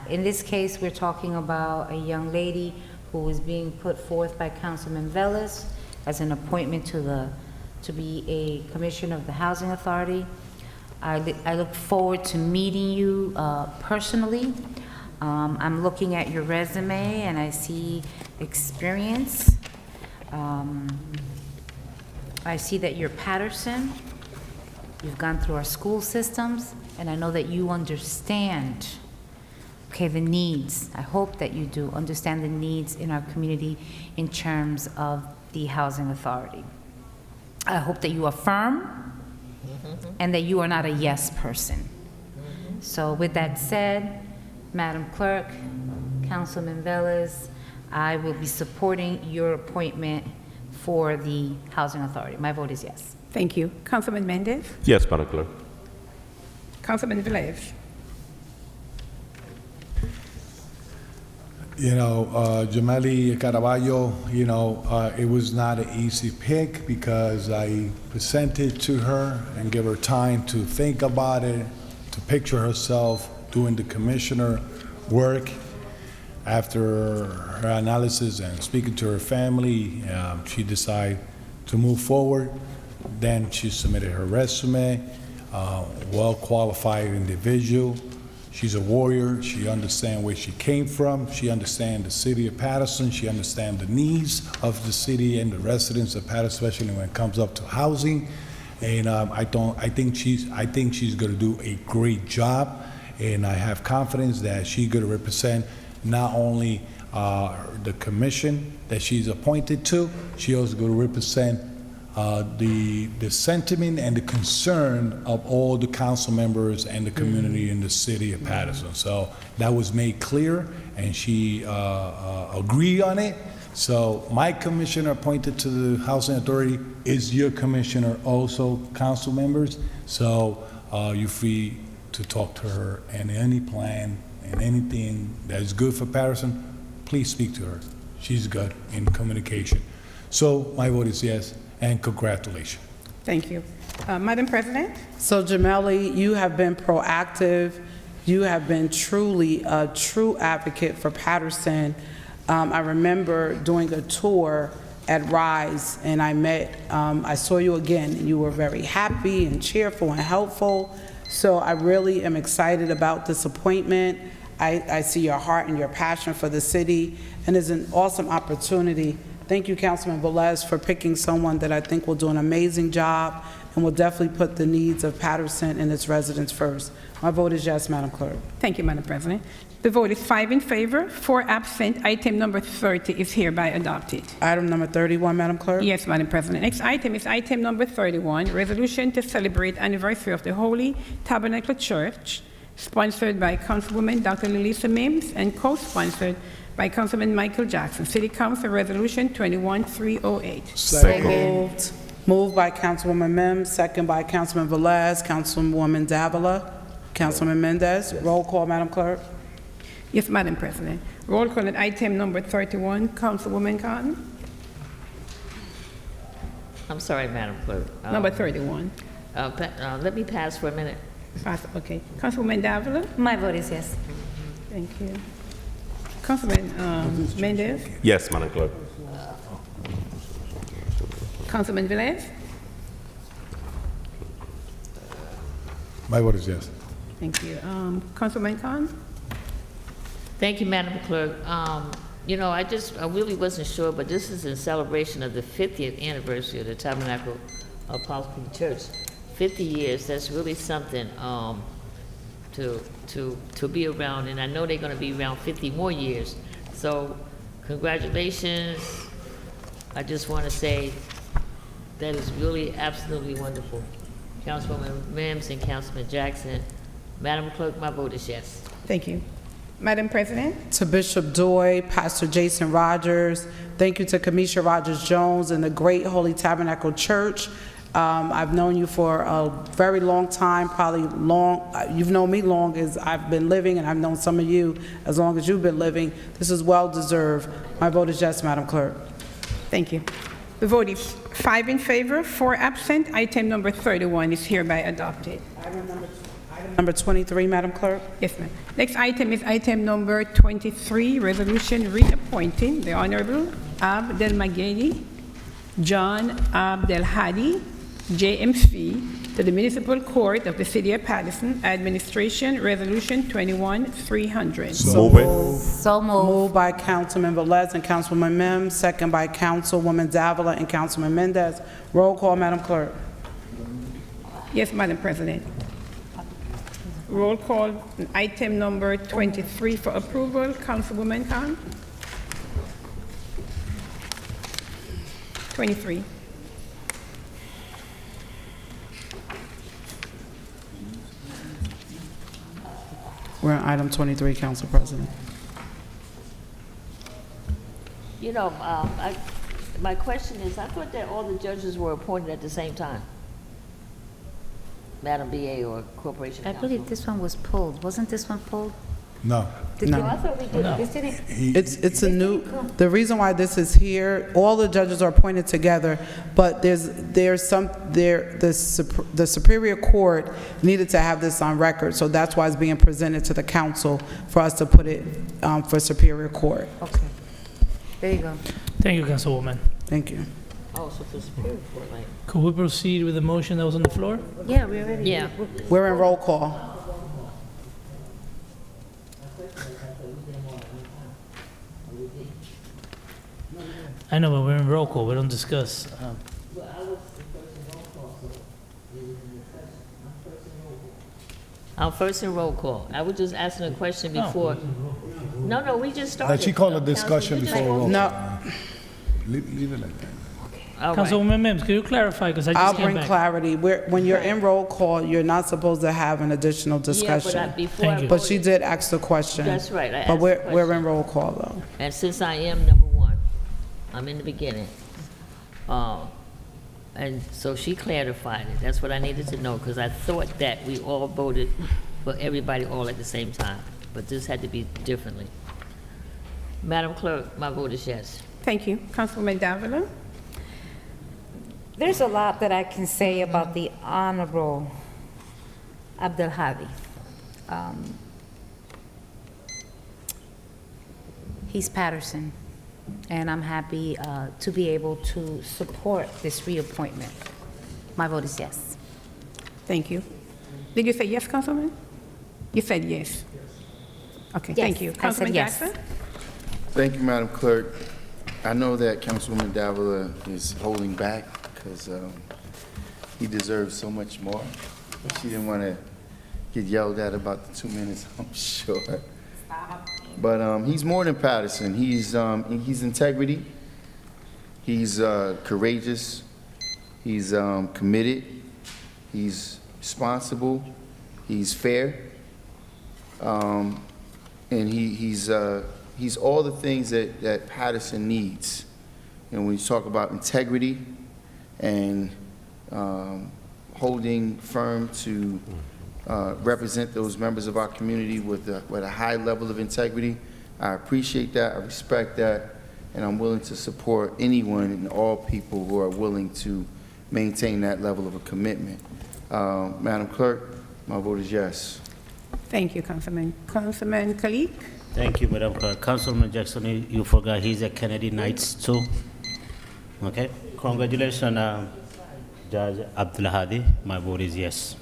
In this case, we're talking about a young lady who is being put forth by Councilman Velez as an appointment to be a commissioner of the Housing Authority. I look forward to meeting you personally. I'm looking at your resume and I see experience. I see that you're Paterson. You've gone through our school systems, and I know that you understand, okay, the needs. I hope that you do understand the needs in our community in terms of the Housing Authority. I hope that you are firm and that you are not a yes person. So with that said, Madam Clerk, Councilman Velez, I will be supporting your appointment for the Housing Authority. My vote is yes. Thank you. Councilman Mendez? Yes, Madam Clerk. Councilman Velez? You know, Jameli Caraballo, you know, it was not an easy pick because I presented to her and gave her time to think about it, to picture herself doing the commissioner work. After her analysis and speaking to her family, she decided to move forward. Then she submitted her resume, well-qualified individual. She's a warrior. She understands where she came from. She understands the city of Paterson. She understands the needs of the city and the residents of Paterson, especially when it comes up to housing. And I think she's going to do a great job. And I have confidence that she's going to represent not only the commission that she's appointed to, she also going to represent the sentiment and the concern of all the council members and the community in the city of Paterson. So that was made clear, and she agreed on it. So my commissioner appointed to the Housing Authority is your commissioner also, council members. So you're free to talk to her, and any plan and anything that is good for Paterson, please speak to her. She's good in communication. So my vote is yes, and congratulations. Thank you. Madam President? So Jameli, you have been proactive. You have been truly a true advocate for Paterson. I remember doing a tour at Rise, and I saw you again, and you were very happy and cheerful and helpful. So I really am excited about this appointment. I see your heart and your passion for the city, and it's an awesome opportunity. Thank you, Councilman Velez, for picking someone that I think will do an amazing job and will definitely put the needs of Paterson and its residents first. My vote is yes, Madam Clerk. Thank you, Madam President. The vote is 5 in favor, 4 absent. Item number 30 is hereby adopted. Item number 31, Madam Clerk. Yes, Madam President. Next item is item number 31, resolution to celebrate anniversary of the Holy Tabernacle Church, sponsored by Councilwoman Dr. Lilisa Mims and co-sponsored by Councilman Michael Jackson. City Council Resolution 21308. Second. Moved by Councilwoman Mims, second by Councilman Velez, Councilwoman Davila, Councilman Mendez. Roll call, Madam Clerk. Yes, Madam President. Roll call at item number 31, Councilwoman Cotton. I'm sorry, Madam Clerk. Number 31. Let me pass for a minute. Pass, okay. Councilwoman Davila. My vote is yes. Thank you. Councilman Mendez. Yes, Madam Clerk. Councilman Velez. My vote is yes. Thank you. Councilman Khan. Thank you, Madam Clerk. You know, I really wasn't sure, but this is in celebration of the 50th anniversary of the Tabernacle of Apostle Church. 50 years, that's really something to be around, and I know they're going to be around 50 more years. So congratulations. I just want to say that is really absolutely wonderful. Councilwoman Mims and Councilman Jackson. Madam Clerk, my vote is yes. Thank you. Madam President. To Bishop Doy, Pastor Jason Rogers, thank you to Kamisha Rogers-Jones and the Great Holy Tabernacle Church. I've known you for a very long time, probably long. You've known me long as I've been living, and I've known some of you as long as you've been living. This is well-deserved. My vote is yes, Madam Clerk. Thank you. The vote is 5 in favor, 4 absent. Item number 31 is hereby adopted. Item number 23, Madam Clerk. Yes, ma'am. Next item is item number 23, resolution reappointing the Honorable Abdel Magedi, John Abdel Hadi, JMC, to the Municipal Court of the City of Paterson, Administration Resolution 21300. Move it. So moved. Moved by Councilman Velez and Councilwoman Mims, second by Councilwoman Davila and Councilman Mendez. Roll call, Madam Clerk. Yes, Madam President. Roll call on item number 23 for approval. Councilwoman Khan. 23. We're on item 23, Council President. You know, my question is, I thought that all the judges were appointed at the same time. Madam BA or Corporation I Counsel. believe this one was pulled. Wasn't this one pulled? No. No, I thought we did. This didn't. It's a new, the reason why this is here, all the judges are appointed together, but the Superior Court needed to have this on record, so that's why it's being presented to the council for us to put it for Superior Court. Okay. There you go. Thank you, Councilwoman. Thank you. Oh, so for Superior Court, like. Could we proceed with the motion that was on the floor? Yeah, we already. Yeah. We're in roll call. I know, but we're in roll call, we don't discuss. I'm first in roll call. I was just asking a question before. No, we just started. She called a Counsel, discussion you just before a roll. No, Leave it like that. All right. Councilwoman Mims, can you clarify, because I I'll just came bring back. clarity. When you're in roll call, you're not supposed to have an additional discussion. Yeah, but before Thank I you. But she voted- did ask the question. That's right, I But asked the we're question. in roll call, though. And since I am number one, I'm in the beginning. And so she clarified it. That's what I needed to know, because I thought that we all voted for everybody all at the same time. But this had to be differently. Madam Clerk, my vote is yes. Thank you. Councilwoman Davila? There's a lot that I can say about the Honorable Abdelhadi. He's Paterson, and I'm happy to be able to support this reappointment. My vote is yes. Thank you. Did you say yes, Councilman? You said yes. Okay, thank Yes, you. I said Councilman yes. Jackson? Thank you, Madam Clerk. I know that Councilwoman Davila is holding back because he deserves so much more. But she didn't want to get yelled at about the 2 minutes, I'm sure. But he's more than Paterson. He's integrity. He's courageous. He's committed. He's responsible. He's fair. And he's all the things that Paterson needs. And when you talk about integrity and holding firm to represent those members of our community with a high level of integrity, I appreciate that, I respect that, and I'm willing to support anyone and all people who are willing to maintain that level of a commitment. Madam Clerk, my vote is yes. Thank you, Councilman. Councilman Kalik? Thank you, Madam Clerk. Councilman Jackson, you forgot he's a Kennedy Knights too. Okay, congratulations, Judge Abdulhadi. My vote is yes.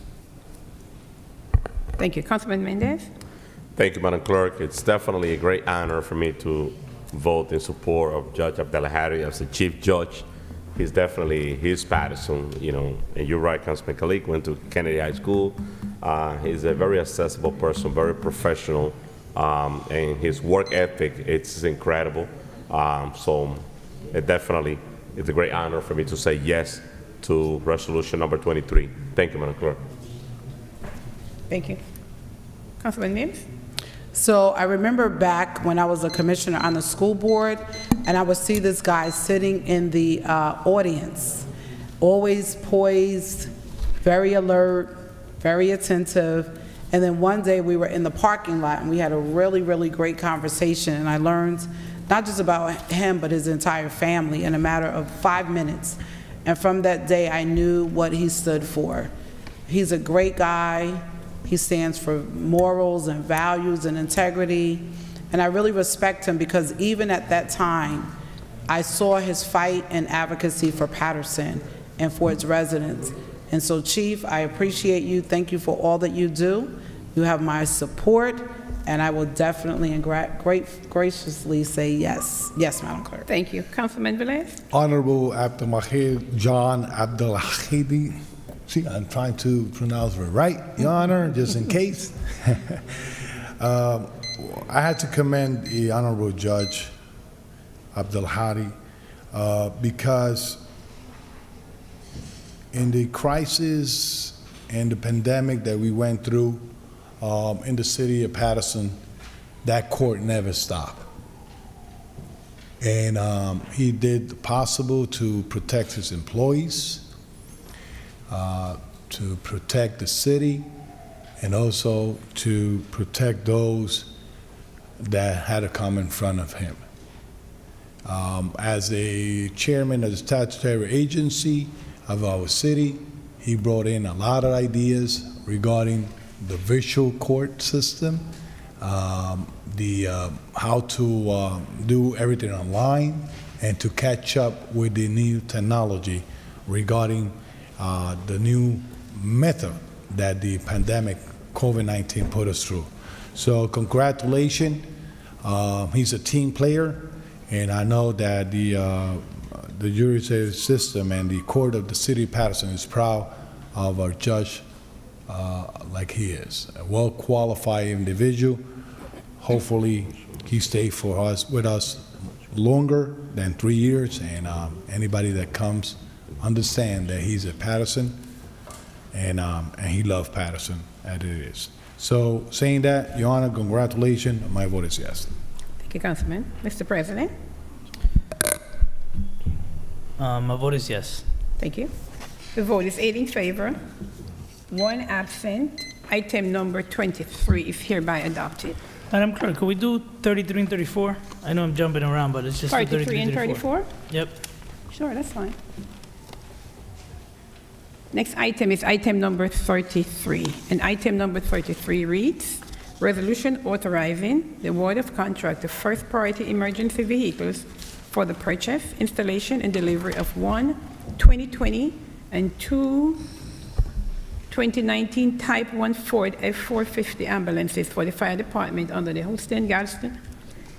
Thank you. Councilman Mendez? Thank you, Madam Clerk. It's definitely a great honor for me to vote in support of Judge Abdelhadi as the Chief Judge. He's Paterson, you know, and you're right, Councilman Kalik went to Kennedy High School. He's a very accessible person, very professional, and his work ethic, it's incredible. So it definitely is a great honor for me to say yes to resolution number 23. Thank you, Madam Clerk. Thank you. Councilman Mims? So I remember back when I was a commissioner on the school board, and I would see this guy sitting in the audience, always poised, very alert, very attentive. And then one day we were in the parking lot and we had a really, really great conversation, and I learned not just about him, but his entire family in a matter of 5 minutes. And from that day, I knew what he stood for. He's a great guy. He stands for morals and values and integrity. And I really respect him because even at that time, I saw his fight and advocacy for Paterson and for its residents. And so, Chief, I appreciate you. Thank you for all that you do. You have my support, and I will definitely and graciously say yes. Yes, Madam Clerk. Thank you. Councilman Velez? Honorable Abdelmajid John Abdelhadi. See, I'm trying to pronounce it right, Your Honor, just in case. I had to commend the Honorable Judge Abdelhadi because in the crisis and the pandemic that we went through in the city of Paterson, that court never stopped. And he did the possible to protect his employees, to protect the city, and also to protect those that had to come in front of him. As a chairman of the statutory agency of our city, he brought in a lot of ideas regarding the virtual court system, how to do everything online, and to catch up with the new technology regarding the new method that the pandemic COVID-19 put us through. So congratulations. He's a team player, and I know that the judiciary system and the court of the city of Paterson is proud of our judge like he is. A well-qualified individual. Hopefully, he stays with us longer than 3 years, and anybody that comes understand that he's a Paterson, and he loves Paterson as it is. So, saying that, Your Honor, congratulations. My vote is yes. Thank you, Councilman. Mr. President? My vote is yes. Thank you. The vote is 8 in favor, 1 absent. Item number 23 is hereby adopted. Madam Clerk, could we do 33 and 34? I know I'm jumping around, but it's just 33 and 34? Yep. Sure, that's fine. Next item is item number 33. And item number 33 reads, Resolution authorizing the award of contract of first priority emergency vehicles for the purchase, installation, and delivery of 1 2020 and 2 2019 Type 1 Ford F-450 ambulances for the fire department under the Houston-Galveston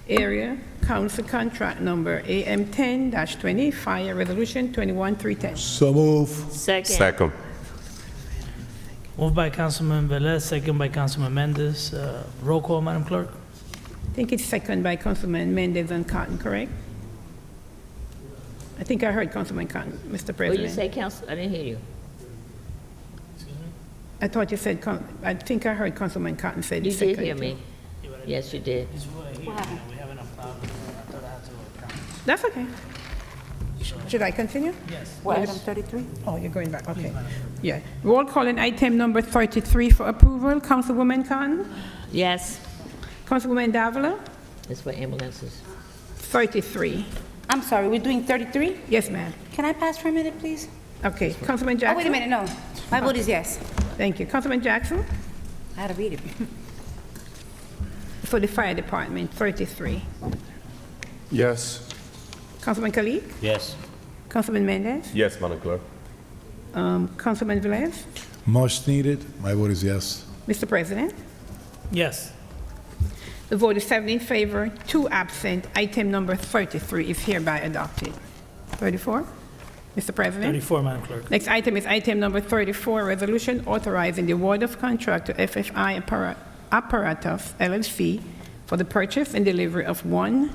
Area Council Contract Number AM10-20, Fire Resolution 21310. So move. Second. Moved by Councilman Velez, second by Councilman Mendez. Roll call, Madam Clerk. I think it's second by Councilman Mendez and Cotton, correct? I think I heard Councilman Cotton, Mr. What President. did you say, Council? I didn't hear you. I thought you said, I think I heard Councilman Cotton said You second. did hear me. Yes, you did. That's okay. Should I continue? Yes. Item 33? Oh, you're going back, okay. Yeah. Roll call on item number 33 for approval. Councilwoman Cotton? Yes. Councilwoman Davila? It's for ambulances. 33. I'm sorry, we're doing 33? Yes, ma'am. Can I pass for a minute, please? Okay. Councilman Oh, Jackson? wait a minute, no. My vote is yes. Thank you. Councilman Jackson? I had to read it. For the fire department, 33. Yes. Councilman Khalid? Yes. Councilman Mendez? Yes, Madam Clerk. Councilman Velez? Much needed. My vote is yes. Mr. President? Yes. The vote is 7 in favor, 2 absent. Item number 33 is hereby adopted. 34? Mr. President? 34, Madam Clerk. Next item is item number 34, resolution authorizing the award of contract to FFI Apparatus LLC for the purchase and delivery of 1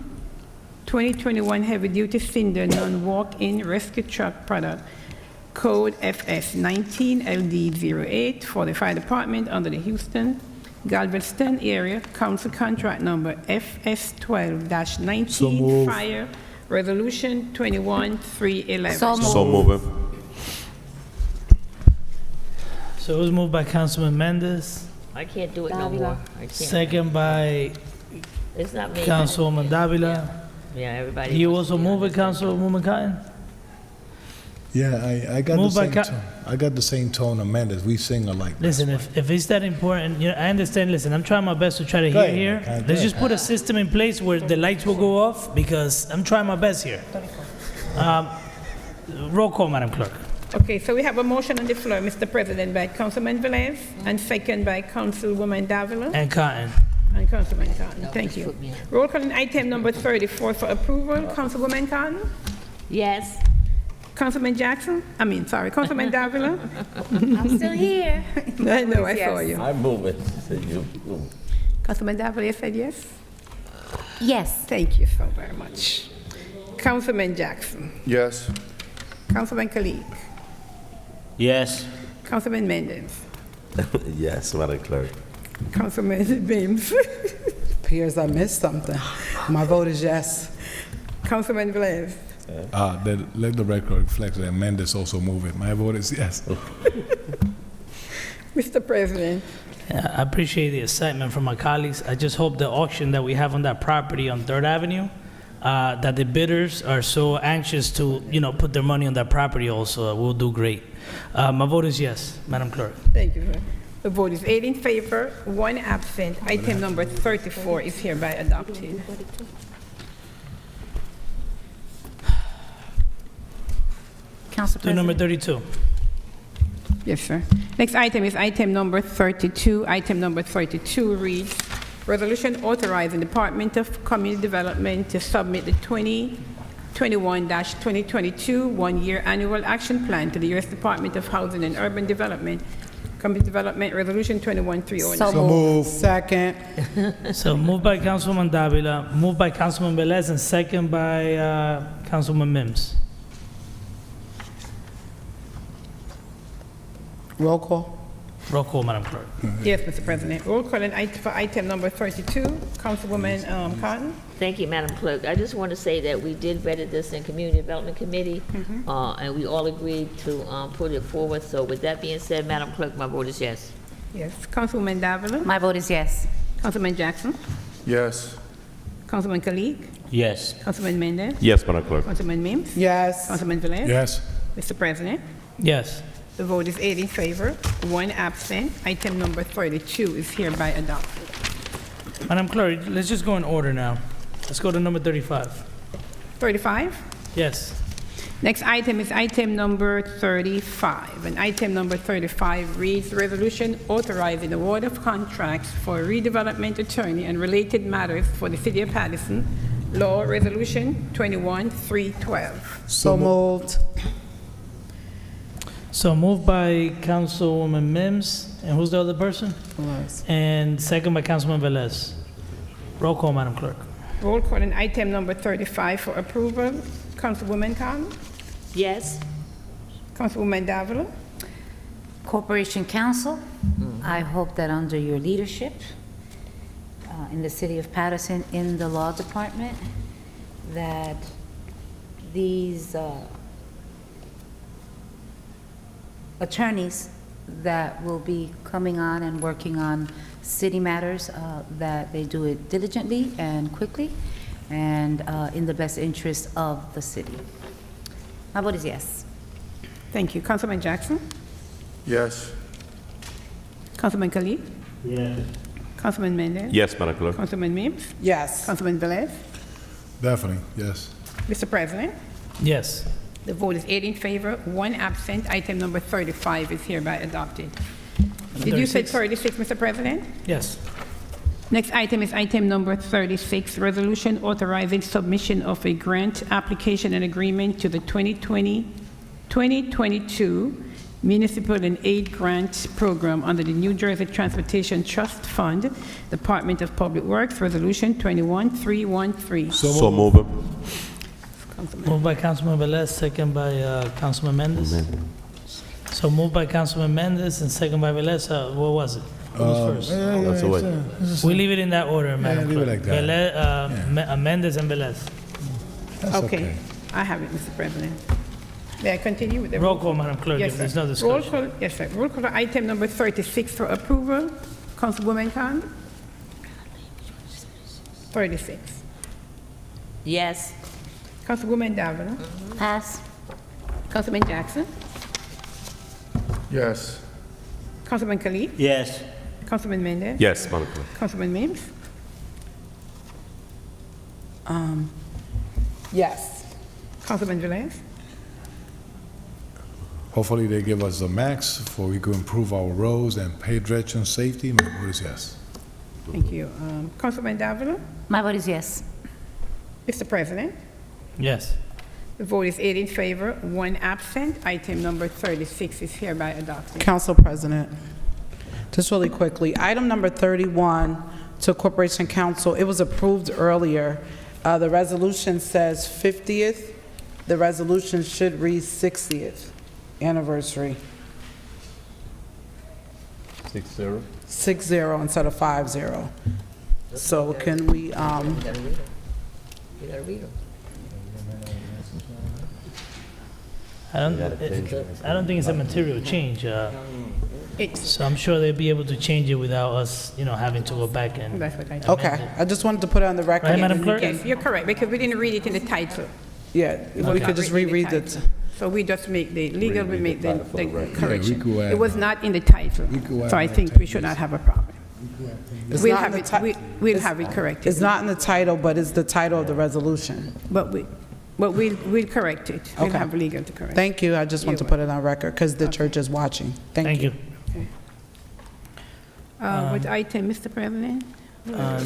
2021 heavy-duty Cinder non-walk-in rescue truck product, code FS 19LD08 for the fire department under the Houston-Galveston Area Council Contract Number FS 12-19 So moved. Fire Resolution 21311. So moving. So it was moved by Councilman Mendez, I can't do it no more. I can't. second by It's not me. Councilwoman Davila. Yeah, everybody. You wants to also be move on it, Councilwoman Cotton? Yeah, I got the Moved by same Ca- tone. I got the same tone of Mendes. We sing alike. Listen, if it's that important, you know, I understand. Listen, I'm trying my best to try to Go hear ahead, here. Mike, go Let's just ahead. put a system in place where the lights will go off because I'm trying my best here. Roll call, Madam Clerk. Okay, so we have a motion on the floor, Mr. President, by Councilman Velez, and second by Councilwoman Davila And Cotton. and Councilman Cotton. Thank you. Roll call on item number 34 for approval. Councilwoman Cotton? Yes. Councilman Jackson? Councilman Davila? I'm still here. I know, I saw you. I'm moving. Said you move. Councilman Davila said yes? Yes. Thank you so very much. Councilman Jackson? Yes. Councilman Khalid? Yes. Councilman Mendez? Yes, Madam Clerk. Councilman Mims? Appears I missed something. My vote is yes. Councilman Velez. Let the record reflect that Mendes also move it. My vote is yes. Mr. President. Yeah, I appreciate the excitement from my colleagues. I just hope the auction that we have on that property on 3rd Avenue, that the bidders are so anxious to, put their money on that property also. We'll do great. My vote is yes, Madam Clerk. Thank you, sir. The vote is 8 in favor, 1 absent. Item number 34 is hereby adopted. Council To number President. 32. Yes, sir. Next item is item number 32. Item number 32 reads, Resolution authorizing Department of Community Development to submit the 2021-2022 one-year annual action plan to the U.S. Department of Housing and Urban Development. Community Development Resolution 21309. So moved. Second. So moved by Councilwoman Davila, moved by Councilman Velez, and second by Councilman Mims. Roll call. Roll call, Madam Clerk. Yes, Mr. President. Roll call for item number 32. Councilwoman Cotton. Thank you, Madam Clerk. I just want to say that we did vetted this in Community Development Committee, and we all agreed to put it forward. So with that being said, Madam Clerk, my vote is yes. Yes. Councilwoman Davila. My vote is yes. Councilman Jackson. Yes. Councilman Kalik. Yes. Councilman Mendez. Yes, Madam Clerk. Councilman Mims. Yes. Councilman Velez. Yes. Mr. President. Yes. The vote is 8 in favor, 1 absent. Item number 32 is hereby adopted. Madam Clerk, let's just go in order now. Let's go to number 35. 35? Yes. Next item is item number 35. And item number 35 reads, Resolution authorizing award of contracts for redevelopment attorney and related matters for the City of Paterson. Law Resolution 21312. So moved. So moved by Councilwoman Mims, and who's the other person? Velez. And second by Councilman Velez. Roll call, Madam Clerk. Roll call on item number 35 for approval. Councilwoman Khan. Yes? Councilwoman Davila. Corporation Council, I hope that under your leadership in the City of Paterson, in the Law Department, that these attorneys that will be coming on and working on city matters, that they do it diligently and quickly and in the best interest of the city. My vote is yes. Thank you. Councilman Jackson. Yes. Councilman Khalid. Yes. Councilman Mendez. Yes, Madam Clerk. Councilman Mims. Yes. Councilman Velez. Definitely, yes. Mr. President. Yes. The vote is 8 in favor, 1 absent. Item number 35 is hereby adopted. Did you say 36, Mr. President? Yes. Next item is item number 36, resolution authorizing submission of a grant application and agreement to the 2022 Municipal and Aid Grant Program under the New Jersey Transportation Trust Fund, Department of Public Works, Resolution 21313. So move it. Moved by Councilman Velez, second by Councilman Mendez. So moved by Councilman Mendez and second by Velez. What was it? Who was first? That's the way. We leave it in that order, Madam leave it Clerk. like that. Velez, Mendez and Velez. That's Okay, I have it, Mr. President. May I continue with the Roll call, Madam Clerk, Yes, if there's sir. no Roll discussion. call, yes, sir. Roll call for item number 36 for approval. Councilwoman Khan? 36. Yes? Councilwoman Davila? Pass. Councilman Jackson? Yes. Councilman Khalid? Yes. Councilman Mendez? Yes, Madam Clerk. Councilman Mims? Yes. Councilman Velez? Hopefully they give us the max for we can improve our roads and pedestrian safety. My vote is yes. Thank you. Councilman Davila? My vote is yes. Mr. President? Yes. The vote is 8 in favor, 1 absent. Item number 36 is hereby adopted. Council President, just really quickly, item number 31 to Corporation Council, it was approved earlier. The resolution says 50th. The resolution should read 60th anniversary. 6-0. 6-0 instead of 5-0. So can we, You gotta read them. You gotta read them. I don't think it's a material change. So I'm sure they'll be able to change it without us, having to go back and. That's what I think. Okay, I just wanted to put it on the record. Right, Madam Clerk? Yes, you're correct, because we didn't read it in the title. Yeah, we could just reread it. So we just make the legal, we make the correction. could add It was not in the title, could add so I more think we should not have a problem. It's We'll not have in the it, we'll have it corrected. It's not in the title, but it's the title of the resolution. But we'll correct it. We'll Okay. have legal to correct. Thank you, I just want to put it on record, because the church is watching. Thank you. What item, Mr. President?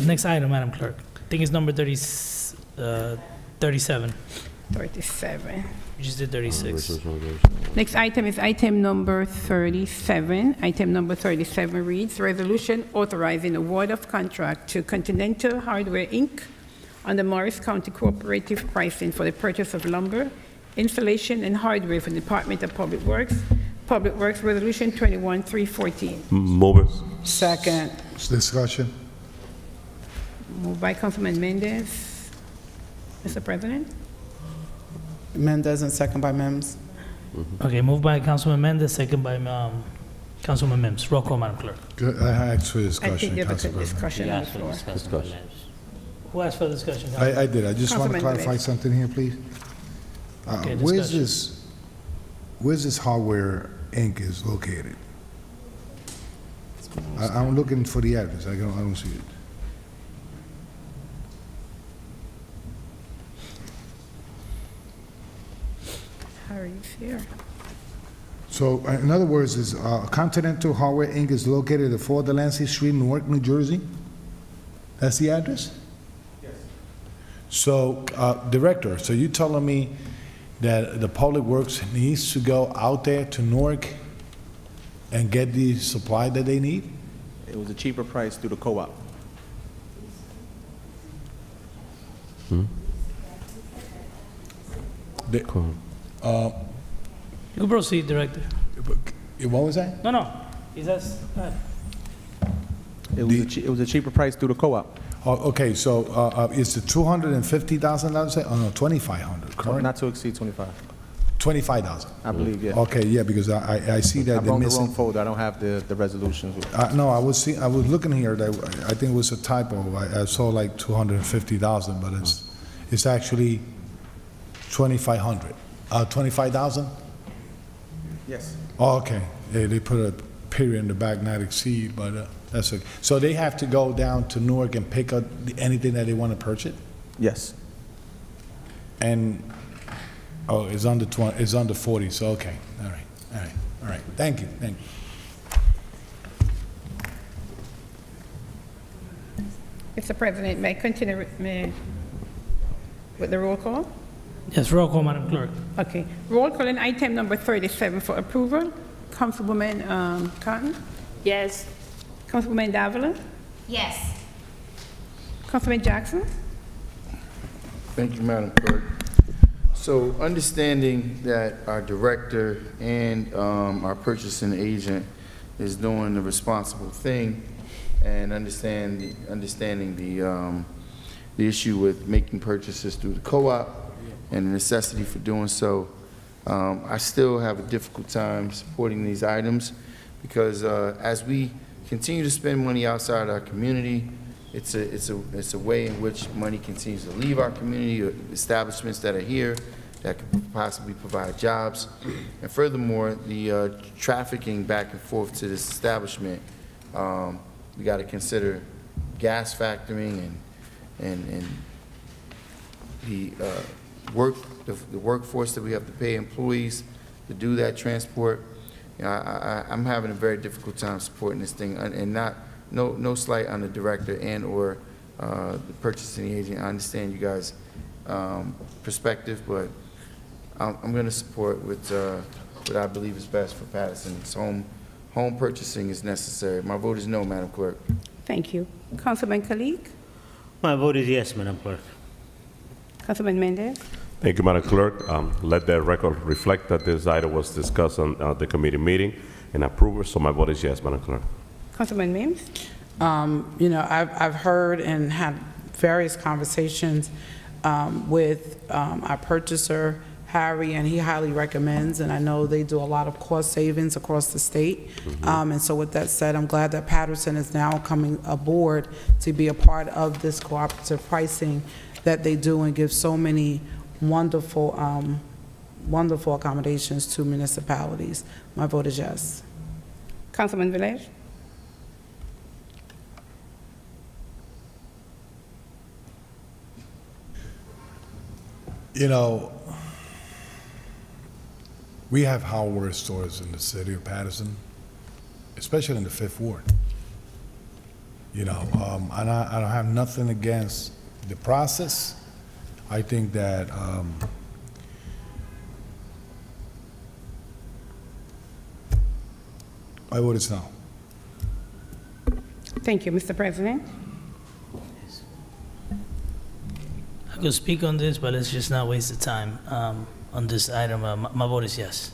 Next item, Madam Clerk. I think it's number 37. 37. You just did 36. Next item is item number 37. Item number 37 reads, resolution authorizing award of contract to Continental Hardware, Inc. under Morris County Cooperative Pricing for the purchase of lumber, installation, and hardware for the Department of Public Works. Public Works Resolution 21-314. Move it. Second. Discussion. Moved by Councilman Mendez. Mr. President? Mendez and second by Mims. Okay, moved by Councilman Mendez, second by Councilman Mims. Roll call, Madam Clerk. I asked for I discussion, think there's Council a President. discussion on the floor. Who asked for discussion? I did. I just want to Councilman clarify Velez. something here, please. Okay, Where's this Hardware Inc. is located? I'm looking for the address. I don't see it. Harry's here. So, in other words, is Continental Hardware Inc. is located at 4 Delancey Street, Newark, New Jersey? That's the address? Yes. So, Director, so you're telling me that the Public Works needs to go out there to Newark and get the supply that they need? It was a cheaper price through the co-op. You can proceed, Director. What was that? No. He says, go ahead. It was a cheaper price through the co-op. Oh, okay, so is it $250,000? Oh, no, $2,500, correct? Not to exceed 25. $25,000. I believe, yeah. Okay, yeah, because I see that I they're brought the missing. wrong folder. I don't have the resolutions. No, I was looking here, that I think it was a typo. I saw like 250,000, but it's actually 2,500. 25,000? Yes. Oh, okay. They put a period in the back, not exceed, but that's okay. So they have to go down to Newark and pick up anything that they want to purchase? Yes. And, it's under 20, it's under 40, so okay. All right. Thank you. Mr. President, may I continue with the roll call? Yes, roll call, Madam Clerk. Okay. Roll call on item number 37 for approval. Councilwoman Cotton? Yes. Councilwoman Davila? Yes. Councilman Jackson? Thank you, Madam Clerk. So understanding that our director and our purchasing agent is doing the responsible thing and understanding the issue with making purchases through the co-op and the necessity for doing so, I still have a difficult time supporting these items because as we continue to spend money outside our community, it's a way in which money continues to leave our community, establishments that are here that could possibly provide jobs. And furthermore, the trafficking back and forth to this establishment, we got to consider gas factoring and the workforce that we have to pay employees to do that transport. You know, I'm having a very difficult time supporting this thing, and no slight on the director and or the purchasing agent. I understand you guys' perspective, but I'm going to support what I believe is best for Paterson. So home purchasing is necessary. My vote is no, Madam Clerk. Thank you. Councilman Kalik? My vote is yes, Madam Clerk. Councilman Mendez? Thank you, Madam Clerk. Let the record reflect that this item was discussed on the committee meeting and approved, so my vote is yes, Madam Clerk. Councilman Mims? I've heard and had various conversations with our purchaser, Harry, and he highly recommends, and I know they do a lot of cost savings across the state. And so with that said, I'm glad that Paterson is now coming aboard to be a part of this cooperative pricing that they do and give so many wonderful, wonderful accommodations to municipalities. My vote is yes. Councilman Velez? You know, we have hardware stores in the city of Paterson, especially in the Fifth Ward. You know, and I don't have nothing against the process. I think that my vote is no. Thank you, Mr. President. I could speak on this, but let's just not waste the time on this item. My vote is yes.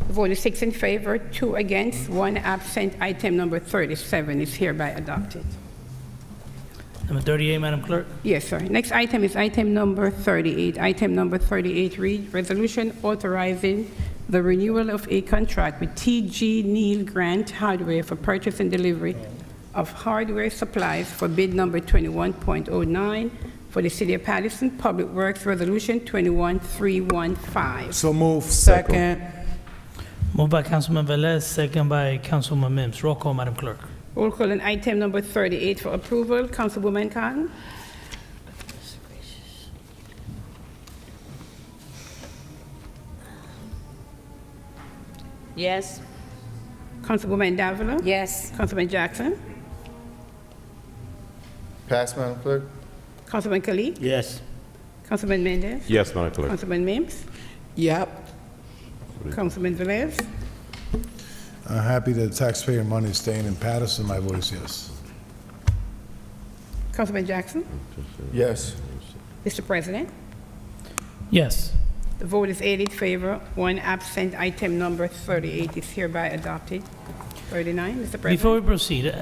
The vote is 6 in favor, 2 against, 1 absent. Item number 37 is hereby adopted. Number 38, Madam Clerk. Yes, sir. Next item is item number 38. Item number 38 reads, resolution authorizing the renewal of a contract with T.G. Neal Grant Hardware for purchase and delivery of hardware supplies for bid number 21.09 for the City of Paterson Public Works Resolution 21315. So move. Second. Moved by Councilman Velez, second by Councilwoman Mims. Roll call, Madam Clerk. Roll call on item number 38 for approval. Councilwoman Cotton? Yes. Councilwoman Davila? Yes. Councilman Jackson? Pass, Madam Clerk? Councilman Khalid? Yes. Councilman Mendez? Yes, Madam Clerk. Councilman Mims? Yep. Councilman Velez? I'm happy that taxpayer money is staying in Paterson. My vote is yes. Councilman Jackson? Yes. Mr. President? Yes. The vote is 8 in favor, 1 absent. Item number 38 is hereby adopted. 39, Mr. President? Before we proceed,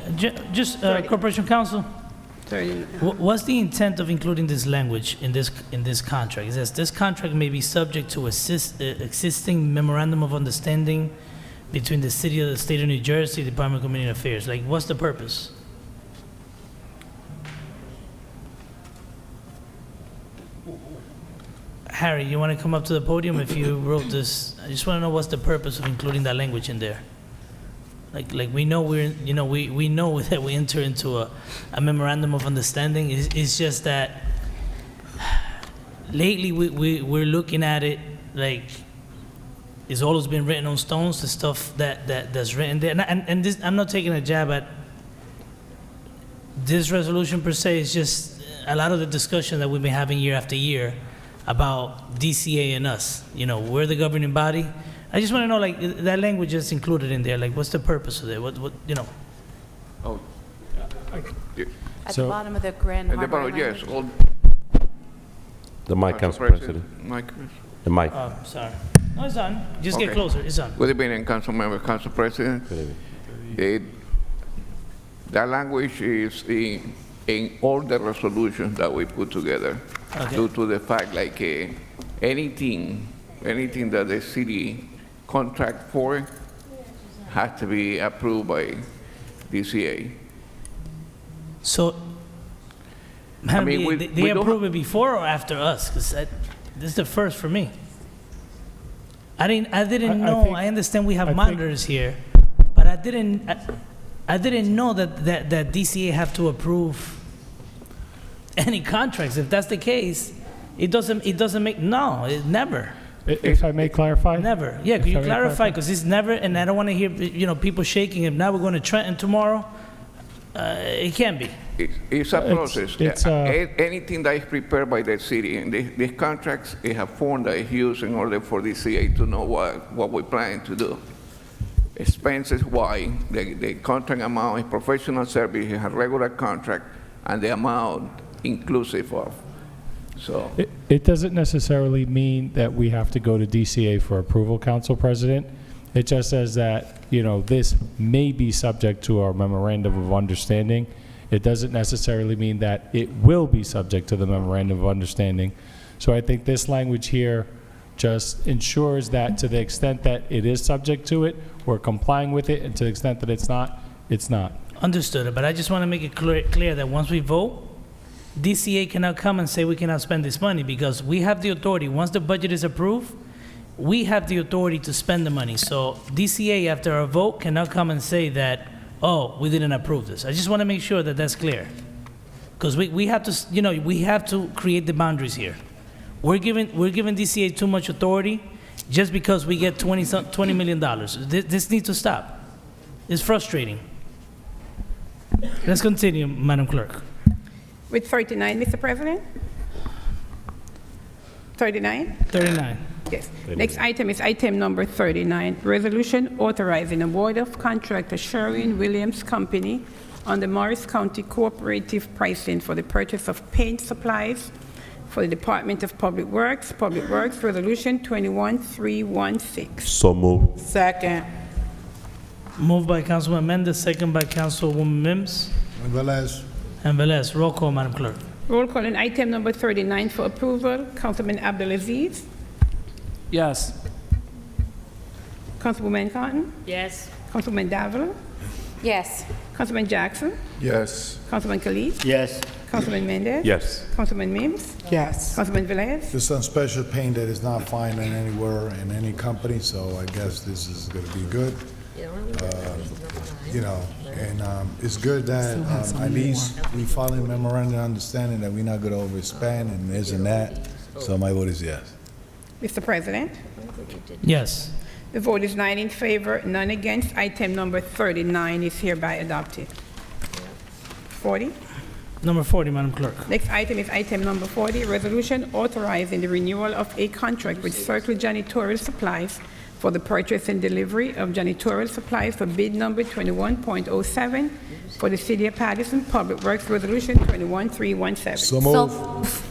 just Corporation Counsel, 39. what's the intent of including this language in this contract? It says this contract may be subject to existing memorandum of understanding between the city of the state of New Jersey, Department of Community Affairs. Like, what's the purpose? Harry, you want to come up to the podium if you wrote this? I just want to know what's the purpose of including that language in there. Like we know we know that we enter into a memorandum of understanding. It's just that lately we're looking at it like it's always been written on stones, the stuff that's written there. And this, I'm not taking a jab at this resolution per se. It's just a lot of the discussion that we've been having year after year about DCA and us. You know, we're the governing body. I just want to know, like, that language is included in there. Like, what's the purpose of it? What you know? Oh. At the bottom of the Grand At the Harbor bottom, yes. language. The mic, Council President. Mic. The mic. Oh, sorry. No, it's on. Just get Okay. closer. It's on. Good evening, Council Member, Council President. That language is in all the resolutions that we put together. Okay. Due to the fact, like, anything that the city contract for has to be approved by DCA. So, I mean, they approve it before or after us? Because this is the first for me. I didn't know. I understand we have monitors here, but I didn't know that DCA have to approve any contracts. If that's the case, it doesn't make never. If I may clarify? Never. Yeah, could you clarify? Because it's never, and I don't want to hear people shaking. If now we're going to Trenton tomorrow, it can't be. It's a process. Anything that is prepared by the city, and these contracts, is a form that is used in order for DCA to know what we're planning to do. Expenses, why, the contract amount is professional service, is a regular contract, and the amount inclusive of. So It doesn't necessarily mean that we have to go to DCA for approval, Council President. It just says that, this may be subject to our memorandum of understanding. It doesn't necessarily mean that it will be subject to the memorandum of understanding. So I think this language here just ensures that to the extent that it is subject to it, we're complying with it, and to the extent that it's not, it's not. Understood, but I just want to make it clear that once we vote, DCA cannot come and say we cannot spend this money, because we have the authority. Once the budget is approved, we have the authority to spend the money. So DCA, after a vote, cannot come and say that, oh, we didn't approve this. I just want to make sure that that's clear. Because we have to, we have to create the boundaries here. We're giving DCA too much authority just because we get $20 million. This needs to stop. It's frustrating. Let's continue, Madam Clerk. With 39, Mr. President? 39? 39. Yes. Next item is item number 39, resolution authorizing award of contract to Sherwin-Williams Company on the Morris County Cooperative pricing for the purchase of paint supplies for the Department of Public Works, Resolution 21316. So moved. Second. Moved by Councilman Mendez, second by Councilwoman Mims Velez. and Velez. Roll call, Madam Clerk. Roll call on item number 39 for approval. Councilman Abdelaziz. Yes. Councilwoman Cotton. Yes. Councilwoman Davila. Yes. Councilman Jackson. Yes. Councilman Khalid. Yes. Councilman Mendez. Yes. Councilman Mims. Yes. Councilman Velez. This is some special paint that is not found anywhere in any company, so I guess this is going to be good. It's good that at least we following memorandum of understanding that we're not going to overspend and this and that. So my vote is yes. Mr. President, Yes. the vote is 9 in favor, none against. Item number 39 is hereby adopted. 40. Number 40, Madam Clerk. Next item is item number 40, resolution authorizing the renewal of a contract with Circle Janitorial Supplies for the purchase and delivery of janitorial supplies for bid number 21.07 for the City of Paterson Public Works, Resolution 21317. So move.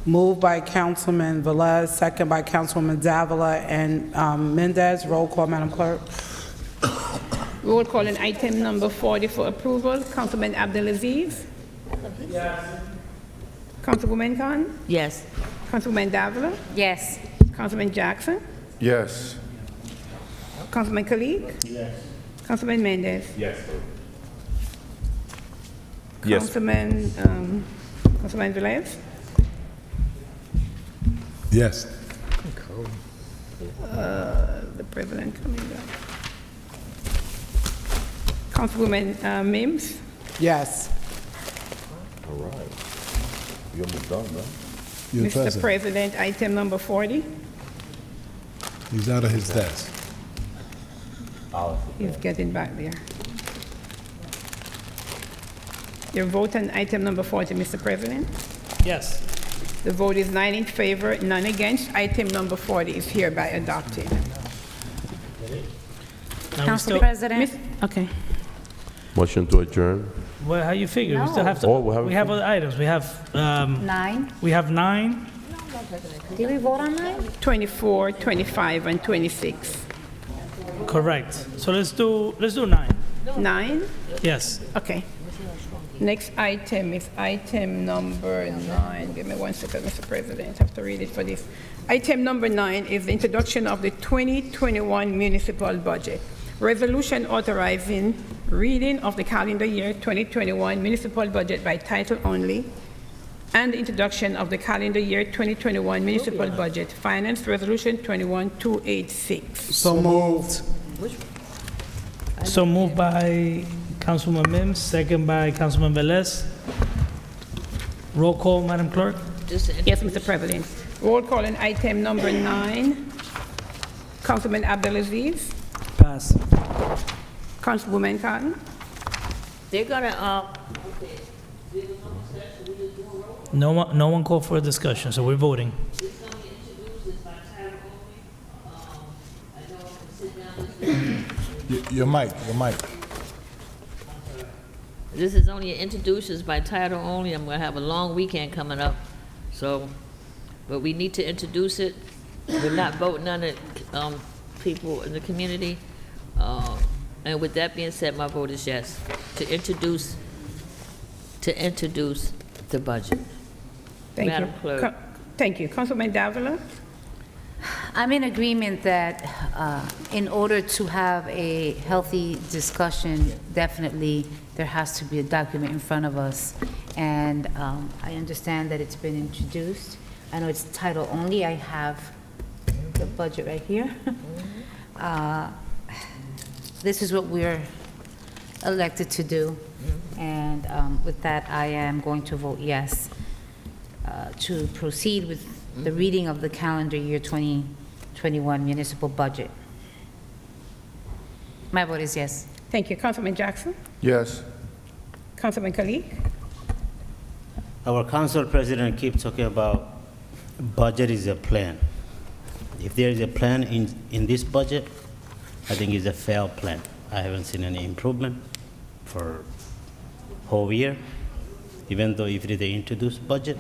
Moved by Councilman Velez, second by Councilwoman Davila and Mendez. Roll call, Madam Clerk. Roll call on item number 40 for approval. Councilman Abdelaziz. Yes. Councilwoman Khan. Yes. Councilwoman Davila. Yes. Councilman Jackson. Yes. Councilman Khalid. Yes. Councilman Mendez. Yes. Yes. Councilman Velez. Yes. The president coming down. Councilwoman Mims. Yes. All right. You almost done, man. You're Mr. President, item number 40. He's out of his desk. He's getting back there. Your vote on item number 40, Mr. President. Yes. The vote is 9 in favor, none against. Item number 40 is hereby adopted. Now Council President. Okay. Motion to adjourn. Well, how you figure? We No. still have to. Oh, we haven't We have other items. We have 9. we have 9. Did we vote on 9? 24, 25, and 26. Correct. So let's do 9. 9? Yes. Okay. Next item is item number 9. Give me 1 second, Mr. President. I have to read it for this. Item number 9 is the introduction of the 2021 municipal budget. Resolution authorizing reading of the calendar year 2021 municipal budget by title only, and the introduction of the calendar year 2021 municipal budget. Finance Resolution 21286. So moved. So moved by Councilman Mims, second by Councilman Velez. Roll call, Madam Clerk. Yes, Mr. President. Roll call on item number 9. Councilman Abdelaziz. Pass. Councilwoman Cotton. They're gonna, No one called for a discussion, so we're voting. Your mic. this is only introduces by title only. I'm gonna have a long weekend coming up, so, but we need to introduce it. We're not voting on it, people in the community. And with that being said, my vote is yes, to introduce the budget. Thank Madam you. Clerk. Thank you. Councilman Davila? I'm in agreement that in order to have a healthy discussion, definitely there has to be a document in front of us. And I understand that it's been introduced. I know it's title only. I have the budget right here. This is what we're elected to do. And with that, I am going to vote yes to proceed with the reading of the calendar year 2021 municipal budget. My vote is yes. Thank you. Councilman Jackson? Yes. Councilman Kalik? Our council president keeps talking about budget is a plan. If there is a plan in this budget, I think it's a failed plan. I haven't seen any improvement for whole year. Even though if they introduce budget,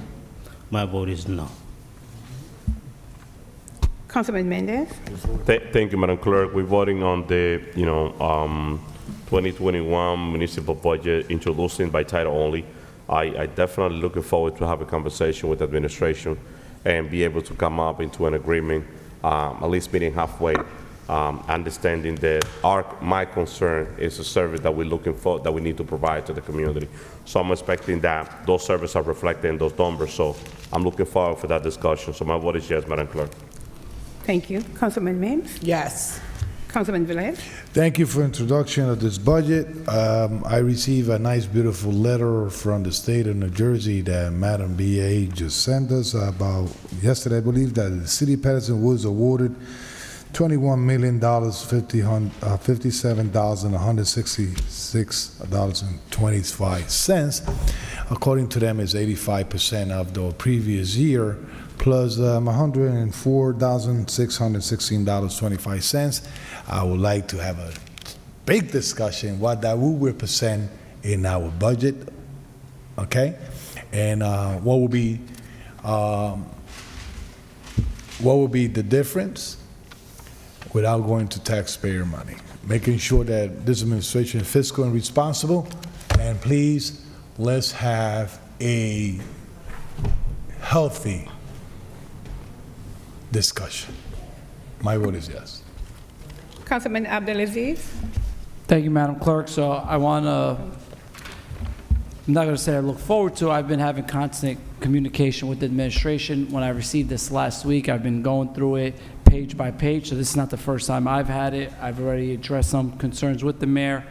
my vote is no. Councilman Mendez? Thank you, Madam Clerk. We're voting on the, 2021 municipal budget introducing by title only. I definitely looking forward to have a conversation with the administration and be able to come up into an agreement, at least meeting halfway, understanding that my concern is a service that we're looking for, that we need to provide to the community. So I'm expecting that those services are reflected in those numbers. So I'm looking forward for that discussion. So my vote is yes, Madam Clerk. Thank you. Councilman Mims? Yes. Councilman Velez? Thank you for introduction of this budget. I received a nice, beautiful letter from the state of New Jersey that Madam BA just sent us about yesterday, I believe, that the city of Paterson was awarded $21,057,166.25. According to them, it's 85% of the previous year, plus $104,616.25. I would like to have a big discussion what that will represent in our budget, okay? And what will be the difference without going to taxpayer money? Making sure that this administration is fiscal and responsible, and please, let's have a healthy discussion. My vote is yes. Councilman Abdelaziz? Thank you, Madam Clerk. So I want to, I'm not going to say I look forward to, I've been having constant communication with the administration. When I received this last week, I've been going through it page by page, so this is not the first time I've had it. I've already addressed some concerns with the mayor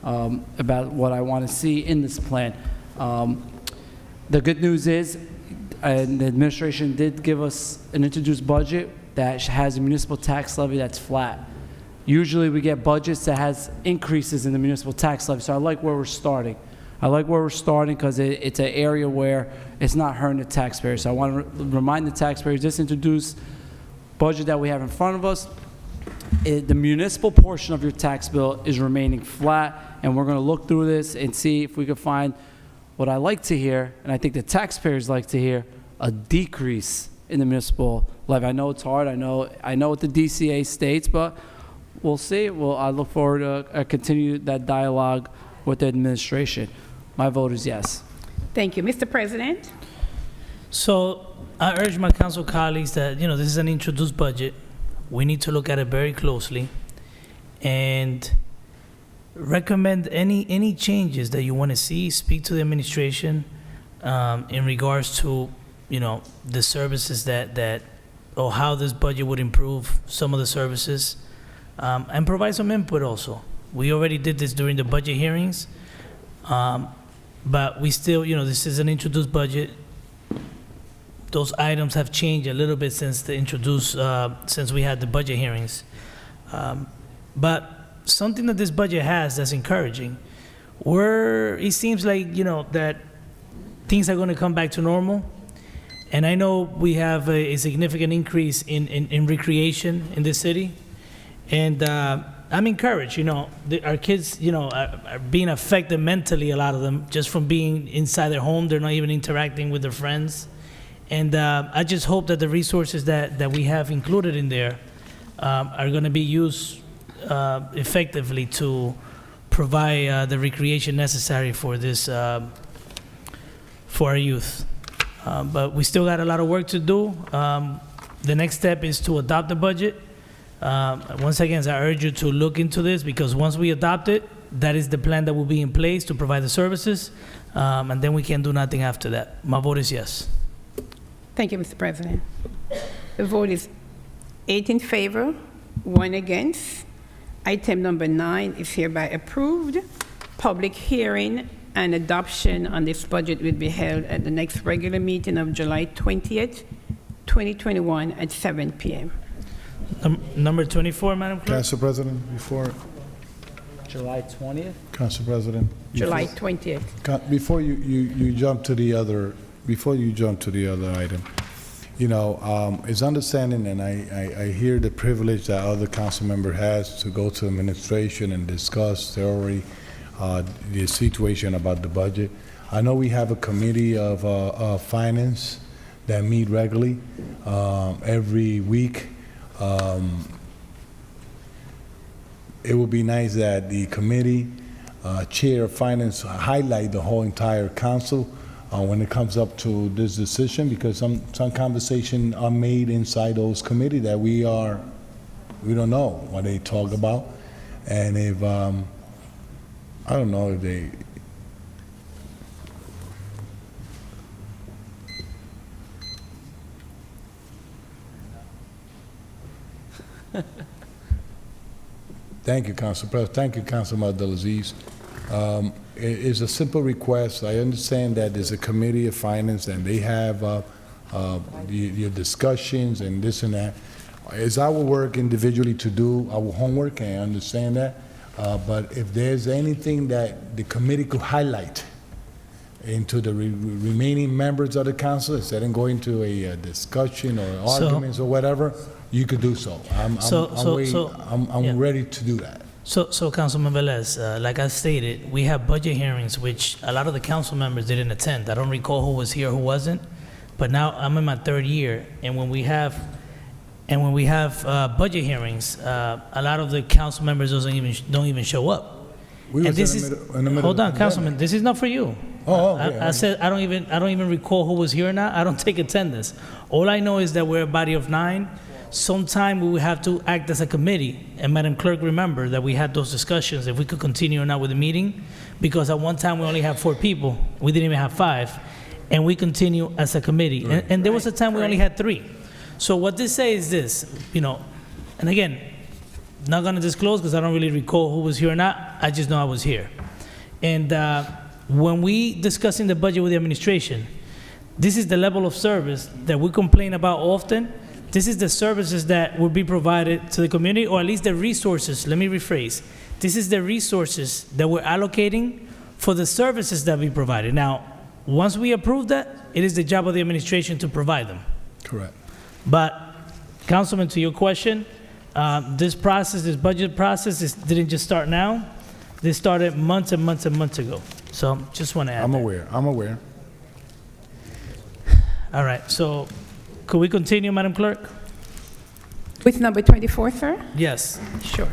about what I want to see in this plan. The good news is, and the administration did give us an introduced budget that has a municipal tax levy that's flat. Usually we get budgets that has increases in the municipal tax levy, so I like where we're starting. I like where we're starting because it's an area where it's not hurting the taxpayers. So I want to remind the taxpayers, this introduced budget that we have in front of us, the municipal portion of your tax bill is remaining flat, and we're going to look through this and see if we can find what I like to hear, and I think the taxpayers like to hear, a decrease in the municipal levy. I know it's hard. I know what the DCA states, but we'll see. Well, I look forward to continue that dialogue with the administration. My vote is yes. Thank you. Mr. President? So I urge my council colleagues that, this is an introduced budget. We need to look at it very closely and recommend any changes that you want to see. Speak to the administration in regards to, the services that or how this budget would improve some of the services, and provide some input also. We already did this during the budget hearings, but we still, this is an introduced budget. Those items have changed a little bit since since we had the budget hearings. But something that this budget has that's encouraging, it seems like, that things are going to come back to normal. And I know we have a significant increase in recreation in this city. And I'm encouraged, our kids, are being affected mentally, a lot of them, just from being inside their home. They're not even interacting with their friends. And I just hope that the resources that we have included in there are going to be used effectively to provide the recreation necessary for this, for our youth. But we still got a lot of work to do. The next step is to adopt the budget. Once again, I urge you to look into this, because once we adopt it, that is the plan that will be in place to provide the services, and then we can do nothing after that. My vote is yes. Thank you, Mr. President. The vote is 8 in favor, 1 against. Item number 9 is hereby approved. Public hearing and adoption on this budget will be held at the next regular meeting of July 20th, 2021 at 7 p.m. Number 24, Madam Clerk. Council President, before, July 20th? Council President. July before- 20th. Before you jump to the other, item, it's understanding, and I hear the privilege that other council member has to go to administration and discuss thoroughly the situation about the budget. I know we have a committee of finance that meet regularly every week. It would be nice that the committee chair of finance highlight the whole entire council when it comes up to this decision, because some conversation are made inside those committee that we don't know what they talk about, and if I don't know if they. Thank you, Council President. Thank you, Councilman Abdelaziz. It is a simple request. I understand that there's a committee of finance and they have your discussions and this and that. It's our work individually to do our homework, and I understand that. But if there's anything that the committee could highlight into the remaining members of the council, instead of going to a discussion or arguments or whatever, you could do so. I'm ready to do that. So Councilman Velez, like I stated, we have budget hearings, which a lot of the council members didn't attend. I don't recall who was here, who wasn't. But now I'm in my 3rd year, and when we have budget hearings, a lot of the council members don't even show up. We And was this in the is middle of hold the on, pandemic. Councilman. This is not for you. Oh, okay. I said I don't even recall who was here or not. I don't take attendance. All I know is that we're a body of 9. Sometime we will have to act as a committee. And Madam Clerk, remember that we had those discussions if we could continue or not with the meeting, because at one time we only had 4 people. We didn't even have 5, and we continue as a committee. And there was a time we only had 3. So what this says is this, and again, not going to disclose because I don't really recall who was here or not. I just know I was here. And when we discussing the budget with the administration, this is the level of service that we complain about often. This is the services that will be provided to the community, or at least the resources. Let me rephrase. This is the resources that we're allocating for the services that we provided. Now, once we approve that, it is the job of the administration to provide them. Correct. But, Councilman, to your question, this budget process didn't just start now. This started months and months and months ago. So, just want to add I'm that. aware. All right, so could we continue, Madam Clerk? With number 24, sir? Yes. Sure.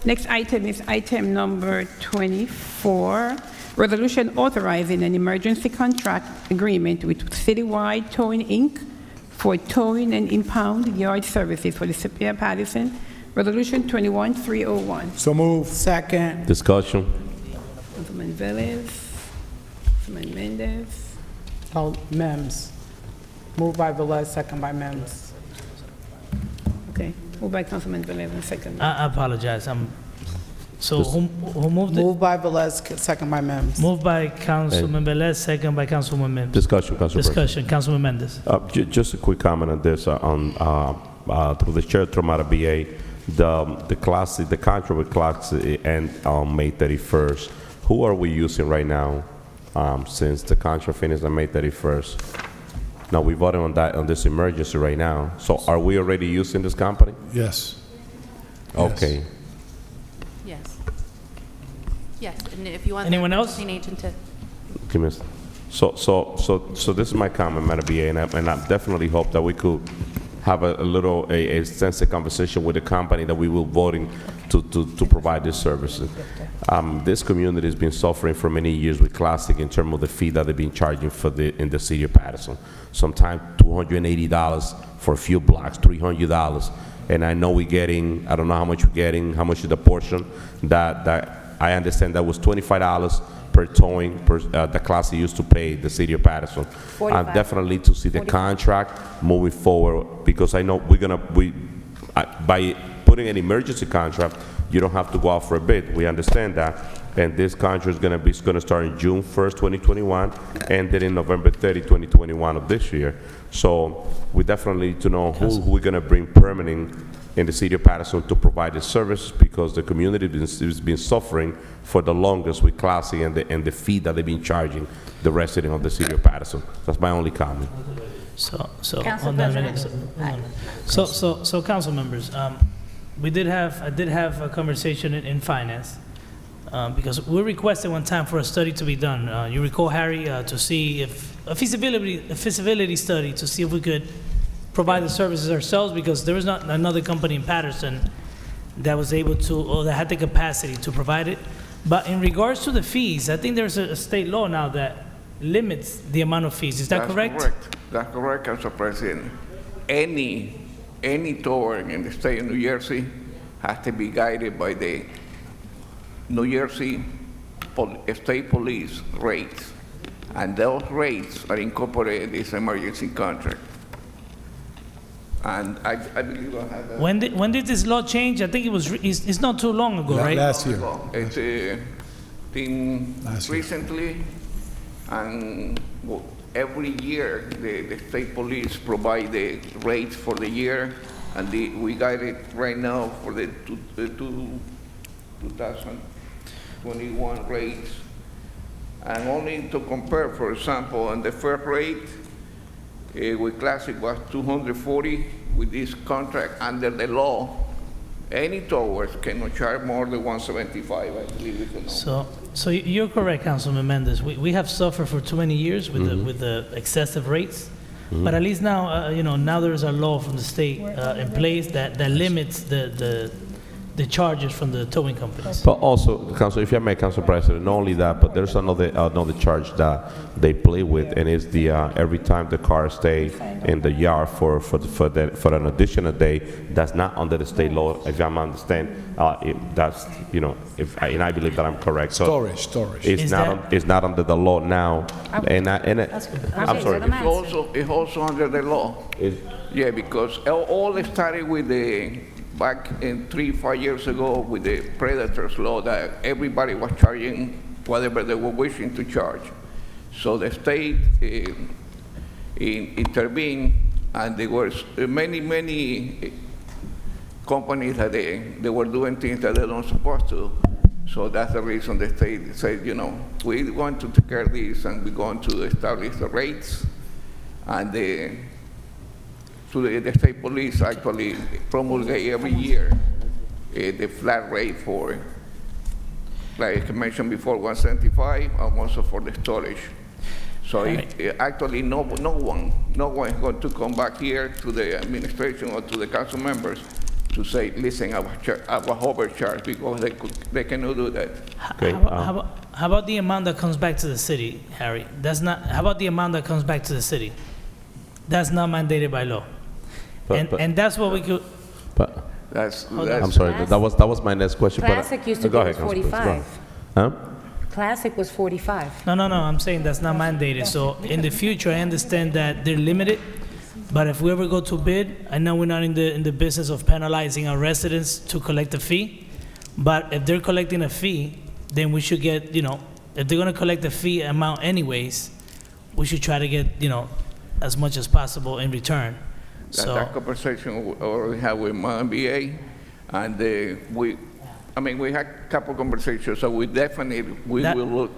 Next item is item number 24, resolution authorizing an emergency contract agreement with Citywide Towing, Inc. for towing and impound yard services for the city of Paterson. Resolution 21301. So move. Second. Discussion. Councilman Velez, Councilman Mendez. Oh, Mims. Moved by Velez, second by Mims. Okay, moved by Councilman Velez and second. I apologize. So who moved it? Moved by Velez, second by Mims. Moved by Councilman Velez, second by Councilwoman Mims. Discussion, Council President. Discussion, Councilman Mendez. Just a quick comment on this, through the chair, through Madam BA, the contract with Classy end on May 31st. Who are we using right now, since the contract finished on May 31st? Now, we voted on this emergency right now. So are we already using this company? Yes. Okay. Yes. Yes, and if you want. Anyone else? The agent to. Give me so this is my comment, Madam BA, and I definitely hope that we could have a little, a extensive conversation with the company that we will voting to provide these services. This community has been suffering for many years with Classic in terms of the fee that they've been charging in the city of Paterson. Sometimes $280 for a few blocks, $300. And I know we're getting, I don't know how much we're getting, how much is the portion that I understand that was $25 per towing the Classic used to pay the city of Paterson. I'm definitely to see the contract moving forward, because I know by putting an emergency contract, you don't have to go out for a bid. We understand that. And this contract is going to start in June 1st, 2021, and then in November 30, 2021 of this year. So we definitely need to know who we're going to bring permanent in the city of Paterson to provide the service, because the community has been suffering for the longest with Classic and the fee that they've been charging the resident of the city of Paterson. That's my only comment. So Council on that President. minute, so council members, I did have a conversation in finance, because we requested one time for a study to be done. You recall, Harry, to see if a feasibility study to see if we could provide the services ourselves, because there was not another company in Paterson that was able to, or that had the capacity to provide it. But in regards to the fees, I think there's a state law now that limits the amount of fees. Is that correct? That's correct, Council President. Any towing in the state of New Jersey has to be guided by the New Jersey State Police rates, and those rates are incorporated in this emergency contract. And I believe I have that. When did this law change? I think it's not too long ago, right? Last year. It's recently, and every year the state police provide the rates for the year, and we got it right now for the 2021 rates. And only to compare, for example, on the first rate, with Classic was 240. With this contract, under the law, any towers cannot charge more than 175, I believe it or not. So you're correct, Councilman Mendez. We have suffered for too many years with the excessive rates, but at least now, now there's a law from the state in place that limits the charges from the towing companies. But also, Council, if I may, Council President, not only that, but there's another charge that they play with, and it's the every time the car stay in the yard for an additional day, that's not under the state law. If I'm understand, that's and I believe that I'm correct. So storage. It's not under the law now, I'm sorry. It's also under the law. Yeah, because all started with back in 3-5 years ago with the Predators law, that everybody was charging whatever they were wishing to charge. So the state intervened, and there were many companies that they were doing things that they don't supposed to. So that's the reason the state said, we want to take care of this, and we're going to establish the rates, and the state police actually promulgate every year the flat rate for, like I mentioned before, 175, and also for the storage. So actually, no one is going to come back here to the administration or to the council members to say, listen, I was overcharged, because they cannot do that. Okay. How about the amount that comes back to the city, Harry? How about the amount that comes back to the city? That's not mandated by law. And that's what we could. But that's I'm sorry. That was my next question. Classic used to go be ahead, Council, 45. Huh? Classic was 45. No. I'm saying that's not mandated. So in the future, I understand that they're limited. But if we ever go to bid, I know we're not in the business of penalizing our residents to collect a fee. But if they're collecting a fee, then we should get, if they're going to collect the fee amount anyways, we should try to get, as much as possible in return. That conversation we already had with my MBA, and we had a couple conversations, so we definitely will.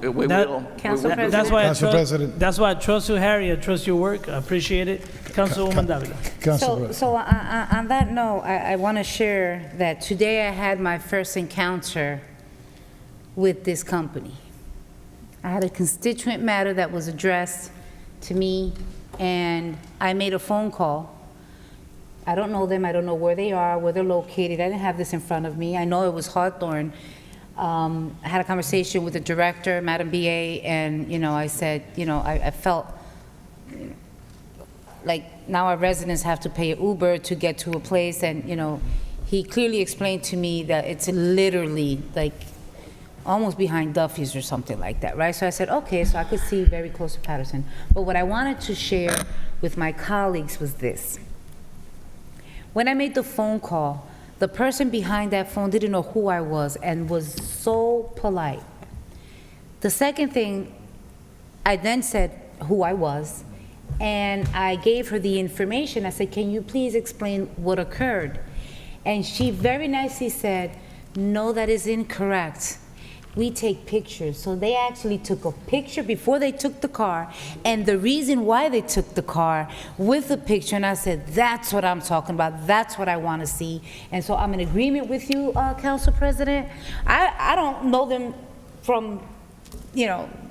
That's why I trust you, Harry. I trust your work. I appreciate it. Councilwoman Davila. So on that note, I want to share that today I had my first encounter with this company. I had a constituent matter that was addressed to me, and I made a phone call I don't know them, I don't know where they are, where they're located, I didn't have this in front of me. I know it was Hawthorne. I had a conversation with the director, Madam BA, and, I said, I felt like now our residents have to pay an Uber to get to a place, and, he clearly explained to me that it's literally like almost behind Duffy's or something like that, right? So I said, okay, so I could see very close to Paterson. But what I wanted to share with my colleagues was this. When I made the phone call, the person behind that phone didn't know who I was and was so polite. The second thing, I then said who I was, and I gave her the information. I said, can you please explain what occurred? And she very nicely said, no, that is incorrect. We take pictures. So they actually took a picture before they took the car, and the reason why they took the car with the picture, and I said, that's what I'm talking about, that's what I want to see. And so I'm in agreement with you, Council President. I don't know them from,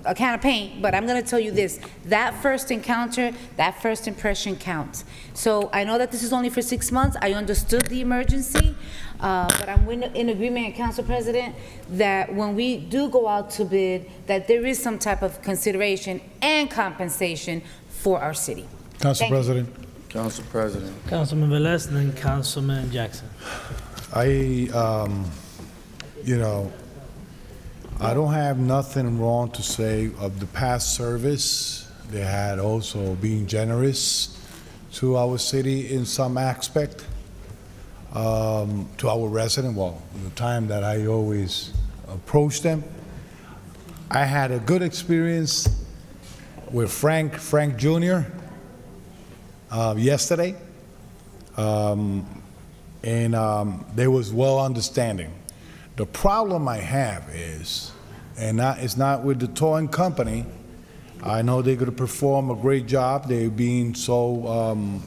a can of paint, but I'm going to tell you this, that first encounter, that first impression counts. So I know that this is only for 6 months. I understood the emergency, but I'm in agreement, Council President, that when we do go out to bid, that there is some type of consideration and compensation for our city. Council President. Council President. Councilman Velez, and then Councilman Jackson. I don't have nothing wrong to say of the past service. They had also been generous to our city in some aspect, to our resident, the time that I always approach them. I had a good experience with Frank Jr. Yesterday, and there was well understanding. The problem I have is, and it's not with the towing company. I know they're going to perform a great job. They're being so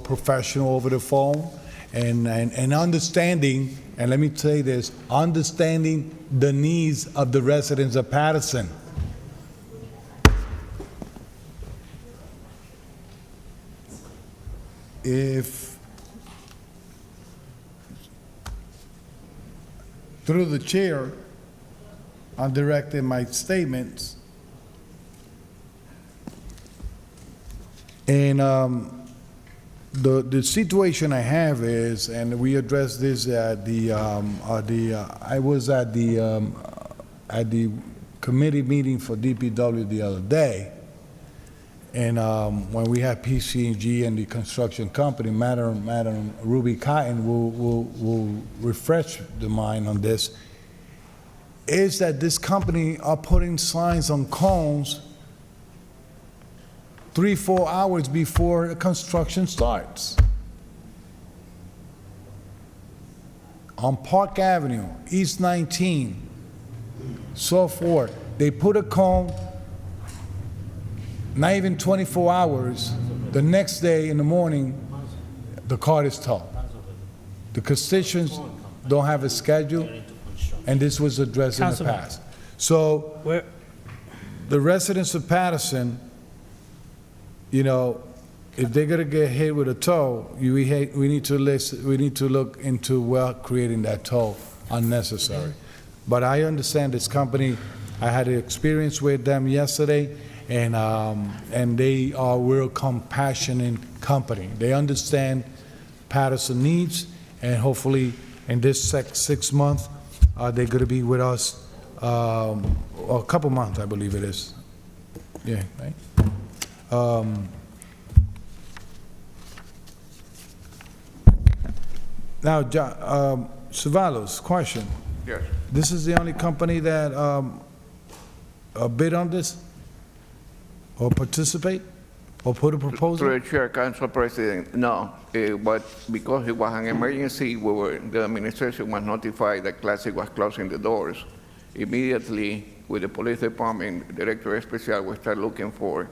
professional over the phone, and understanding. And let me say this: understanding the needs of the residents of Paterson. If through the chair, I'm directing my statements. And the situation I have is, and we addressed this at I was at the committee meeting for DPW the other day, and when we had PCG and the construction company, Madam Ruby Cotton will refresh the mind on this, is that this company are putting signs on cones 3-4 hours before the construction starts. On Park Avenue, East 19, so forth, they put a cone, not even 24 hours, the next day in the morning, the car is towed. The constituents don't have a schedule, and this was addressed in the past. So, the residents of Paterson, if they're gonna get hit with a tow, we need to look into creating that tow unnecessary. But I understand this company. I had an experience with them yesterday, and they are a real compassionate company. They understand Paterson needs, and hopefully in this 6 months, they're going to be with us a couple months, I believe it is. Yeah, right? Now, Cevallos, question. Yes. This is the only company that bid on this? Or participate? Or put a proposal? Through the chair, Council President, no. But because it was an emergency, the administration was notified that Classic was closing the doors. Immediately, with the police department, Director Especial will start looking for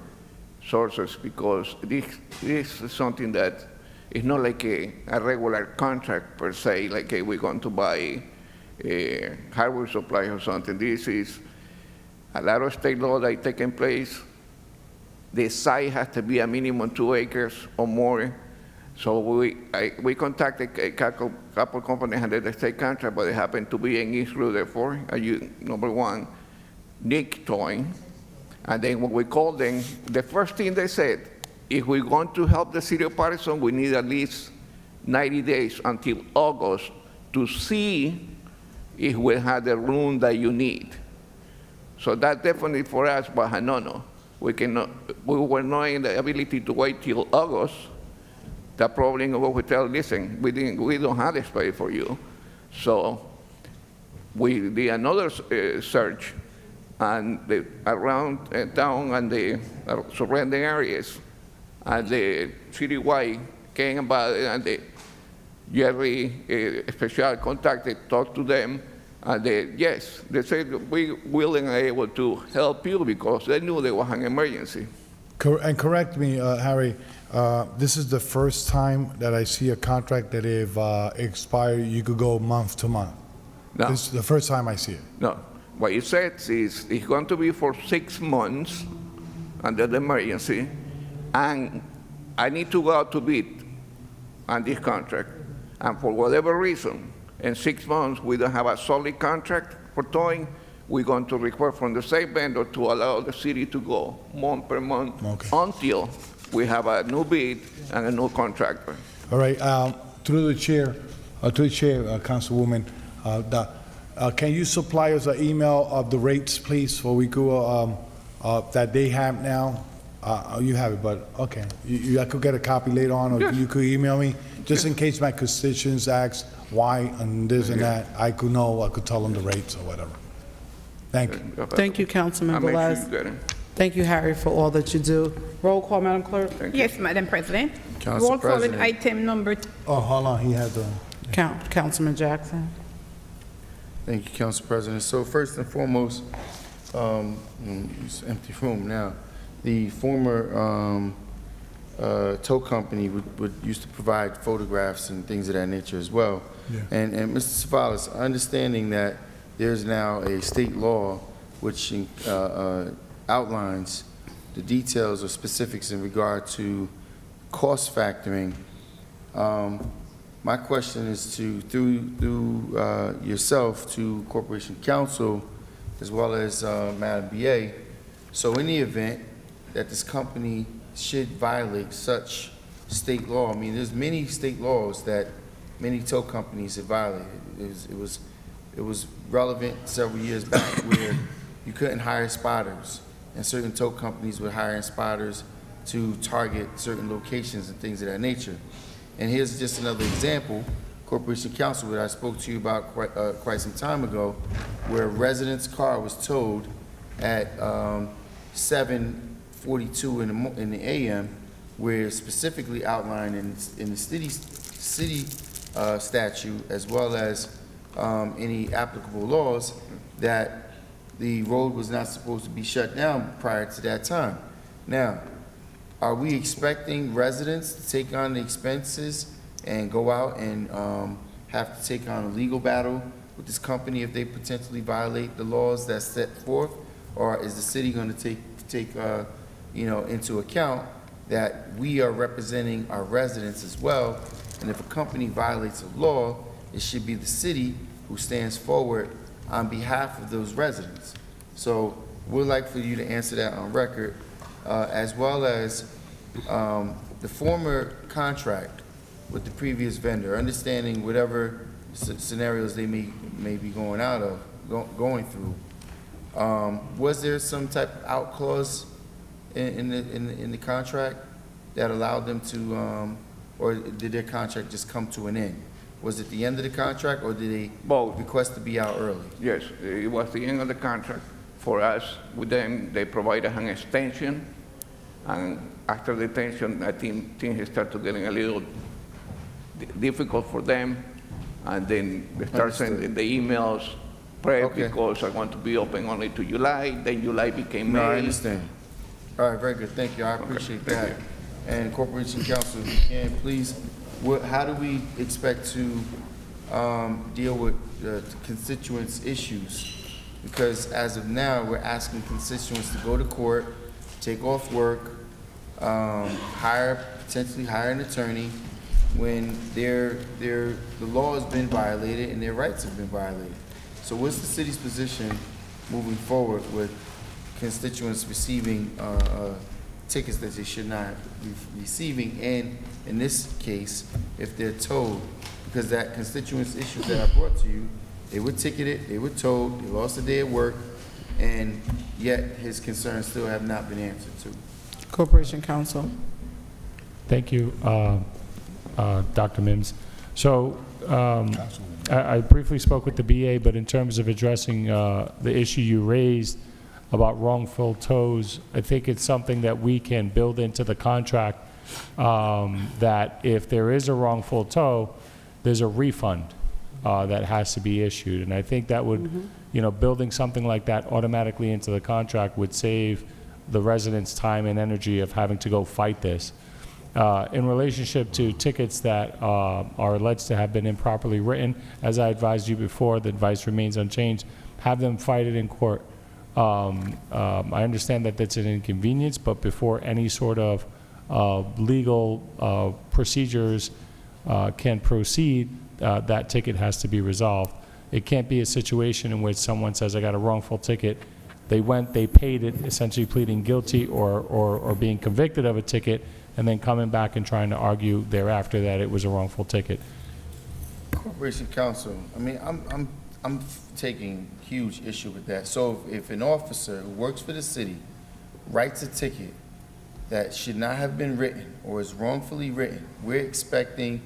sources, because this is something that is not like a regular contract per se, like we're going to buy hardware supply or something. This is a lot of state law that is taking place. The site has to be a minimum 2 acres or more. So we contacted a couple companies under the state contract, but they happen to be in East Rutherford. Number one, Nick Towing. And then when we called them, the first thing they said, if we're going to help the city of Paterson, we need at least 90 days until August to see if we have the room that you need. So that definitely for us, but no. We were not in the ability to wait till August. The problem of we tell, listen, we don't have the space for you. So we did another search and around town and the surrounding areas. And the citywide came about it, and the Jerry special contacted, talked to them, and yes, they said we willing and able to help you because they knew there was an emergency. And correct me, Harry, this is the first time that I see a contract that if expired, you could go month to month. No. This is the first time I see it. No, what it says is it's going to be for 6 months under the emergency, and I need to go out to bid on this contract. And for whatever reason, in 6 months, we don't have a solid contract for towing, we're going to request from the same vendor to allow the city to go month per month until we have a new bid and a new contractor. All right, through the chair, Councilwoman, can you supply us an email of the rates, please, so we could, that they have now? You have it, but okay. I could get a copy later on, or you could email me, just in case my constituents ask why and this and that. I could know, I could tell them the rates or whatever. Thank you. Thank you, Councilman Velez. Thank you, Harry, for all that you do. Roll call, Madam Clerk. Yes, Madam President. Council Roll call on President. item number. Oh, hold on, he had the. Councilman Jackson. Thank you, Council President. So first and foremost, it's an empty room now. The former tow company used to provide photographs and things of that nature as well. Yeah. And Mr. Savalas, understanding that there's now a state law which outlines the details or specifics in regard to cost factoring, my question is through yourself to Corporation Counsel as well as Madam BA. So in the event that this company should violate such state law, I mean, there's many state laws that many tow companies have violated. It was relevant several years back where you couldn't hire spotters, and certain tow companies were hiring spotters to target certain locations and things of that nature. And here's just another example. Corporation Counsel, that I spoke to you about quite some time ago, where a resident's car was towed at 7:42 in the a.m., where specifically outlined in the city statute as well as any applicable laws that the road was not supposed to be shut down prior to that time. Now, are we expecting residents to take on the expenses and go out and have to take on a legal battle with this company if they potentially violate the laws that's set forth? Or is the city going to take into account that we are representing our residents as well, and if a company violates a law, it should be the city who stands forward on behalf of those residents? So we'd like for you to answer that on record, as well as the former contract with the previous vendor, understanding whatever scenarios they may be going through. Was there some type of out clause in the contract that allowed them to, or did their contract just come to an end? Was it the end of the contract, or did they request to be out early? Yes, it was the end of the contract. For us, with them, they provided an extension, and after the extension, I think things started getting a little difficult for them, and then they started sending the emails, because I want to be open only to July, then July became May. No, I understand. All right, very good, thank you, I appreciate that. And Corporation Counsel, if you can, please, how do we expect to deal with the constituents' issues? Because as of now, we're asking constituents to go to court, take off work, potentially hire an attorney, when the law has been violated and their rights have been violated. So what's the city's position moving forward with constituents receiving tickets that they should not be receiving, and in this case, if they're towed, because that constituents issue that I brought to you, they were ticketed, they were towed, they lost a day of work, and yet his concerns still have not been answered to. Corporation Counsel. Thank you, Dr. Mims. So I briefly spoke with the BA, but in terms of addressing the issue you raised about wrongful tows, I think it's something that we can build into the contract, that if there is a wrongful tow, there's a refund that has to be issued. And I think that would, you know, building something like that automatically into the contract would save the residents time and energy of having to go fight this. In relationship to tickets that are alleged to have been improperly written, as I advised you before, the advice remains unchanged. Have them fight it in court. I understand that that's an inconvenience, but before any sort of legal procedures can proceed, that ticket has to be resolved. It can't be a situation in which someone says, I got a wrongful ticket. They went, they paid it, essentially pleading guilty or being convicted of a ticket, and then coming back and trying to argue thereafter that it was a wrongful ticket. Corporation Counsel, I mean, I'm taking huge issue with that. So if an officer who works for the city writes a ticket that should not have been written or is wrongfully written, we're expecting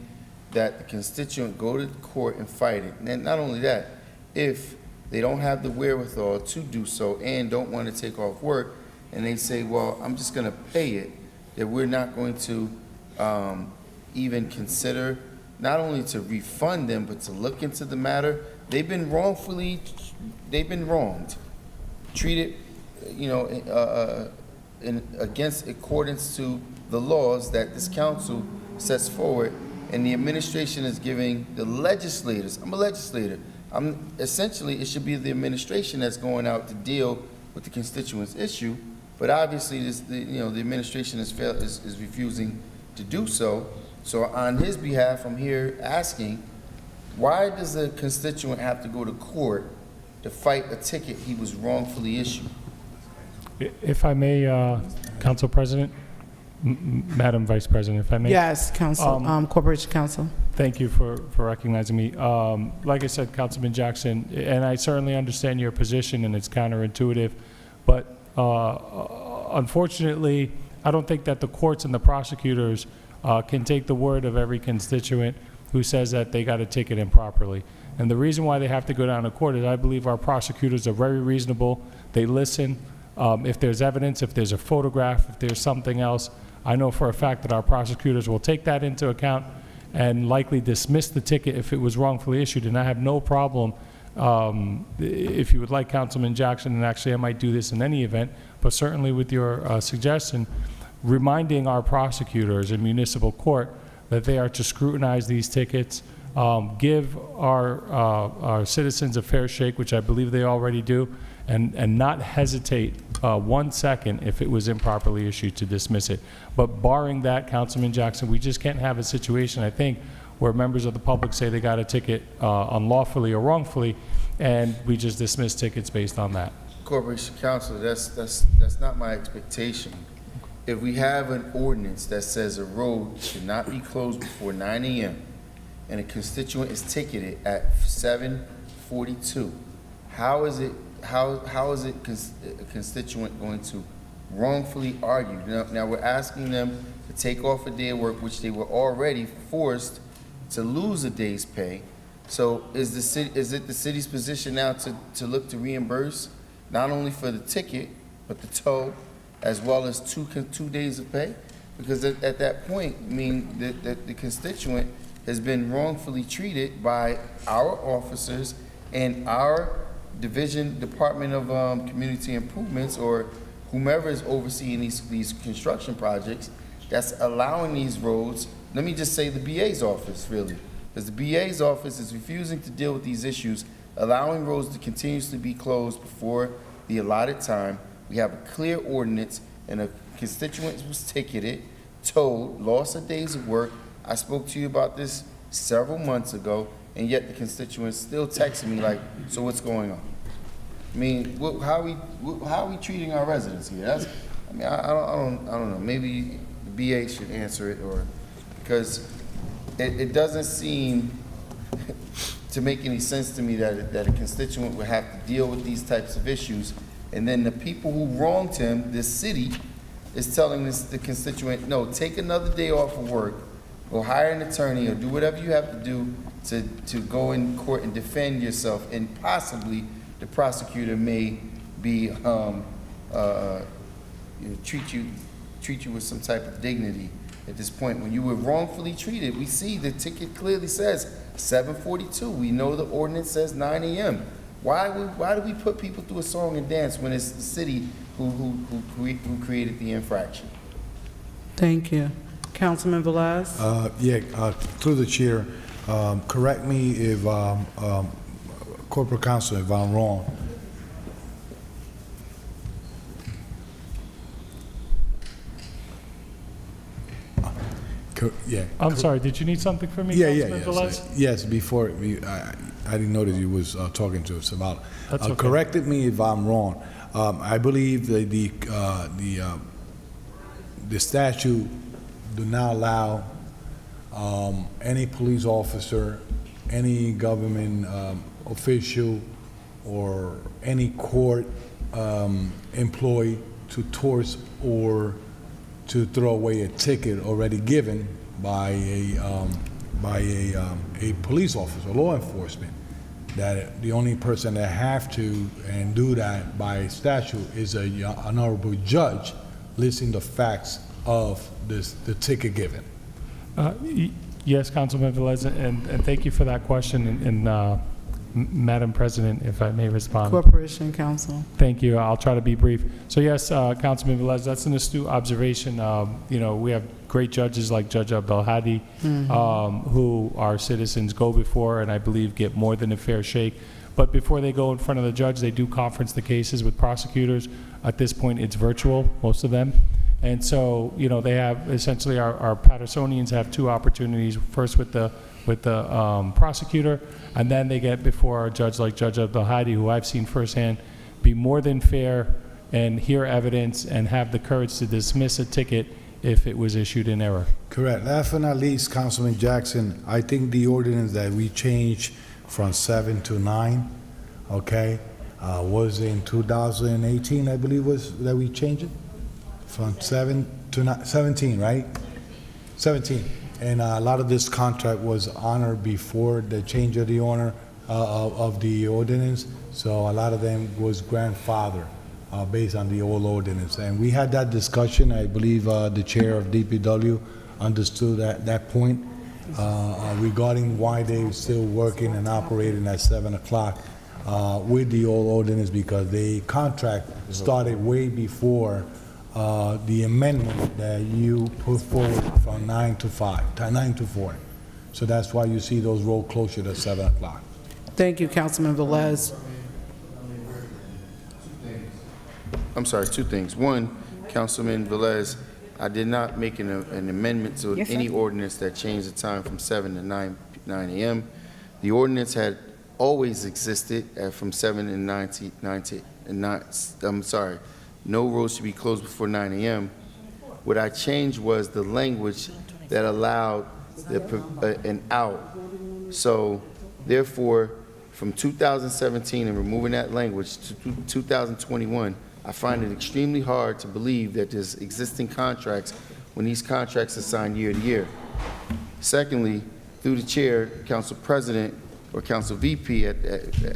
that the constituent go to court and fight it. And not only that, if they don't have the wherewithal to do so and don't want to take off work, and they say, well, I'm just going to pay it, that we're not going to even consider not only to refund them, but to look into the matter. They've been wronged, treated, you know, against accordance to the laws that this council sets forward, and the administration is giving the legislators, I'm a legislator, essentially it should be the administration that's going out to deal with the constituents' issue, but obviously the administration is refusing to do so. So on his behalf, I'm here asking, why does a constituent have to go to court to fight a ticket he was wrongfully issued? If I may, Council President, Madam Vice President, if I may. Yes, Council, Corporation Counsel. Thank you for recognizing me. Like I said, Councilman Jackson, and I certainly understand your position, and it's counterintuitive, but unfortunately, I don't think that the courts and the prosecutors can take the word of every constituent who says that they got a ticket improperly. And the reason why they have to go down to court is I believe our prosecutors are very reasonable. They listen. If there's evidence, if there's a photograph, if there's something else, I know for a fact that our prosecutors will take that into account and likely dismiss the ticket if it was wrongfully issued. And I have no problem, if you would like, Councilman Jackson, and actually I might do this in any event, but certainly with your suggestion, reminding our prosecutors in municipal court that they are to scrutinize these tickets, give our citizens a fair shake, which I believe they already do, and not hesitate 1 second if it was improperly issued to dismiss it. But barring that, Councilman Jackson, we just can't have a situation, I think, where members of the public say they got a ticket unlawfully or wrongfully, and we just dismiss tickets based on that. Corporation Counsel, that's not my expectation. If we have an ordinance that says a road should not be closed before 9 a.m. and a constituent is ticketed at 7:42, how is it a constituent going to wrongfully argue? Now we're asking them to take off a day of work, which they were already forced to lose a day's pay. So is it the city's position now to look to reimburse not only for the ticket but the tow, as well as two days of pay? Because at that point, I mean, the constituent has been wrongfully treated by our officers and our Department of Community Improvements, or whomever is overseeing these construction projects, that's allowing these roads. Let me just say the BA's office, really, because the BA's office is refusing to deal with these issues, allowing roads to continuously be closed before the allotted time. We have a clear ordinance, and a constituent was ticketed, towed, lost a days of work, I spoke to you about this several months ago, and yet the constituents still texting me like, so what's going on? I mean, how are we treating our residents here? I don't know. Maybe the BA should answer it, or because it doesn't seem to make any sense to me that a constituent would have to deal with these types of issues, and then the people who wronged him, this city, is telling the constituent, no, take another day off of work, or hire an attorney, or do whatever you have to do to go in court and defend yourself, and possibly the prosecutor may be treat you with some type of dignity at this point. When you were wrongfully treated, we see the ticket clearly says 7:42. We know the ordinance says 9 a.m. Why do we put people through a song and dance when it's the city who created the infraction? Thank you. Councilman Velez? Through the chair, correct me if, Corporate Counsel, if I'm wrong. I'm sorry, did you need something from me, Councilman Velez? Yes, before, I didn't notice you was talking to us about. That's okay. Corrected me if I'm wrong. I believe that the statute do not allow any police officer, any government official, or any court employee to torch or to throw away a ticket already given by a police officer, law enforcement. That the only person that have to and do that by statute is an honorable judge listing the facts of the ticket given. Yes, Councilman Velez, and thank you for that question, and Madam President, if I may respond. Corporation Counsel. Thank you. I'll try to be brief. So yes, Councilman Velez, that's an astute observation. We have great judges like Judge Abdelhadi, who our citizens go before, and I believe get more than a fair shake. But before they go in front of the judge, they do conference the cases with prosecutors. At this point, it's virtual, most of them. And so, they have essentially our Patersonians have two opportunities. First with the prosecutor, and then they get before a judge like Judge Abdelhadi, who I've seen firsthand be more than fair and hear evidence and have the courage to dismiss a ticket if it was issued in error. Correct. Last but not least, Councilman Jackson, I think the ordinance that we changed from 7 to 9, okay, was in 2018, I believe, was that we changed it from 7 to 17, right? 17. And a lot of this contract was honored before the change of the owner of the ordinance. So a lot of them was grandfather based on the old ordinance. And we had that discussion. I believe the chair of DPW understood that point regarding why they were still working and operating at 7 o'clock with the old ordinance, because the contract started way before the amendment that you put forward from 9 to 4. So that's why you see those roll closer to 7 o'clock. Thank you, Councilman Velez. I'm sorry, two things. One, Councilman Velez, I did not make an amendment to any ordinance that changed the time from 7 to 9 a.m. The ordinance had always existed from 7 and 9 to, I'm sorry, no roads should be closed before 9 a.m. What I changed was the language that allowed an out. So therefore, from 2017 and removing that language to 2021, I find it extremely hard to believe that there's existing contracts when these contracts are signed year to year. Secondly, through the chair, Council President or Council VP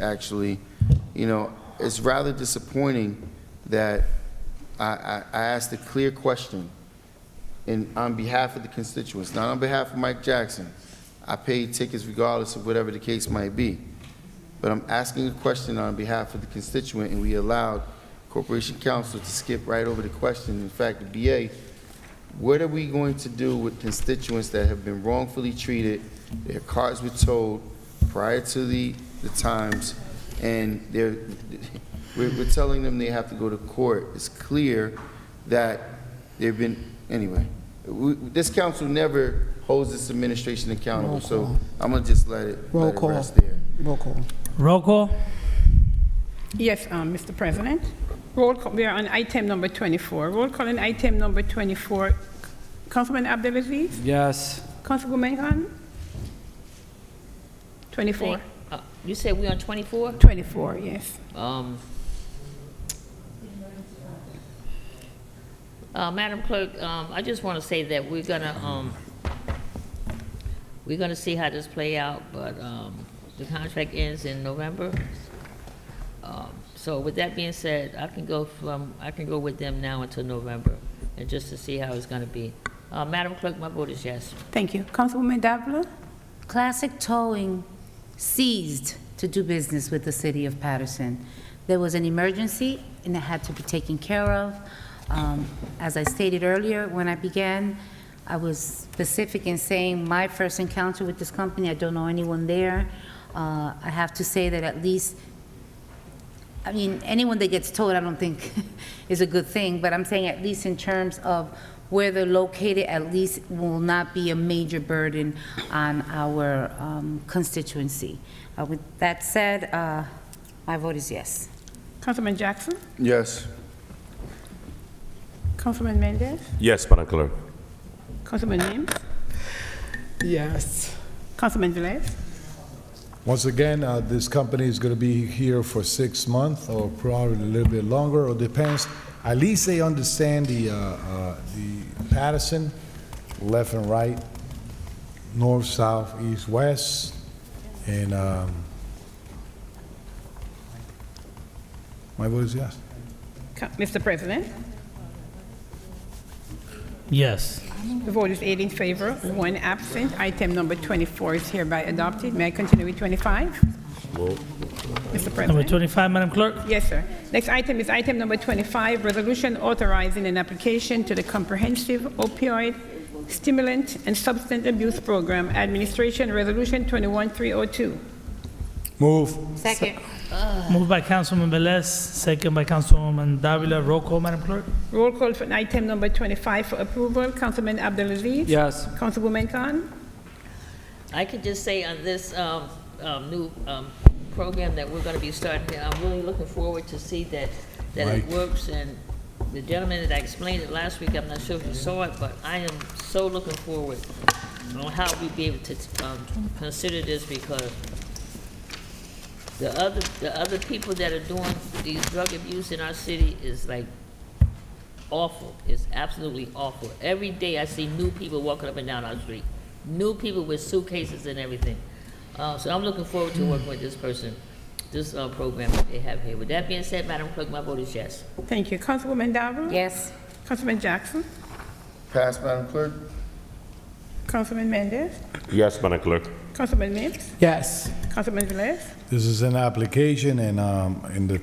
actually, it's rather disappointing that I asked a clear question on behalf of the constituents, not on behalf of Mike Jackson. I paid tickets regardless of whatever the case might be. But I'm asking a question on behalf of the constituent, and we allowed Corporation Counsel to skip right over the question. In fact, the BA, what are we going to do with constituents that have been wrongfully treated, their cars were towed prior to the times, and we're telling them they have to go to court. It's clear that they've been, anyway, this council never holds this administration accountable, so I'm gonna just let it Roll call. rest there. Roll call. Roll call? Yes, Mr. President. Roll call, we are on item number 24. Roll call on item number 24. Councilman Abdelaziz? Yes. Councilwoman Khan? 24. You said we on 24? 24, yes. Madam Clerk, I just want to say that we're gonna see how this play out, but the contract ends in November. So with that being said, I can go with them now until November, and just to see how it's gonna be. Madam Clerk, my vote is yes. Thank you. Councilwoman Davila? Classic Towing ceased to do business with the city of Paterson. There was an emergency and it had to be taken care of. As I stated earlier when I began, I was specific in saying my first encounter with this company, I don't know anyone there. I have to say that at least, I mean, anyone that gets towed I don't think is a good thing, but I'm saying at least in terms of where they're located, at least will not be a major burden on our constituency. With that said, my vote is yes. Councilman Jackson? Yes. Councilman Mendez? Yes, Madam Clerk. Councilman Mims? Yes. Councilman Velez? Once again, this company is going to be here for 6 months or probably a little bit longer, or depends. At least they understand the Paterson, left and right, north, south, east, west, and my vote is yes. Mr. President? Yes. The vote is 8 in favor, 1 absent. Item number 24 is hereby adopted. May I continue with 25? Mr. President? Number 25, Madam Clerk? Yes, sir. Next item is item number 25, resolution authorizing an application to the Comprehensive Opioid Stimulant and Substance Abuse Program Administration Resolution 21302. Move. Second. Moved by Councilman Velez, second by Councilwoman Davila. Roll call, Madam Clerk? Roll call for item number 25 for approval. Councilman Abdelaziz? Yes. Councilwoman Khan? I could just say on this new program that we're going to be starting here, I'm really looking forward to see that it works. And the gentleman that I explained it last week, I'm not sure if you saw it, but I am so looking forward on how we be able to consider this, because the other people that are doing these drug abuse in our city is like awful. It's absolutely awful. Every day I see new people walking up and down our street, new people with suitcases and everything. So I'm looking forward to working with this program that they have here. With that being said, Madam Clerk, my vote is yes. Thank you. Councilwoman Davila? Yes. Councilman Jackson? Pass, Madam Clerk. Councilman Mendez? Yes, Madam Clerk. Councilman Mims? Yes. Councilman Velez? This is an application, and in the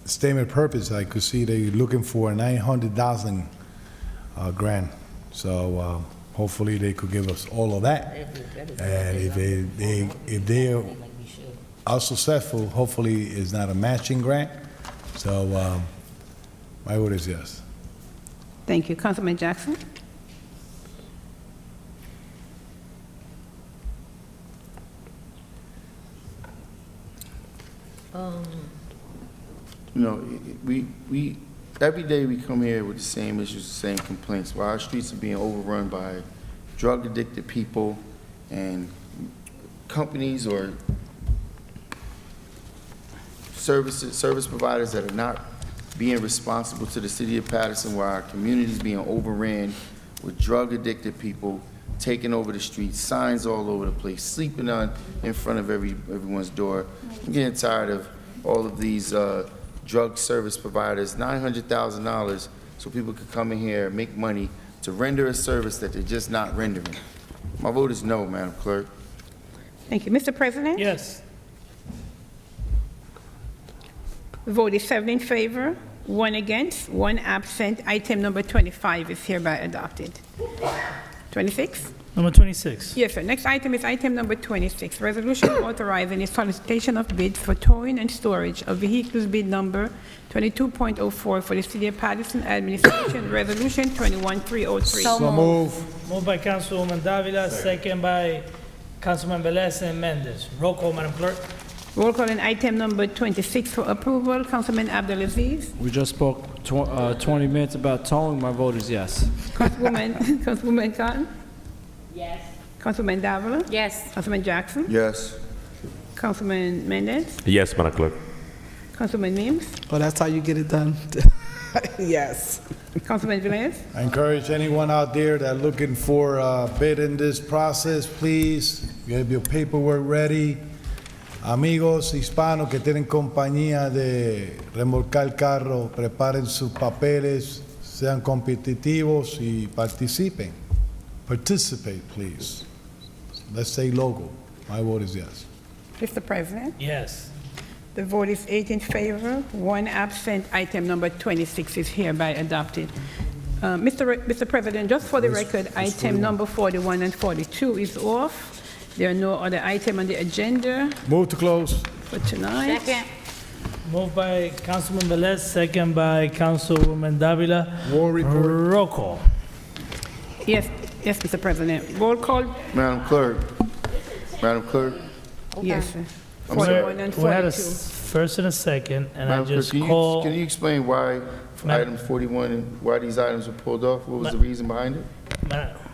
statement of purpose, I could see they're looking for a $900,000 grant. So hopefully they could give us all of that. And if they are successful, hopefully it's not a matching grant. So my vote is yes. Thank you. Councilman Jackson? You know, we every day we come here with the same issues, the same complaints. While our streets are being overrun by drug-addicted people and companies or service providers that are not being responsible to the city of Paterson, where our community is being overran with drug-addicted people taking over the streets, signs all over the place, sleeping in front of everyone's door. I'm getting tired of all of these drug service providers, $900,000 so people could come in here and make money to render a service that they're just not rendering. My vote is no, Madam Clerk. Thank you. Mr. President? Yes. The vote is 7 in favor, 1 against, 1 absent. Item number 25 is hereby adopted. 26? Number 26. Yes, sir. Next item is item number 26, resolution authorizing the solicitation of bids for towing and storage of vehicles, bid number 22.04 for the City of Paterson Administration, Resolution 21303. So move. Moved by Councilwoman Davila, second by Councilman Velez and Mendez. Roll call, Madam Clerk. Roll call on item number 26 for approval, Councilman Abdelaziz. We just spoke 20 minutes about towing. My vote is yes. Councilwoman Khan. Yes. Councilman Davila. Yes. Councilman Jackson. Yes. Councilman Mendez. Yes, Madam Clerk. Councilman Mims. Oh, that's how you get it done? Yes. Councilman Velez. I encourage anyone out there that looking for a bid in this process, please, get your paperwork ready. Amigos hispanos que tienen compañía de remolcar carro, preparen sus papeles, sean competitivos y participen. Participate, please. Let's say logo. My vote is yes. Mr. President. Yes. The vote is 8 in favor, 1 absent. Item number 26 is hereby adopted. Mr. President, just for the record, item number 41 and 42 is off. There are no other item on the agenda Move to close. for tonight. Second. Moved by Councilman Velez, second by Councilwoman Davila. War report. Roll call. Yes, Mr. President. Roll call. Madam Clerk. Madam Clerk. Yes, sir. I'm 41 and We had a 42. first and a second, and I Madam Clerk, just can call. you explain why items 41 and why these items were pulled off? What was the reason behind it?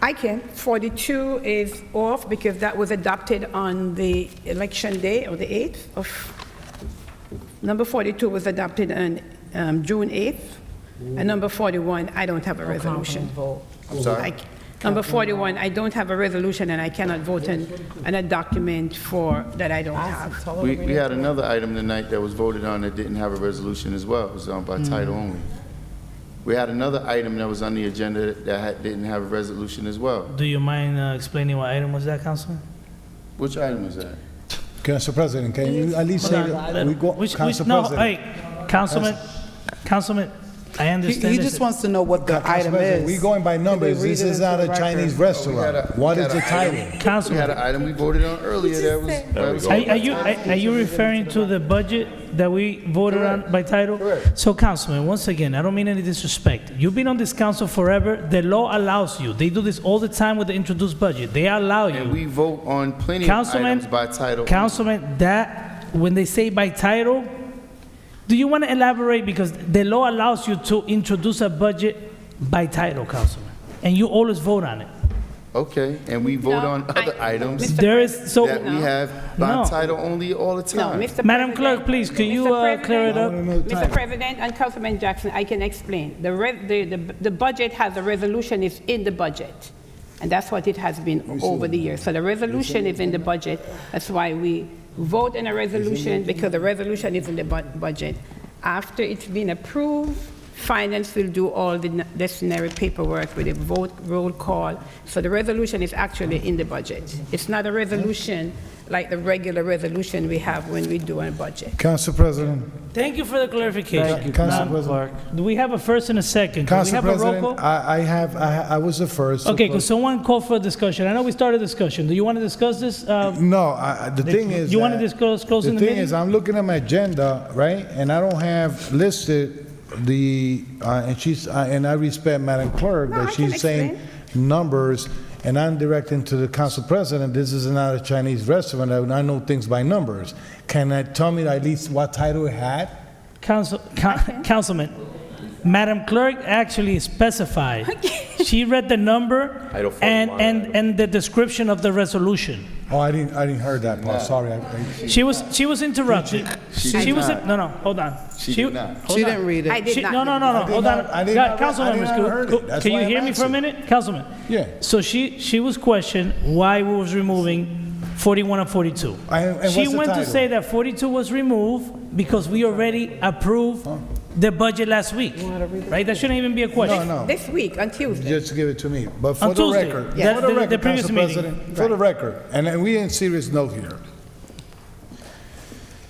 I can. 42 is off because that was adopted on the election day, or the 8th of, number 42 was adopted on June 8th, and number 41, I don't have a resolution. I'm sorry? Number 41, I don't have a resolution, and I cannot vote on a document that I don't have. We had another item tonight that was voted on that didn't have a resolution as well. It was by title only. We had another item that was on the agenda that didn't have a resolution as well. Do you mind explaining what item was that, Councilman? Which item was that? Council President, can you at least say that we go, Council No, President? hey, Councilman, I understand. He this. just wants to know what the Council item President, we is. going by numbers. read This it is into not the a record? Chinese restaurant. What is the title? We had Councilman, an item we voted on earlier that was. are you referring to the budget that we voted on by title? Correct. So, Councilman, once again, I don't mean any disrespect. You've been on this council forever. The law allows you. They do this all the time with the introduced budget. They allow And you. we vote on plenty of Councilman, items by title. Councilman, that, when they say by title, do you want to elaborate? Because the law allows you to introduce a budget by title, Councilman, and you always vote on it. Okay, and we vote on other items There is, so, that we have by No. title only all the No, time. Mr. Madam President. Clerk, please, can you Mr. clear it up? Mr. President and Councilman Jackson, I can explain. The budget has a resolution, is in the budget, and that's what it has been over the years. So the resolution is in the budget. That's why we vote in a resolution, because the resolution is in the budget. After it's been approved, Finance will do all the necessary paperwork with a vote, roll call. So the resolution is actually in the budget. It's not a resolution like the regular resolution we have when we do a budget. Council President. Thank you for the clarification. Thank you, Council Madam President. Clerk, do we have a first and a second? Can we Council have a roll President, call? I was the first. Okay, because someone called for a discussion. I know we started discussion. Do you want to discuss this? No, the thing is. You want to that discuss closing the The thing meeting? is, I'm looking at my agenda, right, and I don't have listed and I respect Madam Clerk that she's saying numbers, and I'm directing to the Council President, this is not a Chinese restaurant, and I know things by numbers. Can I tell me at least what title it had? Councilman, Madam Clerk actually specified. She read the number and the description of the resolution. Oh, I didn't hear that part. Sorry. She was interrupted. She was did no, hold on. She did not. She didn't read it. I did not. No, hold on. Councilman, can you why hear I'm me for a asking. minute? Councilman. Yeah. So she was questioned why we was removing 41 and 42. And She what's the went to title? say that 42 was removed because we already approved the budget last week. Right? That shouldn't even be a question. No. This week, on Tuesday. Just give it to me. But for On the Tuesday. record, Yeah. for the The record, previous Council meeting. President, for the record, and then we in serious note here.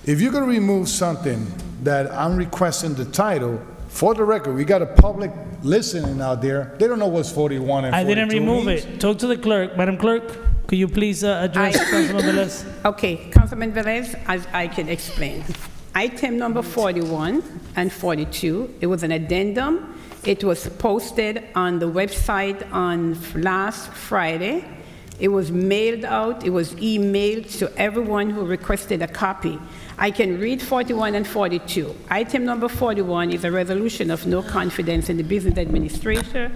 If you're gonna remove something that I'm requesting the title, for the record, we got a public listening out there, they don't know what's 41 and 42 I didn't remove means. it. Talk to the clerk. Madam Clerk, could you please address Councilman Velez? Okay, Councilman Velez, as I can explain. Item number 41 and 42, it was an addendum. It was posted on the website on last Friday. It was mailed out, it was emailed to everyone who requested a copy. I can read 41 and 42. Item number 41 is a resolution of no confidence in the business administrator.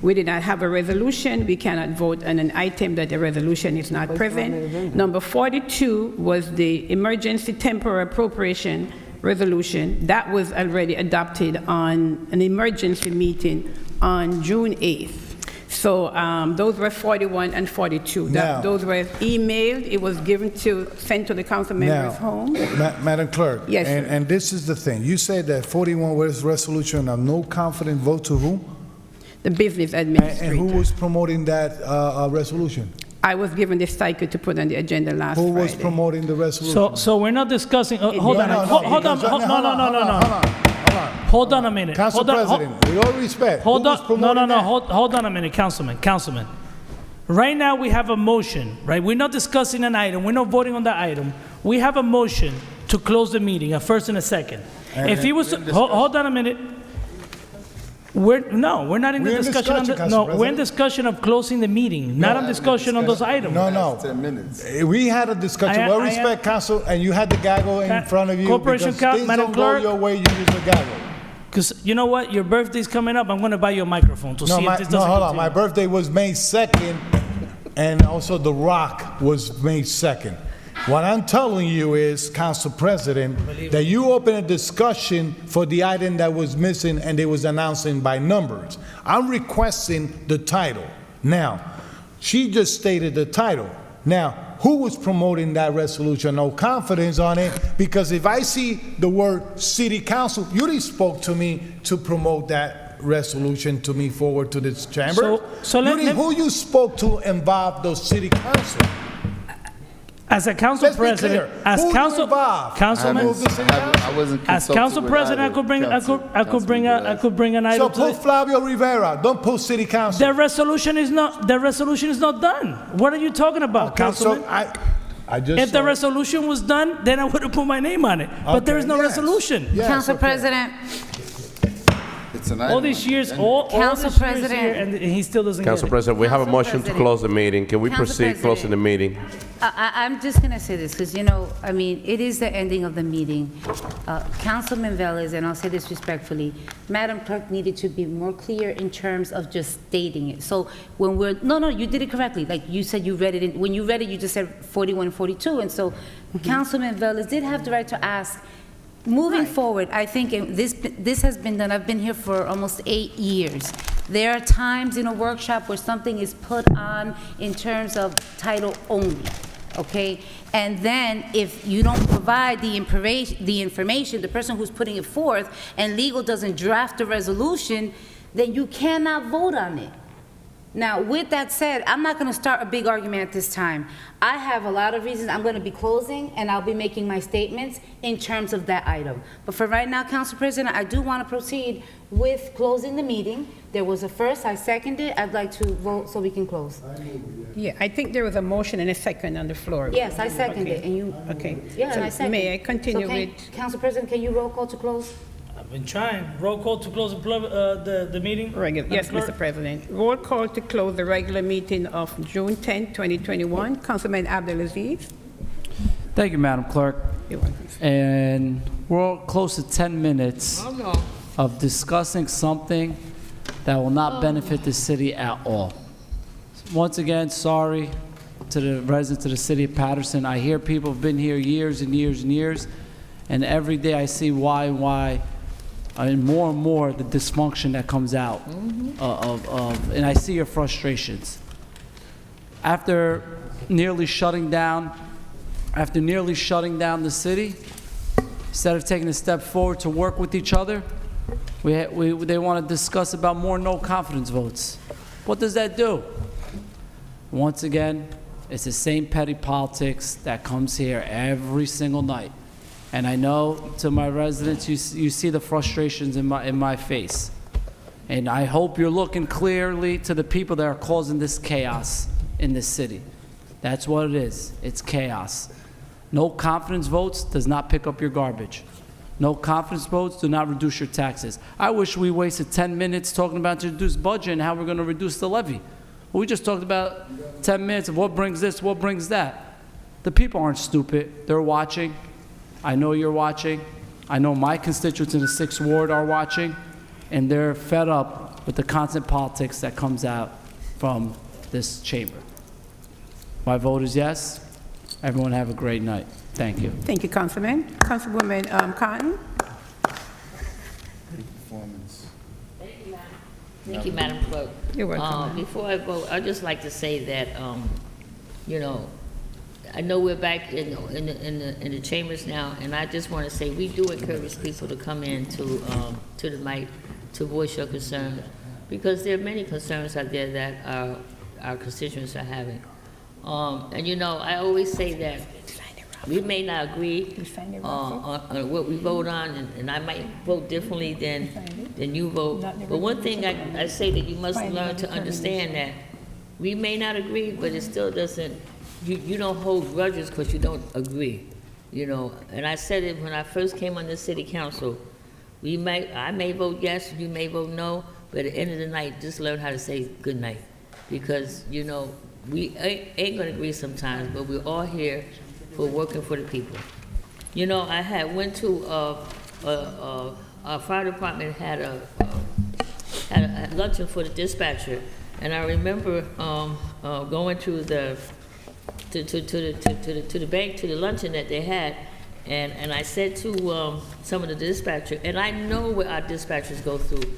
We did not have a resolution. We cannot vote on an item that the resolution is not present. Number 42 was the emergency temporary appropriation resolution. That was already adopted on an emergency meeting on June 8th. So those were 41 and 42. Those were emailed. It was sent to the council members' home. Madam Clerk. Yes, sir. And this is the thing. You said that 41 was resolution of no confident vote to whom? The business administrator. And who was promoting that resolution? I was given this cycle to put on the agenda last Friday. Who was promoting the resolution? So we're not discussing, hold on. Hold on a minute. Council President, with all respect. Hold on, hold on a minute, Councilman. Right now, we have a motion, right? We're not discussing an item, we're not voting on the item. We have a motion to close the meeting, a first and a second. If he was, hold on a minute. We're not in the discussion. We're in discussion of closing the meeting, not in discussion on those items. No. 10 minutes. We had a discussion. Well, respect, Council, and you had the gavel in front of you. Corporation because things Madam don't Clerk. go your way, you use the gavel. Because you know what? Your birthday's coming up. I'm going to buy you a microphone to see if this doesn't hold on. continue. My birthday was May 2nd, and also The Rock was May 2nd. What I'm telling you is, Council President, that you opened a discussion for the item that was missing and they was announcing by numbers. I'm requesting the title. Now, she just stated the title. Now, who was promoting that resolution? No confidence on it, because if I see the word City Council, you already spoke to me to promote that resolution to me forward to this chamber. Who you spoke to involved those City Council? As a council president, as council councilman, as council president, I could bring an item. So put Flavio Rivera. Don't put City Council. The resolution is not done. What are you talking about, Councilman? So I just if the resolution was done, then I would have put my name on it. But there is no resolution. Council President. All these years, all Council these President. years here, and he still doesn't Council get it. President, we have a Council motion to President. close the meeting. Can we Council proceed President. closing the meeting? I'm just going to say this, because, it is the ending of the meeting. Councilman Velez, and I'll say this respectfully, Madam Clerk needed to be more clear in terms of just stating it. So when no, you did it correctly. Like you said, you read it. When you read it, you just said 41 and 42. And so Councilman Velez did have the right to ask. Moving forward, I think this has been done. I've been here for almost 8 years. There are times in a workshop where something is put on in terms of title only, okay? And then if you don't provide the information, the person who's putting it forth, and legal doesn't draft a resolution, then you cannot vote on it. Now, with that said, I'm not going to start a big argument at this time. I have a lot of reasons. I'm going to be closing, and I'll be making my statements in terms of that item. But for right now, Council President, I do want to proceed with closing the meeting. There was a first, I seconded it. I'd like to vote so we can close. Yeah, I think there was a motion and a second on the floor. Yes, I seconded it, and you... Okay. Yeah, So and I seconded. may I continue with... Council President, can you roll call to close? I've been trying. Roll call to close the meeting. Yes, Mr. President. Roll call to close the regular meeting of June 10, 2021. Councilman Abdelaziz. Thank you, Madam Clerk. You're welcome. And we're close to 10 minutes of discussing something that will not benefit the city at all. Once again, sorry to the residents of the city of Paterson. I hear people have been here years and years and years, and every day I see why, and more the dysfunction that comes out and I see your frustrations. After nearly shutting down the city, instead of taking a step forward to work with each other, they want to discuss about more no confidence votes. What does that do? Once again, it's the same petty politics that comes here every single night. And I know to my residents, you see the frustrations in my face. And I hope you're looking clearly to the people that are causing this chaos in this city. That's what it is. It's chaos. No confidence votes does not pick up your garbage. No confidence votes do not reduce your taxes. I wish we wasted 10 minutes talking about the reduced budget and how we're going to reduce the levy. We just talked about 10 minutes of what brings this, what brings that. The people aren't stupid. They're watching. I know you're watching. I know my constituents in the 6th Ward are watching, and they're fed up with the constant politics that comes out from this chamber. My vote is yes. Everyone have a great night. Thank you. Thank you, Councilman. Councilwoman Cotton? Thank you, Madam Clerk. You're welcome. Before I vote, I'd just like to say that, you know, I know we're back in the chambers now, and I just want to say we do encourage people to come in to the mic to voice your concerns, because there are many concerns out there that our constituents are having. And you know, I always say that we may not agree on what we vote on, and I might vote differently than you vote. But one thing I say that you must learn to understand that we may not agree, but it still doesn't, you don't hold grudges because you don't agree, you know. And I said it when I first came on the city council. I may vote yes, you may vote no, but at the end of the night, just learn how to say good night. Because, you know, we ain't gonna agree sometimes, but we're all here for working for the people. You know, I went to our fire department had a luncheon for the dispatcher, and I remember going to the bank, to the luncheon that they had, and I said to some of the dispatcher, and I know what our dispatchers go through.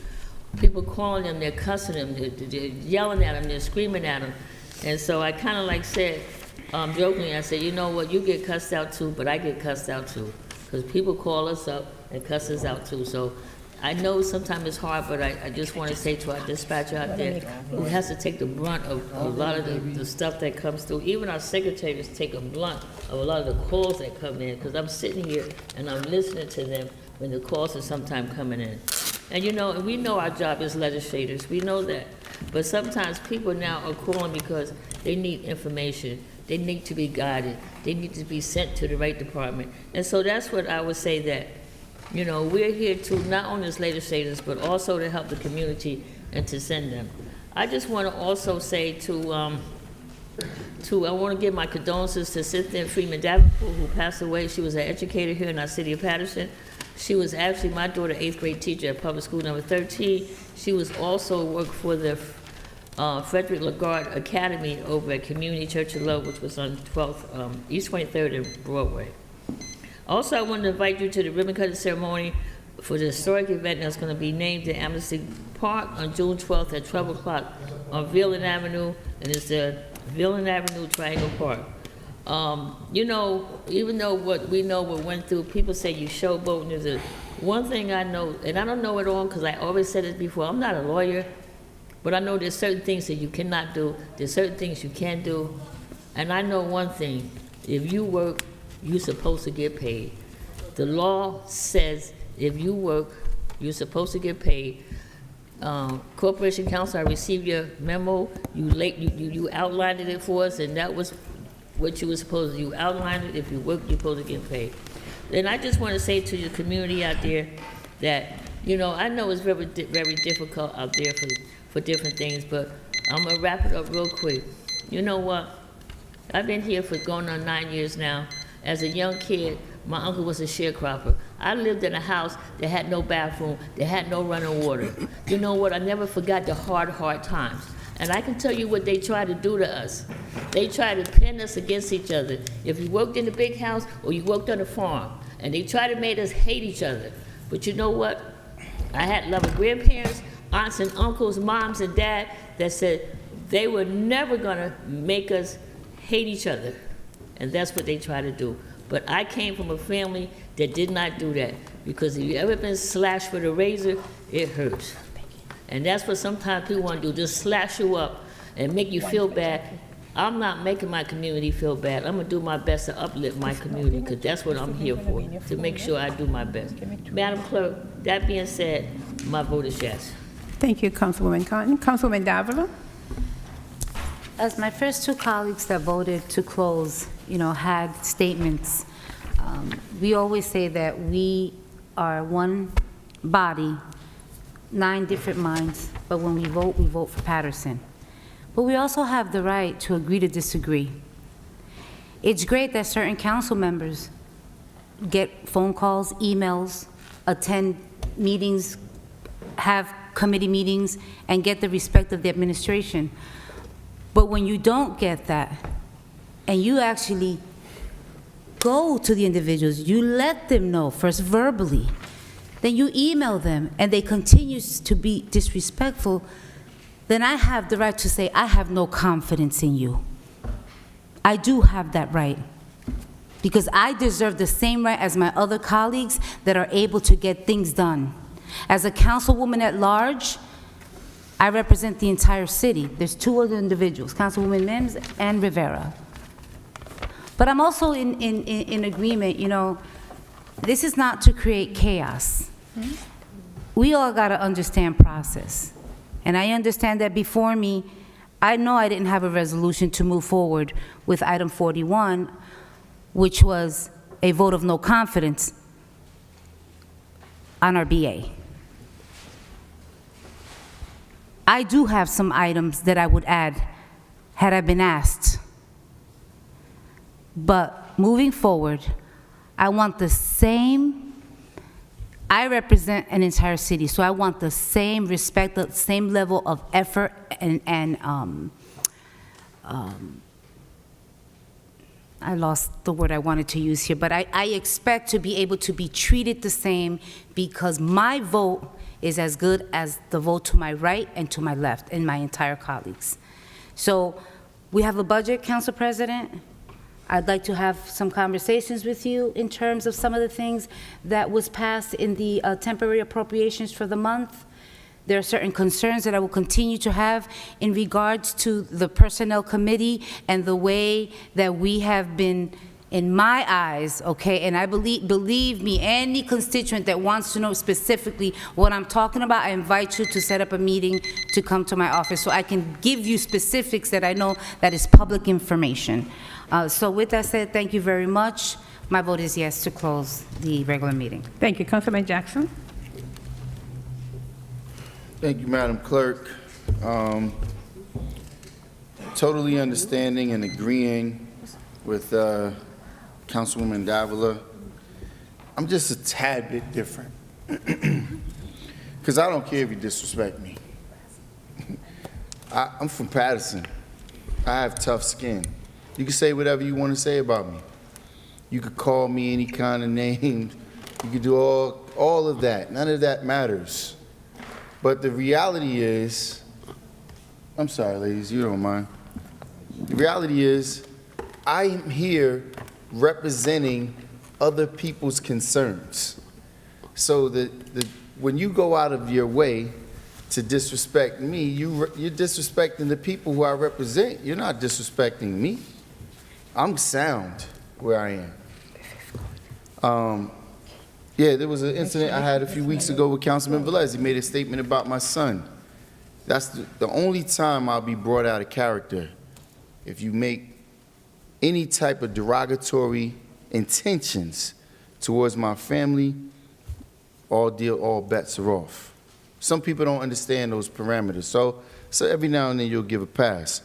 People calling them, they're cussing them, they're yelling at them, they're screaming at them. And so I kind of like said, jokingly, I said, you know what, you get cussed out too, but I get cussed out too. Because people call us up and cuss us out too. So I know sometimes it's hard, but I just want to say to our dispatcher out there, who has to take the brunt of a lot of the stuff that comes through. Even our secretaries take a blunt of a lot of the calls that come in, because I'm sitting here and I'm listening to them when the calls are sometimes coming in. And you know, we know our job as legislators, we know that. But sometimes people now are calling because they need information, they need to be guided, they need to be sent to the right department. And so that's what I would say, that, you know, we're here to not only as legislators, but also to help the community and to send them. I just want to also say I want to give my condolences to Cynthia Freeman Davenport, who passed away. She was an educator here in our city of Paterson. She was actually my daughter, 8th grade teacher at public school number 13. She was also worked for the Frederick Lagarde Academy over at Community Church of Love, which was on 12th, East 23rd and Broadway. Also, I want to invite you to the ribbon cutting ceremony for the historic event that's going to be named in Amnesty Park on June 12th at 12 o'clock on Villan Avenue, and it's the Villan Avenue Triangle Park. You know, even though what we went through, people say you showboat, and there's one thing I know, and I don't know it all because I always said it before, I'm not a lawyer, but I know there's certain things that you cannot do, there's certain things you can do, and I know one thing, if you work, you're supposed to get paid. The law says if you work, you're supposed to get paid. Corporation Counsel, I received your memo, you outlined it for us, and that was what you were supposed to do. You outlined it. If you work, you're supposed to get paid. And I just want to say to your community out there that, you know, I know it's very, very difficult out there for different things, but I'm going to wrap it up real quick. You know what? I've been here for going on 9 years now. As a young kid, my uncle was a sharecropper. I lived in a house that had no bathroom, that had no running water. You know what? I never forgot the hard times. And I can tell you what they try to do to us. They try to pin us against each other. If you worked in a big house or you worked on a farm, and they try to make us hate each other. But you know what? I had loving grandparents, aunts and uncles, moms and dad that said they were never gonna make us hate each other. And that's what they try to do. But I came from a family that did not do that, because if you've ever been slashed with a razor, it hurts. And that's what sometimes people want to do, just slash you up and make you feel bad. I'm not making my community feel bad. I'm going to do my best to uplift my community, because that's what I'm here for, to make sure I do my best. Madam Clerk, that being said, my vote is yes. Thank you, Councilwoman Cotton. Councilwoman Davila? As my first two colleagues that voted to close, had statements, we always say that we are one body, 9 different minds, but when we vote for Paterson. But we also have the right to agree to disagree. It's great that certain council members get phone calls, emails, attend meetings, have committee meetings, and get the respect of the administration. But when you don't get that, and you actually go to the individuals, you let them know first verbally, then you email them, and they continue to be disrespectful, then I have the right to say, I have no confidence in you. I do have that right, because I deserve the same right as my other colleagues that are able to get things done. As a councilwoman at large, I represent the entire city. There's 2 other individuals, Councilwoman Mims and Rivera. But I'm also in agreement, this is not to create chaos. We all gotta understand process. And I understand that before me, I know I didn't have a resolution to move forward with item 41, which was a vote of no confidence on our BA. I do have some items that I would add had I been asked. But moving forward, I want the same. I represent an entire city, so I want the same respect, the same level of effort and I lost the word I wanted to use here, but I expect to be able to be treated the same, because my vote is as good as the vote to my right and to my left and my entire colleagues. So we have a budget, Council President. I'd like to have some conversations with you in terms of some of the things that was passed in the temporary appropriations for the month. There are certain concerns that I will continue to have in regards to the Personnel Committee and the way that we have been, in my eyes, okay, and I believe me, any constituent that wants to know specifically what I'm talking about, I invite you to set up a meeting to come to my office so I can give you specifics that I know that is public information. So with that said, thank you very much. My vote is yes to close the regular meeting. Thank you. Councilman Jackson? Thank you, Madam Clerk. Totally understanding and agreeing with Councilwoman Davila. I'm just a tad bit different, because I don't care if you disrespect me. I'm from Paterson. I have tough skin. You can say whatever you want to say about me. You could call me any kind of name. You could do all of that. None of that matters. But the reality is, I'm sorry, ladies, you don't mind. The reality is, I'm here representing other people's concerns. So when you go out of your way to disrespect me, you're disrespecting the people who I represent. You're not disrespecting me. I'm sound where I am. Yeah, there was an incident I had a few weeks ago with Councilman Velez. He made a statement about my son. That's the only time I'll be brought out of character. If you make any type of derogatory intentions towards my family, all bets are off. Some people don't understand those parameters, so every now and then you'll give a pass.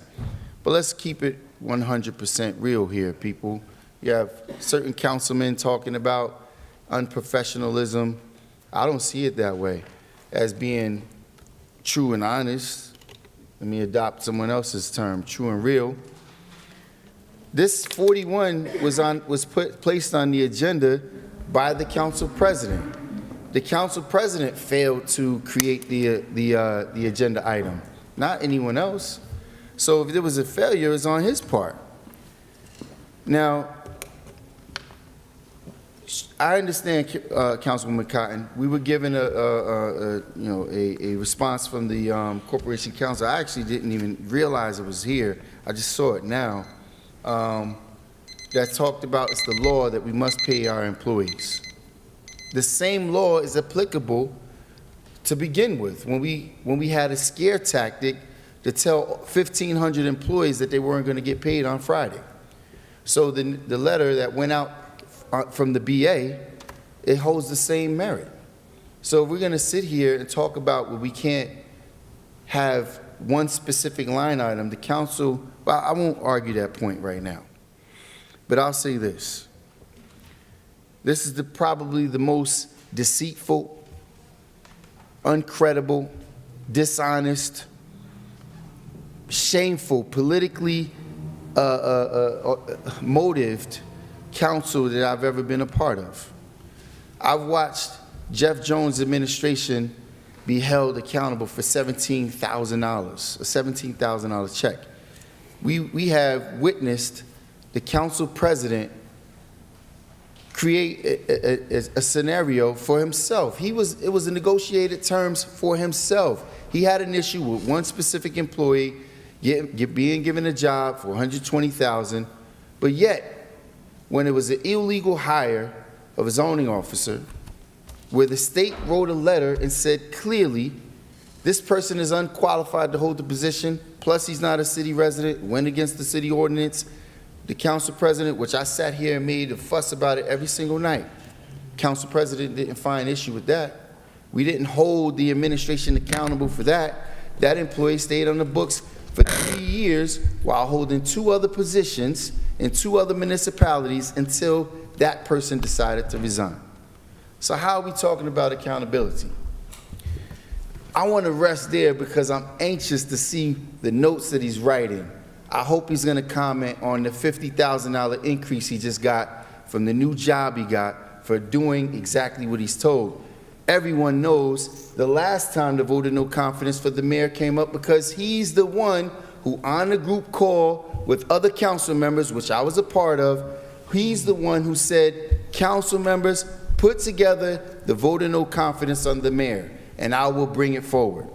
But let's keep it 100% real here, people. You have certain councilmen talking about unprofessionalism. I don't see it that way, as being true and honest. Let me adopt someone else's term, true and real. This 41 was placed on the agenda by the council president. The council president failed to create the agenda item, not anyone else. So if there was a failure, it's on his part. Now, I understand, Councilwoman Cotton. We were given a response from the Corporation Council. I actually didn't even realize it was here. I just saw it now. That talked about it's the law that we must pay our employees. The same law is applicable to begin with, when we had a scare tactic to tell 1,500 employees that they weren't going to get paid on Friday. So the letter that went out from the BA, it holds the same merit. So if we're going to sit here and talk about well, we can't have one specific line item, the council, well, I won't argue that point right now. But I'll say this. This is probably the most deceitful, uncredible, dishonest, shameful, politically motived council that I've ever been a part of. I've watched Jeff Jones' administration be held accountable for $17,000, a $17,000 check. We have witnessed the council president create a scenario for himself. It was a negotiated terms for himself. He had an issue with one specific employee being given a job for $120,000, but yet, when it was an illegal hire of a zoning officer, where the state wrote a letter and said clearly, this person is unqualified to hold the position, plus he's not a city resident, went against the city ordinance. The council president, which I sat here and made a fuss about it every single night, council president didn't find issue with that. We didn't hold the administration accountable for that. That employee stayed on the books for 3 years while holding 2 other positions in 2 other municipalities until that person decided to resign. So how are we talking about accountability? I want to rest there because I'm anxious to see the notes that he's writing. I hope he's going to comment on the $50,000 increase he just got from the new job he got for doing exactly what he's told. Everyone knows the last time the vote of no confidence for the mayor came up because he's the one who on the group call with other council members, which I was a part of, he's the one who said, council members, put together the vote of no confidence on the mayor, and I will bring it forward.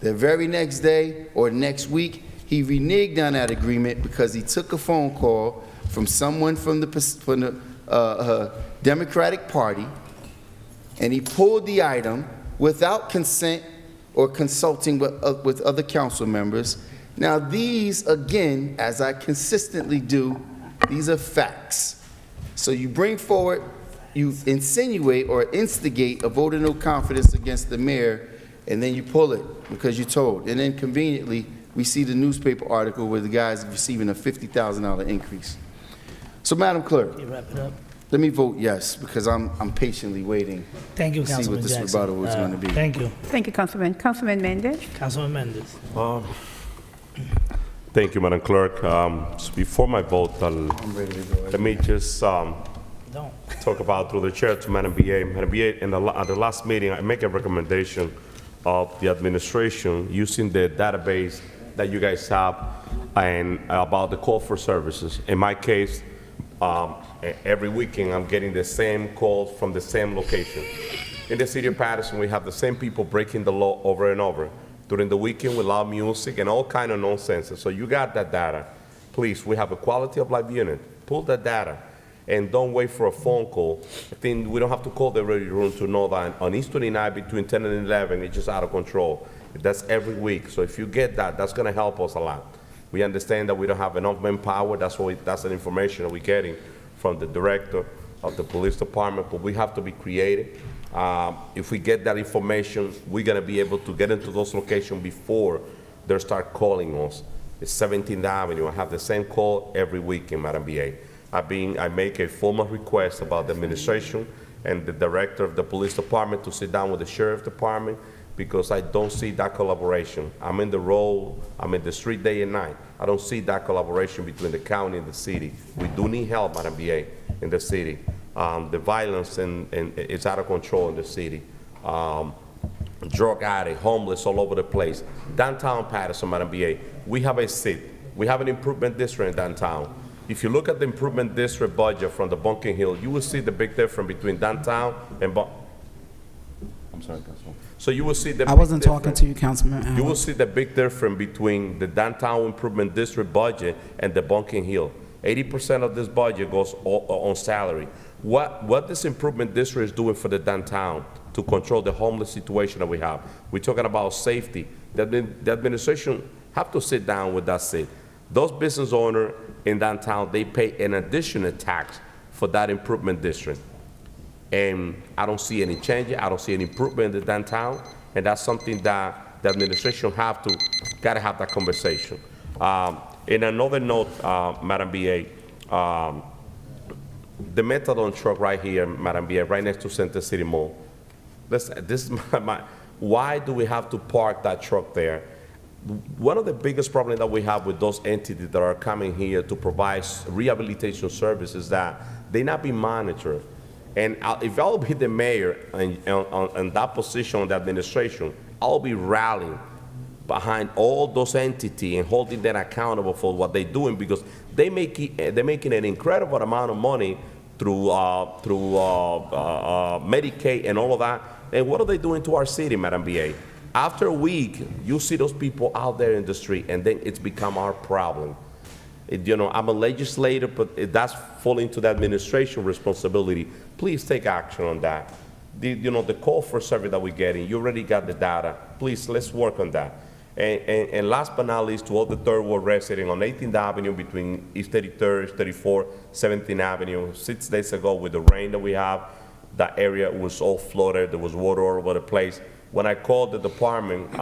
The very next day or next week, he reneged on that agreement because he took a phone call from someone from the Democratic Party, and he pulled the item without consent or consulting with other council members. Now these, again, as I consistently do, these are facts. So you bring forward, you insinuate or instigate a vote of no confidence against the mayor, and then you pull it because you're told. And then conveniently, we see the newspaper article where the guy's receiving a $50,000 increase. So, Madam Clerk, You wrap it up. let me vote yes because I'm patiently waiting Thank you, to see Councilman what this Jackson. rebuttal is going to be. Thank you. Thank you, Councilman. Councilman Mendez? Councilman Mendez. Thank you, Madam Clerk. Before my vote, I'm ready to go. let me just Don't. talk about through the chair to Madam BA. Madam BA, at the last meeting, I make a recommendation of the administration using the database that you guys have and about the call for services. In my case, every weekend I'm getting the same calls from the same location. In the city of Paterson, we have the same people breaking the law over and over. During the weekend, we loud music and all kind of nonsense. So you got that data. Please, we have a quality of life unit. Pull that data and don't wait for a phone call. I think we don't have to call the radio room to know that on East 29 between 10 and 11, it's just out of control. That's every week. So if you get that, that's going to help us a lot. We understand that we don't have enough manpower. That's the information that we're getting from the director of the police department, but we have to be creative. If we get that information, we're going to be able to get into those locations before they start calling us. It's 17th Avenue. I have the same call every week in Madam BA. I make a formal request about the administration and the director of the police department to sit down with the sheriff department because I don't see that collaboration. I'm in the role, I'm in the street day and night. I don't see that collaboration between the county and the city. We do need help, Madam BA, in the city. The violence is out of control in the city. Drug addict, homeless all over the place. Downtown Paterson, Madam BA, we have a seat. We have an improvement district in downtown. If you look at the improvement district budget from the Bunking Hill, you will see the big difference between downtown and I'm sorry, Councilman. So you will see the I wasn't talking to you, Councilman. You will see the big difference between the downtown improvement district budget and the Bunking Hill. 80% of this budget goes on salary. what this improvement district is doing for the downtown to control the homeless situation that we have. We're talking about safety. The administration have to sit down with that city. Those business owners in downtown, they pay an additional tax for that improvement district. And I don't see any change. I don't see any improvement in the downtown. And that's something that the administration gotta have that conversation. In another note, Madam BA, the methadone truck right here, Madam BA, right next to Center City Mall. Why do we have to park that truck there? One of the biggest problems that we have with those entities that are coming here to provide rehabilitation services is that they not be monitored. And if I'll be the mayor in that position of the administration, I'll be rallying behind all those entities and holding them accountable for what they're doing, because they're making an incredible amount of money through Medicaid and all of that. And what are they doing to our city, Madam BA? After a week, you see those people out there in the street, and then it's become our problem. I'm a legislator, but that's falling to the administration responsibility. Please take action on that. The call for service that we're getting, you already got the data. Please, let's work on that. And last but not least, to all the third ward residents on 18th Avenue between East 33rd, 34th, 17th Avenue, 6 days ago with the rain that we have, that area was all flooded. There was water all over the place. When I called the department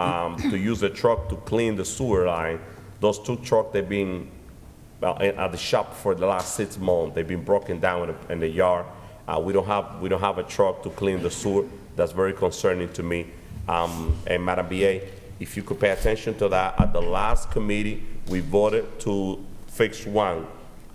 to use a truck to clean the sewer line, those 2 trucks, they've been at the shop for the last 6 months. They've been broken down in the yard. We don't have a truck to clean the sewer. That's very concerning to me. And Madam BA, if you could pay attention to that, at the last committee, we voted to fix one.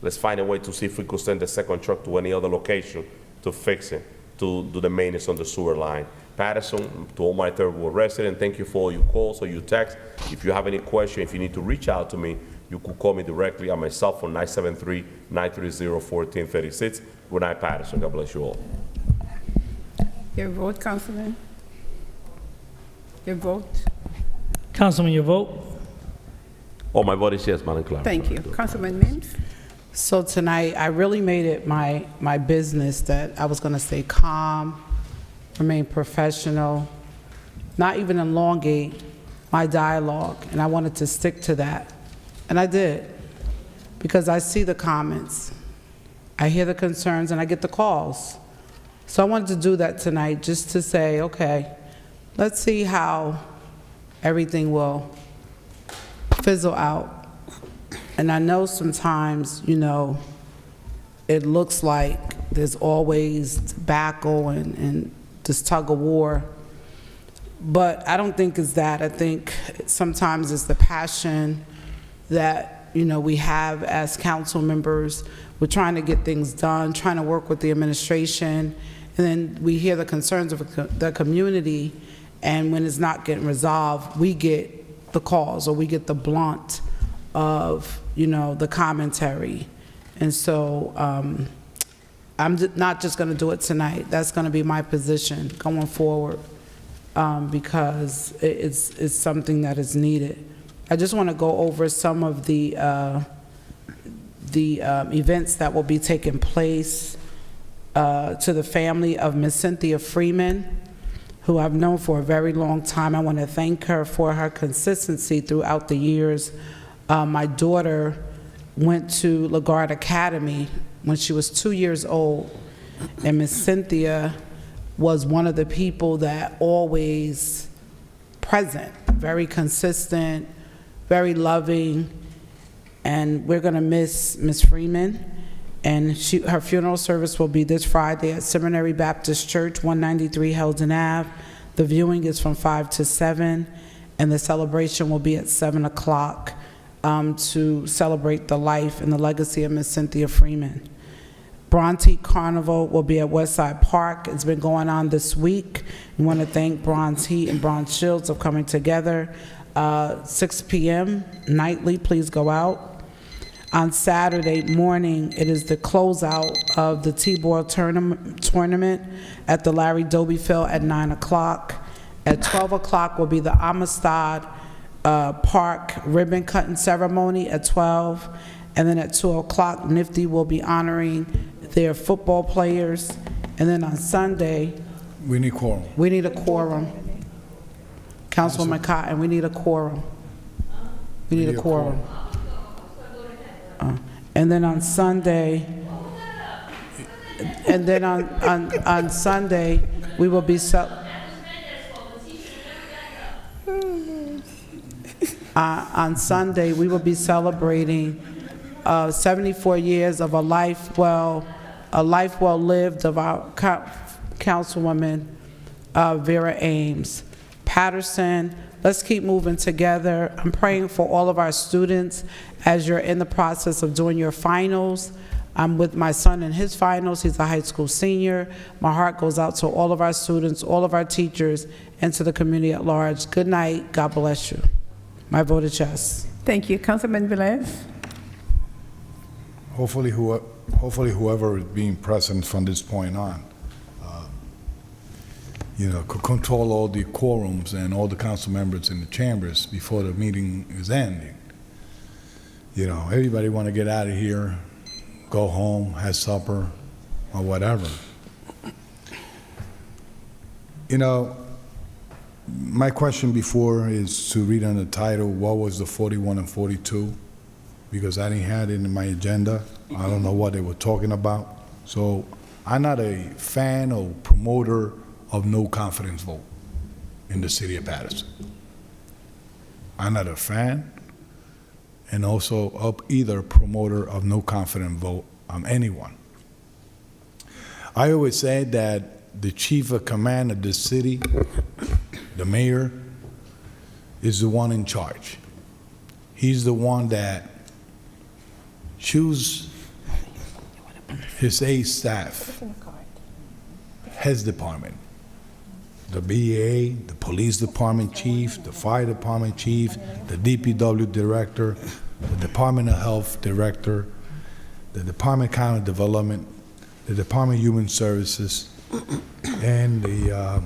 Let's find a way to see if we could send the second truck to any other location to fix it, to do the maintenance on the sewer line. Paterson, to all my third ward residents, thank you for all your calls or your texts. If you have any question, if you need to reach out to me, you could call me directly on my cell phone, 973-930-1436. Good night, Paterson. God bless you all. Your vote, Councilman? Your vote? Councilman, your vote? Oh, my vote is yes, Madam Clerk. Thank you. Councilman Mims? So tonight, I really made it my business that I was going to stay calm, remain professional, not even elongate my dialogue, and I wanted to stick to that. And I did, because I see the comments, I hear the concerns, and I get the calls. So I wanted to do that tonight, just to say, okay, let's see how everything will fizzle out. And I know sometimes, it looks like there's always tobacco and this tug of war. But I don't think it's that. I think sometimes it's the passion that, we have as council members. We're trying to get things done, trying to work with the administration, and then we hear the concerns of the community, and when it's not getting resolved, we get the calls, or we get the blunt of, the commentary. And so I'm not just going to do it tonight. That's going to be my position going forward, because it's something that is needed. I just want to go over some of the events that will be taking place to the family of Miss Cynthia Freeman, who I've known for a very long time. I want to thank her for her consistency throughout the years. My daughter went to LaGuardia Academy when she was 2 years old, and Miss Cynthia was one of the people that always present, very consistent, very loving, and we're going to miss Miss Freeman. And her funeral service will be this Friday at Seminary Baptist Church, 193 Heldon Ave. The viewing is from 5 to 7, and the celebration will be at 7 o'clock to celebrate the life and the legacy of Miss Cynthia Freeman. Bronte Carnival will be at Westside Park. It's been going on this week. We want to thank Bronze Heat and Bronze Shields for coming together. 6 p.m. nightly, please go out. On Saturday morning, it is the closeout of the T-Ball tournament at the Larry Doby Field at 9 o'clock. At 12 o'clock will be the Amistad Park ribbon cutting ceremony at 12. And then at 2 o'clock, Nifty will be honoring their football players. And then on Sunday, We need quorum. we need a quorum. Councilwoman Cotton, we need a quorum. We need a quorum. And then on Sunday, on Sunday, we will be on Sunday, we will be celebrating 74 years of a life well lived of our Councilwoman Vera Ames. Paterson, let's keep moving together. I'm praying for all of our students as you're in the process of doing your finals. I'm with my son in his finals. He's a high school senior. My heart goes out to all of our students, all of our teachers, and to the community at large. Good night. God bless you. My vote is yes. Thank you. Councilman Velez? Hopefully whoever is being present from this point on, could control all the quorums and all the council members in the chambers before the meeting is ending. Everybody want to get out of here, go home, have supper, or whatever. My question before is to read on the title, what was the 41 and 42? Because I didn't have it in my agenda. I don't know what they were talking about. So I'm not a fan or promoter of no confidence vote in the city of Paterson. I'm not a fan and also of either promoter of no confidence vote on anyone. I always said that the chief of command of the city, the mayor, is the one in charge. He's the one that chooses his aide staff, his department, the BA, the police department chief, the fire department chief, the DPW director, the Department of Health director, the Department of County Development, the Department of Human Services, and the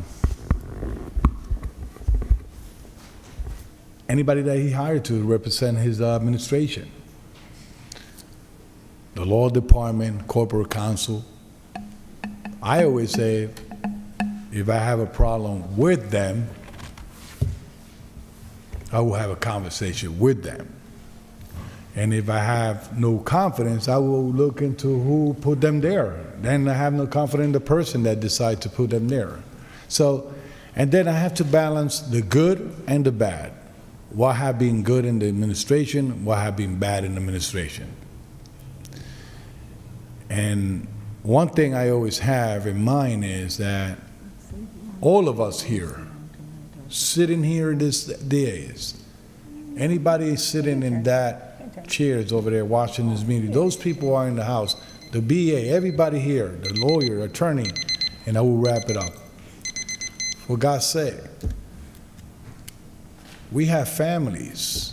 anybody that he hired to represent his administration. The law department, corporate counsel. I always say, if I have a problem with them, I will have a conversation with them. And if I have no confidence, I will look into who put them there. Then I have no confidence in the person that decided to put them there. So, and then I have to balance the good and the bad. What have been good in the administration, what have been bad in the administration. And one thing I always have in mind is that all of us here, sitting here these days, anybody sitting in that chairs over there watching this meeting, those people are in the house, the BA, everybody here, the lawyer, attorney, and I will wrap it up. For God's sake, we have families.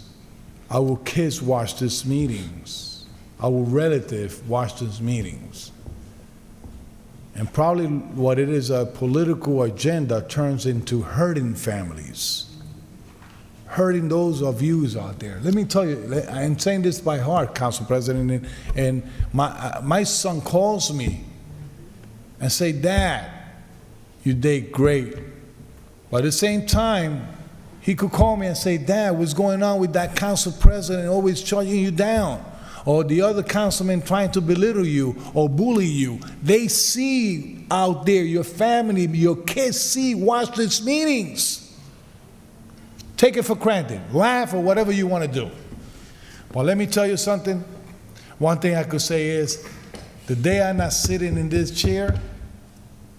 Our kids watch these meetings. Our relatives watch these meetings. And probably what it is, a political agenda turns into hurting families, hurting those of you out there. Let me tell you, I'm saying this by heart, Council President, and my son calls me and say, Dad, you did great. But at the same time, he could call me and say, Dad, what's going on with that council president always charging you down? Or the other councilman trying to belittle you or bully you. They see out there, your family, your kids see, watch these meetings. Take it for granted. Laugh or whatever you want to do. But let me tell you something. One thing I could say is, the day I'm not sitting in this chair,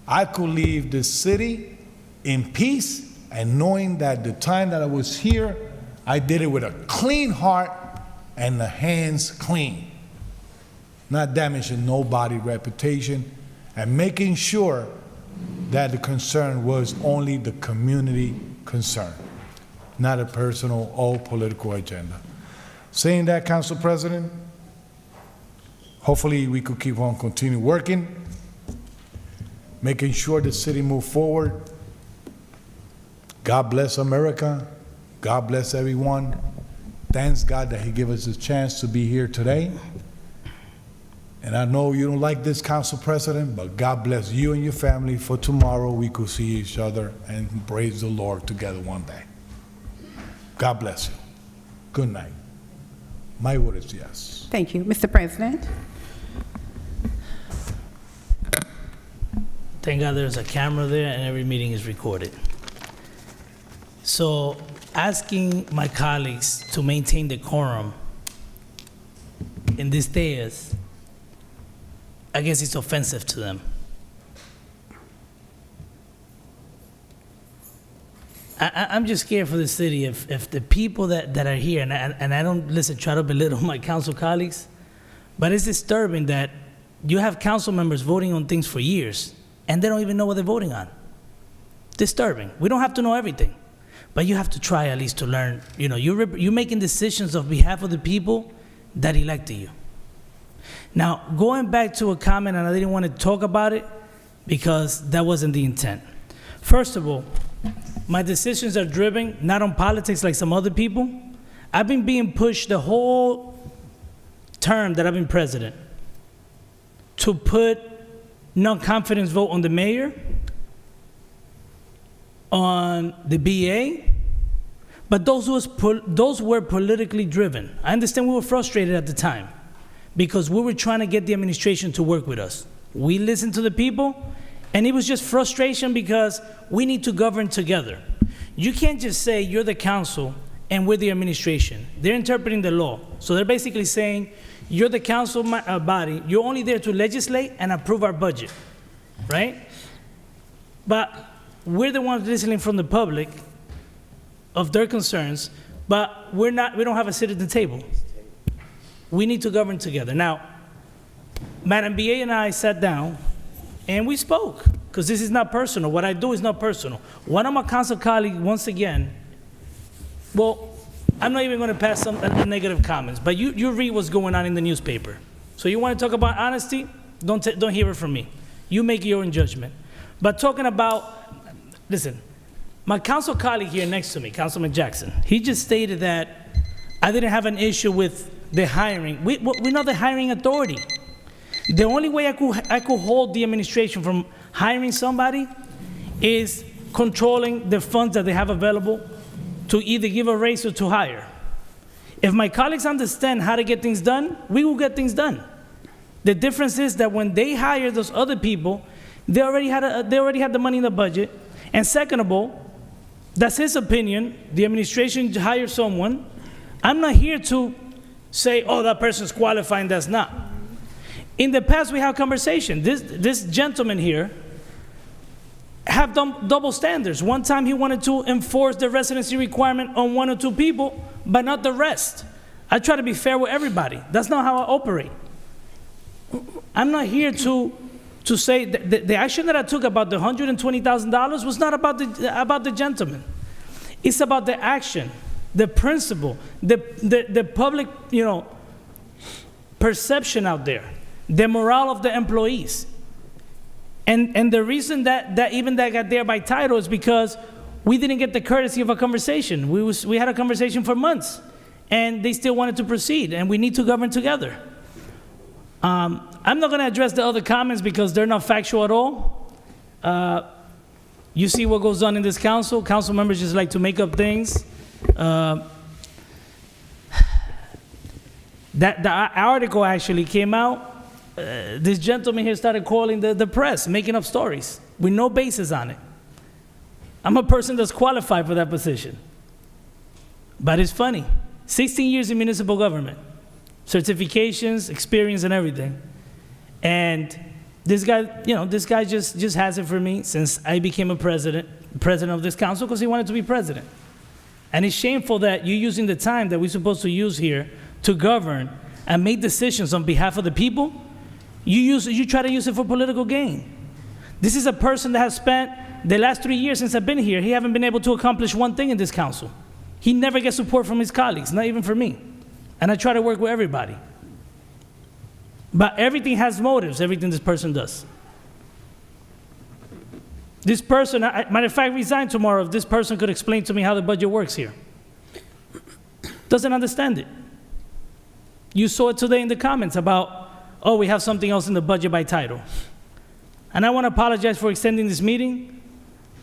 I could leave the city in peace and knowing that the time that I was here, I did it with a clean heart and the hands clean, not damaging nobody's reputation, and making sure that the concern was only the community concern, not a personal or political agenda. Saying that, Council President, hopefully we could keep on continue working, making sure the city move forward. God bless America. God bless everyone. Thanks God that He gave us a chance to be here today. And I know you don't like this, Council President, but God bless you and your family for tomorrow we could see each other and praise the Lord together one day. God bless you. Good night. My vote is yes. Thank you. Mr. President? Thank God there's a camera there and every meeting is recorded. So asking my colleagues to maintain decorum in these days, I guess it's offensive to them. I'm just scared for the city if the people that are here, and I don't try to belittle my council colleagues, but it's disturbing that you have council members voting on things for years and they don't even know what they're voting on. Disturbing. We don't have to know everything, but you have to try at least to learn. You know, you're making decisions on behalf of the people that elected you. Now, going back to a comment, and I didn't want to talk about it because that wasn't the intent. First of all, my decisions are driven not on politics like some other people. I've been being pushed the whole term that I've been president to put non-confidence vote on the mayor, on the BA, but those were politically driven. I understand we were frustrated at the time because we were trying to get the administration to work with us. We listened to the people, and it was just frustration because we need to govern together. You can't just say you're the council and we're the administration. They're interpreting the law. So they're basically saying you're the council body, you're only there to legislate and approve our budget, right? But we're the ones listening from the public of their concerns, but we don't have a seat at the table. We need to govern together. Now, Madam BA and I sat down and we spoke, because this is not personal. What I do is not personal. One of my council colleagues, once again, well, I'm not even going to pass some negative comments, but you read what's going on in the newspaper. So you want to talk about honesty? Don't hear it from me. You make your own judgment. But talking about, listen, my council colleague here next to me, Councilman Jackson, he just stated that I didn't have an issue with the hiring. We're not the hiring authority. The only way I could hold the administration from hiring somebody is controlling the funds that they have available to either give a raise or to hire. If my colleagues understand how to get things done, we will get things done. The difference is that when they hire those other people, they already had the money in the budget. And second of all, that's his opinion. The administration hired someone. I'm not here to say, oh, that person's qualified and that's not. In the past, we had a conversation. This gentleman here have double standards. One time he wanted to enforce the residency requirement on 1 or 2 people, but not the rest. I try to be fair with everybody. That's not how I operate. I'm not here to say the action that I took about the $120,000 was not about the gentleman. It's about the action, the principle, the public, perception out there, the morale of the employees. And the reason that even that got there by title is because we didn't get the courtesy of a conversation. We had a conversation for months, and they still wanted to proceed, and we need to govern together. I'm not going to address the other comments because they're not factual at all. You see what goes on in this council. Council members just like to make up things. The article actually came out. This gentleman here started calling the press, making up stories with no basis on it. I'm a person that's qualified for that position. But it's funny. 16 years in municipal government, certifications, experience, and everything. And this guy just has it for me since I became a president of this council because he wanted to be president. And it's shameful that you're using the time that we're supposed to use here to govern and make decisions on behalf of the people. You try to use it for political gain. This is a person that has spent the last 3 years since I've been here, he haven't been able to accomplish one thing in this council. He never gets support from his colleagues, not even from me. And I try to work with everybody. But everything has motives, everything this person does. This person, matter of fact, resign tomorrow if this person could explain to me how the budget works here. Doesn't understand it. You saw it today in the comments about, oh, we have something else in the budget by title. And I want to apologize for extending this meeting,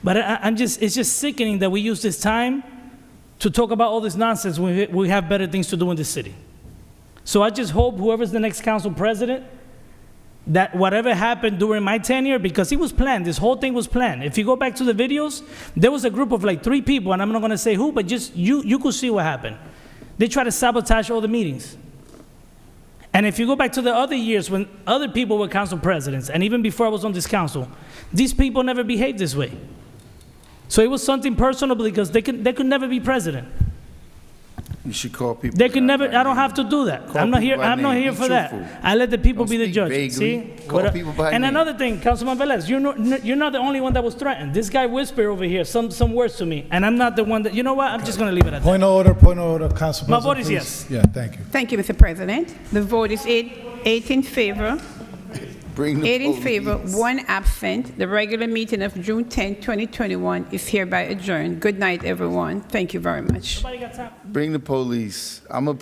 but it's just sickening that we use this time to talk about all this nonsense when we have better things to do in the city. So I just hope whoever's the next council president, that whatever happened during my tenure, because it was planned, this whole thing was planned. If you go back to the videos, there was a group of like 3 people, and I'm not going to say who, but just you could see what happened. They tried to sabotage all the meetings. And if you go back to the other years when other people were council presidents, and even before I was on this council, these people never behaved this way. So it was something personal because they could never be president. You should call people. They can never. I don't have to do that. Call I'm not people here. by I'm not name. here Be for that. truthful. I let the people Don't be the speak judge. vaguely. See? Call people by and name. another thing, Councilman Velez, you're not the only one that was threatened. This guy whispered over here some words to me, and I'm not the one that. You know what? I'm just going to leave it at that. Point of order, Council My President. vote is please. yes. Yeah, thank you. Thank you, Mr. President. The vote is eight in favor, Bring the 8 in police. favor, 1 absent. The regular meeting of June 10, 2021 is hereby adjourned. Good night, everyone. Thank you very much. Nobody got time. Bring the police. I'm a